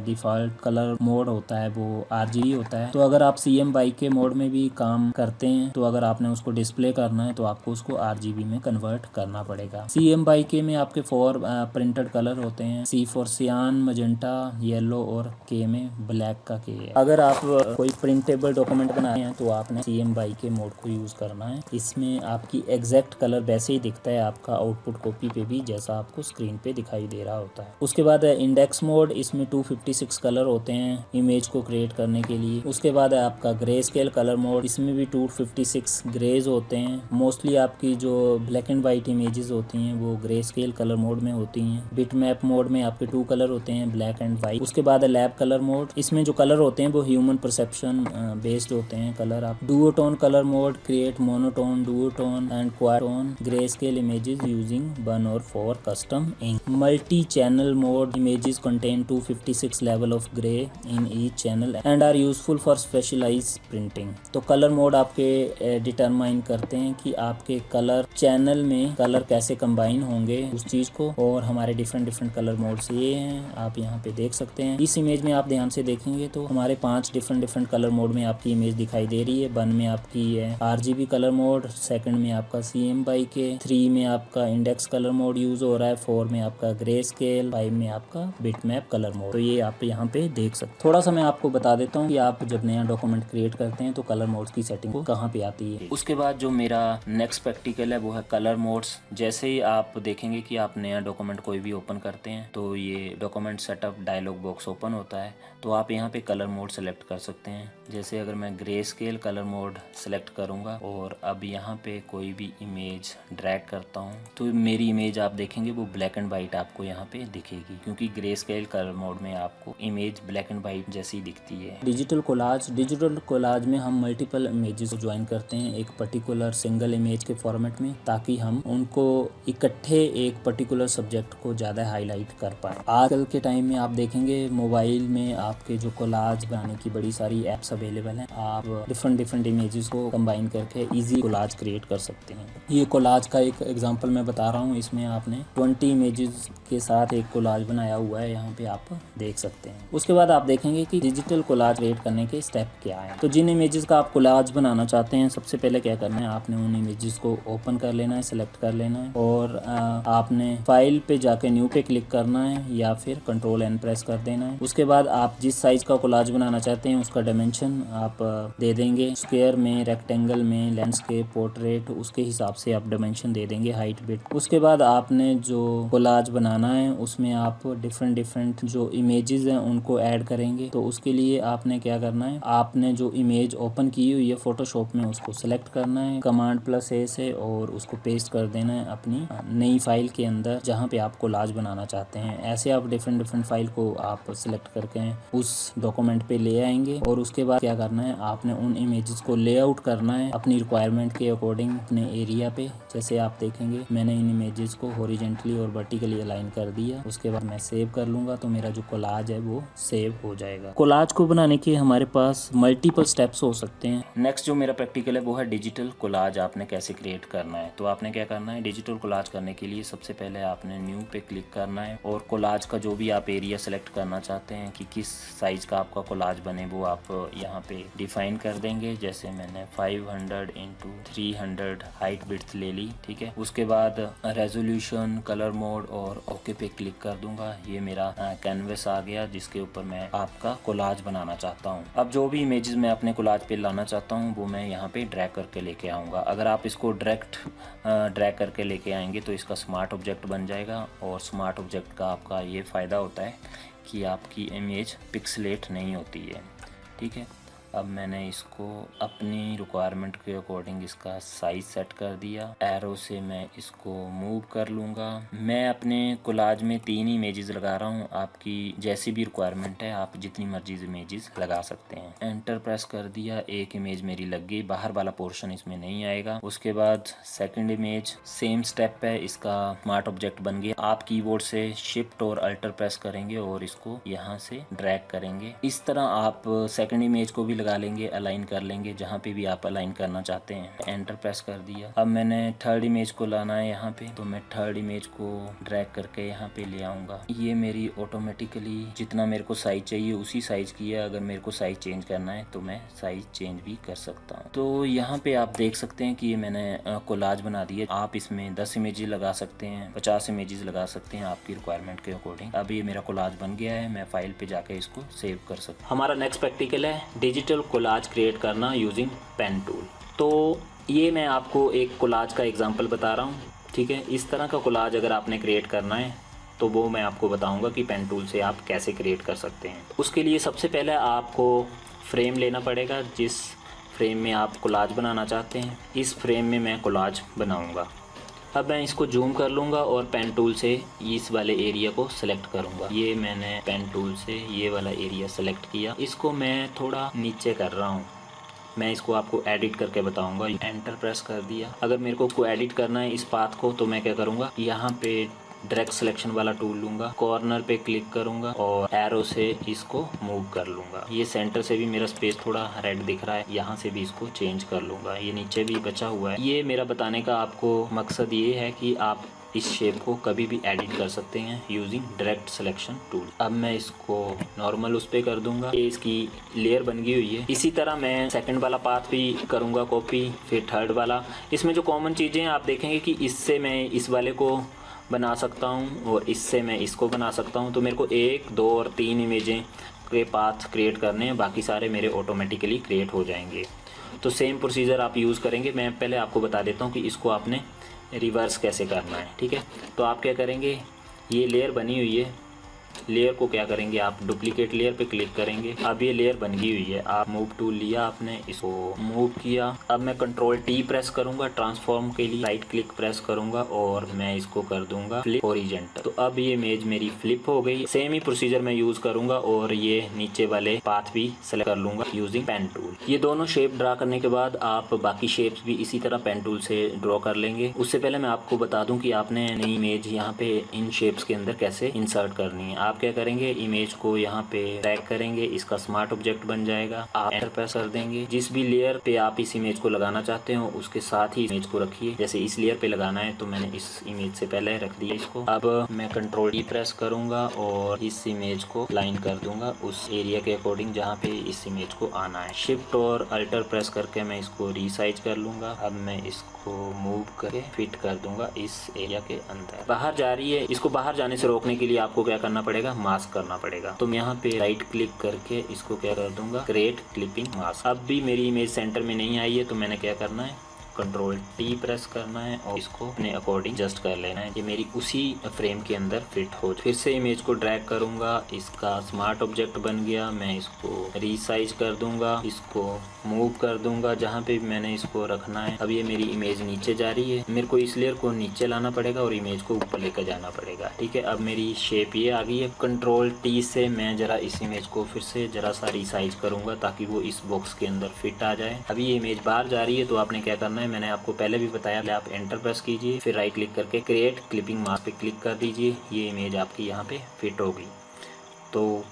डिफ़ॉल्ट कलर मोड होता है वो RGB होता है। तो अगर आप CMYK मोड में भी काम करते हैं तो अगर आपने उसको डिस्प्ले करना है तो आपको उसको RGB में कन्वर्ट करना पड़ेगा। CMYK में आपके 4 प्रिंटेड कलर होते हैं, C फॉर सियान, मजेंटा, येलो, और K में ब्लैक का K है। अगर आप कोई प्रिंटेबल डॉक्यूमेंट बनाए हैं तो आपने CMYK मोड को यूज़ करना है। इसमें आपकी एग्जैक्ट कलर वैसे ही दिखता है आपका आउटपुट कॉपी पे भी, जैसा आपको स्क्रीन पे दिखाई दे रहा होता है। उसके बाद है इंडेक्स मोड। इसमें 256 कलर होते हैं इमेज को क्रिएट करने के लिए। उसके बाद है आपका ग्रे स्केल कलर मोड। इसमें भी 256 ग्रेज होते हैं। मोस्टली आपकी जो ब्लैक एंड वाइट इमेजेस होती हैं वो ग्रे स्केल कलर मोड में होती हैं। बिटमैप मोड में आपके 2 कलर होते हैं, ब्लैक एंड वाइट। उसके बाद है लैब कलर मोड। इसमें जो कलर होते हैं वो ह्यूमन परसेप्शन बेस्ड होते हैं कलर। आप duotone colour mode, create monotone, duotone and quadtone grey scale images using 1 or 4 custom ink. Multi channel mode. Images contain 256 level of grey in each channel and are useful for specialised printing. तो colour mode आपके determine करते हैं कि आपके colour channel में colour कैसे combine होंगे उस चीज को। और हमारे डिफरेंट कलर मोड्स ये हैं, आप यहाँ पे देख सकते हैं। इस इमेज में आप ध्यान से देखेंगे तो हमारे 5 डिफरेंट कलर मोड में आपकी इमेज दिखाई दे रही है। 1 में आपकी है RGB कलर मोड, 2 में आपका CMYK, 3 में आपका इंडेक्स कलर मोड यूज हो रहा है, 4 में आपका ग्रे स्केल, 5 में आपका बिटमैप कलर मोड। तो ये आप यहाँ पे देख सकते हैं। थोड़ा सा मैं आपको बता देता हूँ कि आप जब नया डॉक्यूमेंट क्रिएट करते हैं तो कलर मोड्स की सेटिंग को कहाँ पे आती है। उसके बाद जो मेरा नेक्स्ट प्रैक्टिकल है वो है कलर मोड्स। जैसे ही आप देखेंगे कि आप नया डॉक्यूमेंट कोई भी ओपन करते हैं तो ये document setup dialog box open होता है, तो आप यहाँ पे कलर मोड सेलेक्ट कर सकते हैं। जैसे अगर मैं grey scale colour mode select करूँगा और अब यहाँ पे कोई भी इमेज ड्रैग करता हूँ तो मेरी इमेज आप देखेंगे वो ब्लैक एंड वाइट आपको यहाँ पे दिखेगी, क्योंकि ग्रे स्केल कलर मोड में आपको इमेज ब्लैक एंड वाइट जैसी दिखती है। डिजिटल कोलाज में हम मल्टीपल इमेजेस को ज्वाइन करते हैं एक पर्टिकुलर सिंगल इमेज के फॉर्मेट में, ताकि हम उनको इकट्ठे एक पर्टिकुलर सब्जेक्ट को ज़्यादा हाईलाइट कर पाए। आजकल के टाइम में आप देखेंगे मोबाइल में आपके जो कोलाज बनाने की बड़ी सारी एप्स अवेलेबल हैं। आप डिफरेंट इमेजेस को कंबाइन करके इजी कोलाज क्रिएट कर सकते हैं। ये कोलाज का एक एग्जांपल मैं बता रहा हूँ। इसमें आपने 20 इमेजेस के साथ एक कोलाज बनाया हुआ है, यहाँ पे आप देख सकते हैं। उसके बाद आप देखेंगे कि डिजिटल कोलाज क्रिएट करने करने के स्टेप क्या है। तो जिन इमेजेस का आप कोलाज बनाना चाहते हैं, सबसे पहले क्या करना है, आपने उन इमेजेस को ओपन कर लेना है, सेलेक्ट कर लेना है और आपने फाइल पे जाके न्यू पे क्लिक करना है या फिर कंट्रोल एन प्रेस कर देना है। उसके बाद आप जिस साइज का कोलाज बनाना चाहते हैं उसका डायमेंशन आप दे देंगे, स्क्वायर में, रेक्टेंगल में, लैंडस्केप, पोर्ट्रेट, उसके हिसाब से आप डायमेंशन दे देंगे, हाइट विड्थ। उसके बाद आपने जो कोलाज बनाना है उसमें आप डिफरेंट जो इमेजेस हैं उनको ऐड करेंगे। तो उसके लिए आपने क्या करना है, आपने जो इमेज ओपन की हुई है फोटोशॉप में उसको सेलेक्ट करना है Command+A से और उसको पेस्ट कर देना है अपनी नई फाइल के अंदर जहाँ पे आप कोलाज बनाना चाहते हैं। ऐसे आप डिफरेंट फाइल को आप सिलेक्ट करके उस डॉक्यूमेंट पे ले आएंगे और उसके बाद क्या करना है, आपने उन इमेजेस को लेआउट करना है अपनी रिक्वायरमेंट के अकॉर्डिंग अपने एरिया पे। जैसे आप देखेंगे मैंने इन इमेजेस को हॉरिजॉन्टली और वर्टिकली अलाइन कर दिया। उसके बाद मैं सेव कर लूँगा तो मेरा जो कोलाज है वो सेव हो जाएगा। कोलाज को बनाने के हमारे पास मल्टीपल स्टेप्स हो सकते हैं। नेक्स्ट जो मेरा प्रैक्टिकल है वो है डिजिटल कोलाज आपने कैसे क्रिएट करना है। तो आपने क्या करना है, डिजिटल कोलाज करने के लिए सबसे पहले आपने न्यू पे क्लिक करना है और कोलाज का जो भी आप एरिया सेलेक्ट करना चाहते हैं कि किस साइज का आपका कोलाज बने वो आप यहाँ पे डिफाइन कर देंगे। जैसे मैंने 500x300 हाइट विड्थ ले ली, ठीक है। उसके बाद रेजोल्यूशन, कलर मोड और ओके पे क्लिक कर दूंगा। ये मेरा कैनवस आ गया जिसके ऊपर मैं आपका कोलाज बनाना चाहता हूँ। अब जो भी इमेजेस मैं अपने कोलाज पे लाना चाहता हूँ वो मैं यहाँ पे ड्रैग करके लेके आऊँगा। अगर आप इसको डायरेक्ट ड्रैग करके लेके आएंगे तो इसका स्मार्ट ऑब्जेक्ट बन जाएगा और स्मार्ट ऑब्जेक्ट का आपका ये फ़ायदा होता है कि आपकी इमेज पिक्सलेट नहीं होती है, ठीक है। अब मैंने इसको अपनी रिक्वायरमेंट के अकॉर्डिंग इसका साइज सेट कर दिया। एरो से मैं इसको मूव कर लूँगा। मैं अपने कोलाज में 3 इमेजेस लगा रहा हूँ, आपकी जैसी भी रिक्वायरमेंट है आप जितनी मर्जी इमेजेस लगा सकते हैं। एंटर प्रेस कर दिया, एक इमेज मेरी लग गई, बाहर वाला पोर्शन इसमें नहीं आएगा। उसके बाद सेकंड इमेज सेम स्टेप है, इसका स्मार्ट ऑब्जेक्ट बन गया। आप कीबोर्ड से शिफ्ट और अल्टर प्रेस करेंगे और इसको यहाँ से ड्रैग करेंगे। इस तरह आप सेकंड इमेज को भी लगा लेंगे, अलाइन कर लेंगे जहाँ पे भी आप अलाइन करना चाहते हैं। एंटर प्रेस कर दिया। अब मैंने थर्ड इमेज को लाना है यहाँ पे, तो मैं थर्ड इमेज को ड्रैग करके यहाँ पे ले आऊँगा। ये मेरी ऑटोमेटिकली जितना मेरे को साइज चाहिए उसी साइज की है। अगर मेरे को साइज चेंज करना है तो मैं साइज चेंज भी कर सकता हूँ। तो यहाँ पे आप देख सकते हैं कि ये मैंने कोलाज बना दिया। आप इसमें 10 इमेजेस लगा सकते हैं, 50 इमेजेस लगा सकते हैं आपकी रिक्वायरमेंट के अकॉर्डिंग। अब ये मेरा कोलाज बन गया है, मैं फाइल पे जाके इसको सेव कर सकता हूँ। हमारा नेक्स्ट प्रैक्टिकल है डिजिटल कोलाज क्रिएट करना यूजिंग पेन टूल। तो ये मैं आपको एक कोलाज का एग्जांपल बता रहा हूँ, ठीक है। इस तरह का कोलाज अगर आपने क्रिएट करना है तो वो मैं आपको बताऊंगा कि पेन टूल से आप कैसे क्रिएट कर सकते हैं। उसके लिए सबसे पहले आपको फ्रेम लेना पड़ेगा जिस फ्रेम में आप कोलाज बनाना चाहते हैं। इस फ्रेम में मैं कोलाज बनाऊँगा। अब मैं इसको जूम कर लूँगा और पेन टूल से इस वाले एरिया को सिलेक्ट करूँगा। ये मैंने पेन टूल से ये वाला एरिया सेलेक्ट किया। इसको मैं थोड़ा नीचे कर रहा हूँ, मैं इसको आपको एडिट करके बताऊँगा। एंटर प्रेस कर दिया। अगर मेरे को एडिट करना है इस पाथ को तो मैं क्या करूँगा, यहाँ पे डायरेक्ट सिलेक्शन वाला टूल लूँगा, कॉर्नर पे क्लिक करूँगा और एरो से इसको मूव कर लूँगा। ये सेंटर से भी मेरा स्पेस थोड़ा रेड दिख रहा है, यहाँ से भी इसको चेंज कर लूँगा। ये नीचे भी बचा हुआ है। ये मेरा बताने का आपको मकसद ये है कि आप इस शेप को कभी भी एडिट कर सकते हैं यूजिंग डायरेक्ट सिलेक्शन टूल। अब मैं इसको नॉर्मल उस पर कर दूंगा। ये इसकी लेयर बन गई हुई है। इसी तरह मैं सेकंड वाला पाथ भी करूँगा कॉपी, फिर थर्ड वाला। इसमें जो कॉमन चीज़ें आप देखेंगे कि इससे मैं इस वाले को बना सकता हूँ और इससे मैं इसको बना सकता हूँ। तो मेरे को 1, 2 और 3 इमेजें के पाथ क्रिएट करने हैं, बाकी सारे मेरे ऑटोमेटिकली क्रिएट हो जाएंगे। तो सेम प्रोसीजर आप यूज़ करेंगे। मैं पहले आपको बता देता हूँ कि इसको आपने रिवर्स कैसे करना है, ठीक है। तो आप क्या करेंगे, ये लेयर बनी हुई है, लेयर को क्या करेंगे आप डुप्लीकेट लेयर पे क्लिक करेंगे। अब ये लेयर बन गई हुई है, आप मूव टूल लिया आपने, इसको मूव किया। अब मैं कंट्रोल टी प्रेस करूंगा ट्रांसफॉर्म के लिए, राइट क्लिक प्रेस करूंगा और मैं इसको कर दूंगा फ्लिप हॉरिजॉन्टल। तो अब ये इमेज मेरी फ्लिप हो गई। सेम ही प्रोसीजर मैं यूज करूंगा और ये नीचे वाले पाथ भी सेलेक्ट कर लूंगा यूजिंग पेन टूल। ये दोनों शेप ड्रा करने के बाद आप बाकी शेप्स भी इसी तरह पेन टूल से ड्रॉ कर लेंगे। उससे पहले मैं आपको बता दूं कि आपने नई इमेज यहाँ पे इन शेप्स के अंदर कैसे इंसर्ट करनी है। आप क्या करेंगे, इमेज को यहाँ पे ड्रैग करेंगे, इसका स्मार्ट ऑब्जेक्ट बन जाएगा। आप एंटर प्रेस कर देंगे। जिस भी लेयर पे आप इस इमेज को लगाना चाहते हो उसके साथ ही इमेज को रखिए। जैसे इस लेयर पे लगाना है तो मैंने इस इमेज से पहले रख दिया इसको। अब मैं कंट्रोल डी प्रेस करूंगा और इस इमेज को लाइन कर दूंगा उस एरिया के अकॉर्डिंग जहाँ पे इस इमेज को आना है। शिफ्ट और अल्टर प्रेस करके मैं इसको रीसाइज कर लूंगा। अब मैं इसको मूव करके फिट कर दूंगा इस एरिया के अंदर। बाहर जा रही है, इसको बाहर जाने से रोकने के लिए आपको क्या करना पड़ेगा, मास्क करना पड़ेगा। तो मैं यहाँ पे राइट क्लिक करके इसको क्या कर दूंगा, क्रिएट क्लिपिंग मास्क। अब भी मेरी इमेज सेंटर में नहीं आई है तो मैंने क्या करना है, कंट्रोल टी प्रेस करना है और इसको अपने अकॉर्डिंग एडजस्ट कर लेना है, ये मेरी उसी फ्रेम के अंदर फिट हो। फिर से इमेज को ड्रैग करूंगा, इसका स्मार्ट ऑब्जेक्ट बन गया। मैं इसको रीसाइज कर दूंगा, इसको मूव कर दूंगा जहाँ पे मैंने इसको रखना है। अब ये मेरी इमेज नीचे जा रही है, मेरे को इस लेयर को नीचे लाना पड़ेगा और इमेज को ऊपर लेकर जाना पड़ेगा। ठीक है, अब मेरी शेप ये आ गई है। कंट्रोल टी से मैं जरा इस इमेज को फिर से जरा सा रीसाइज करूंगा ताकि वो इस बॉक्स के अंदर फिट आ जाए। अभी ये इमेज बाहर जा रही है तो आपने क्या करना है, मैंने आपको पहले भी बताया, आप एंटर प्रेस कीजिए, फिर राइट क्लिक करके क्रिएट क्लिपिंग मास्क पे क्लिक कर दीजिए। ये इमेज आपकी यहाँ पे फिट होगी। तो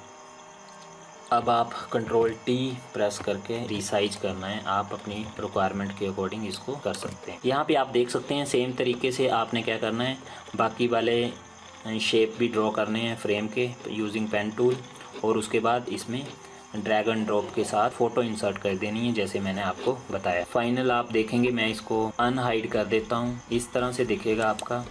अब आप कंट्रोल टी प्रेस करके रीसाइज करना है, आप अपनी रिक्वायरमेंट के अकॉर्डिंग इसको कर सकते हैं। यहाँ पे आप देख सकते हैं सेम तरीके से आपने क्या करना है, बाकी वाले शेप भी ड्रॉ करने हैं फ्रेम के यूजिंग पेन टूल, और उसके बाद इसमें ड्रैग एंड ड्रॉप के साथ फ़ोटो इंसर्ट कर देनी है जैसे मैंने आपको बताया। फाइनल आप देखेंगे, मैं इसको अनहाइड कर देता हूँ, इस तरह से दिखेगा आपका।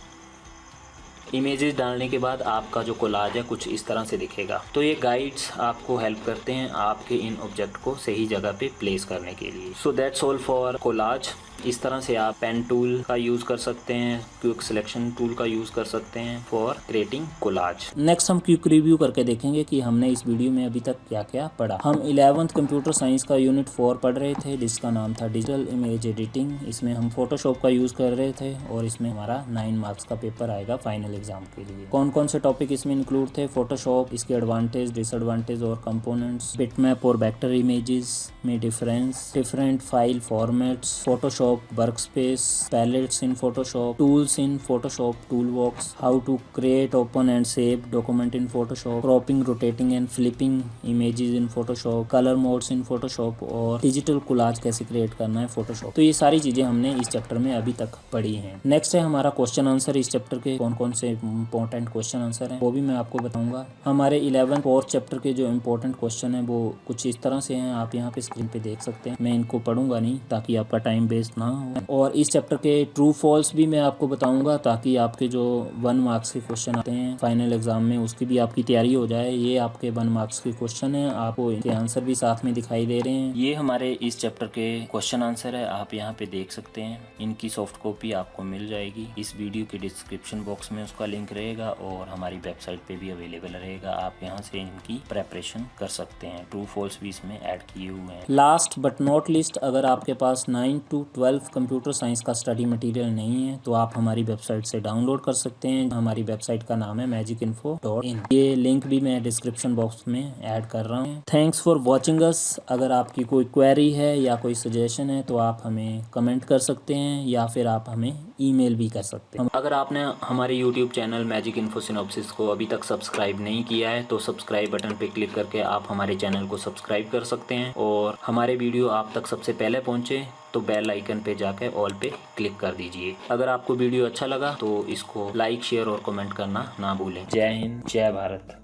इमेजेस डालने के बाद आपका जो कोलाज है कुछ इस तरह से दिखेगा। तो ये गाइड्स आपको हेल्प करते हैं आपके इन ऑब्जेक्ट को सही जगह पे प्लेस करने के लिए। So that's all for collage. इस तरह से आप पेन टूल का यूज़ कर सकते हैं, क्विक सिलेक्शन टूल का यूज़ कर सकते हैं फॉर क्रिएटिंग कोलाज। नेक्स्ट हम क्विक रिव्यू करके देखेंगे कि हमने इस वीडियो में अभी तक क्या क्या पढ़ा। हम 11th कंप्यूटर साइंस का यूनिट 4 पढ़ रहे थे जिसका नाम था डिजिटल इमेज एडिटिंग। इसमें हम फोटोशॉप का यूज़ कर रहे थे और इसमें हमारा 9 मार्क्स का पेपर आएगा फाइनल एग्जाम के लिए। कौन कौन से टॉपिक इसमें इंक्लूड थे, फोटोशॉप, इसके एडवांटेज, डिसएडवांटेज और कंपोनेंट्स, बिटमैप और वेक्टर इमेजेस में difference, different file formats, Photoshop workspace, palettes in Photoshop, tools in Photoshop toolbox, how to create, open and save document in Photoshop, cropping, rotating and flipping images in Photoshop, colour modes in Photoshop और digital collage कैसे create करना है Photoshop. तो ये सारी चीजें हमने इस चैप्टर में अभी तक पढ़ी हैं। नेक्स्ट है हमारा क्वेश्चन आंसर। इस चैप्टर के कौन कौन से इंपॉर्टेंट क्वेश्चन आंसर हैं वो भी मैं आपको बताऊंगा। हमारे 11th 4th चैप्टर के जो इंपॉर्टेंट क्वेश्चन है वो कुछ इस तरह से हैं, आप यहाँ पे स्क्रीन पे देख सकते हैं। मैं इनको पढ़ूंगा नहीं ताकि आपका टाइम वेस्ट ना हो, और इस चैप्टर के ट्रू फॉल्स भी मैं आपको बताऊंगा ताकि आपके जो 1 मार्क्स के क्वेश्चन आते हैं फाइनल एग्जाम में उसकी भी आपकी तैयारी हो जाए। ये आपके 1 मार्क्स के क्वेश्चन है, आपको इनके आंसर भी साथ में दिखाई दे रहे हैं। ये हमारे इस चैप्टर के क्वेश्चन आंसर है, आप यहाँ पे देख सकते हैं। इनकी सॉफ्ट कॉपी आपको मिल जाएगी, इस वीडियो के डिस्क्रिप्शन बॉक्स में उसका लिंक रहेगा और हमारी वेबसाइट पे भी अवेलेबल रहेगा। आप यहाँ से इनकी प्रेपरेशन कर सकते हैं। ट्रू फॉल्स भी इसमें ऐड किए हुए हैं। लास्ट बट नॉट लिस्ट, अगर आपके पास 9 to 12 कंप्यूटर साइंस का स्टडी मटेरियल नहीं है तो आप हमारी वेबसाइट से डाउनलोड कर सकते हैं। हमारी वेबसाइट का नाम है magicinfo.in। ये लिंक भी मैं डिस्क्रिप्शन बॉक्स में ऐड कर रहा हूँ। Thanks for watching us. अगर आपकी कोई क्वेरी है या कोई सजेशन है तो आप हमें कमेंट कर सकते हैं या फिर आप हमें ईमेल भी कर सकते हैं। अगर आपने हमारे YouTube channel magic info synopsis को अभी तक सब्सक्राइब नहीं किया है तो सब्सक्राइब बटन पे क्लिक करके आप हमारे चैनल को सब्सक्राइब कर सकते हैं, और हमारे वीडियो आप तक सबसे पहले पहुंचे तो बेल आइकन पे जाकर ऑल पे क्लिक कर दीजिए। अगर आपको वीडियो अच्छा लगा तो इसको लाइक, शेयर और कमेंट करना ना भूलें। जय हिंद, जय भारत।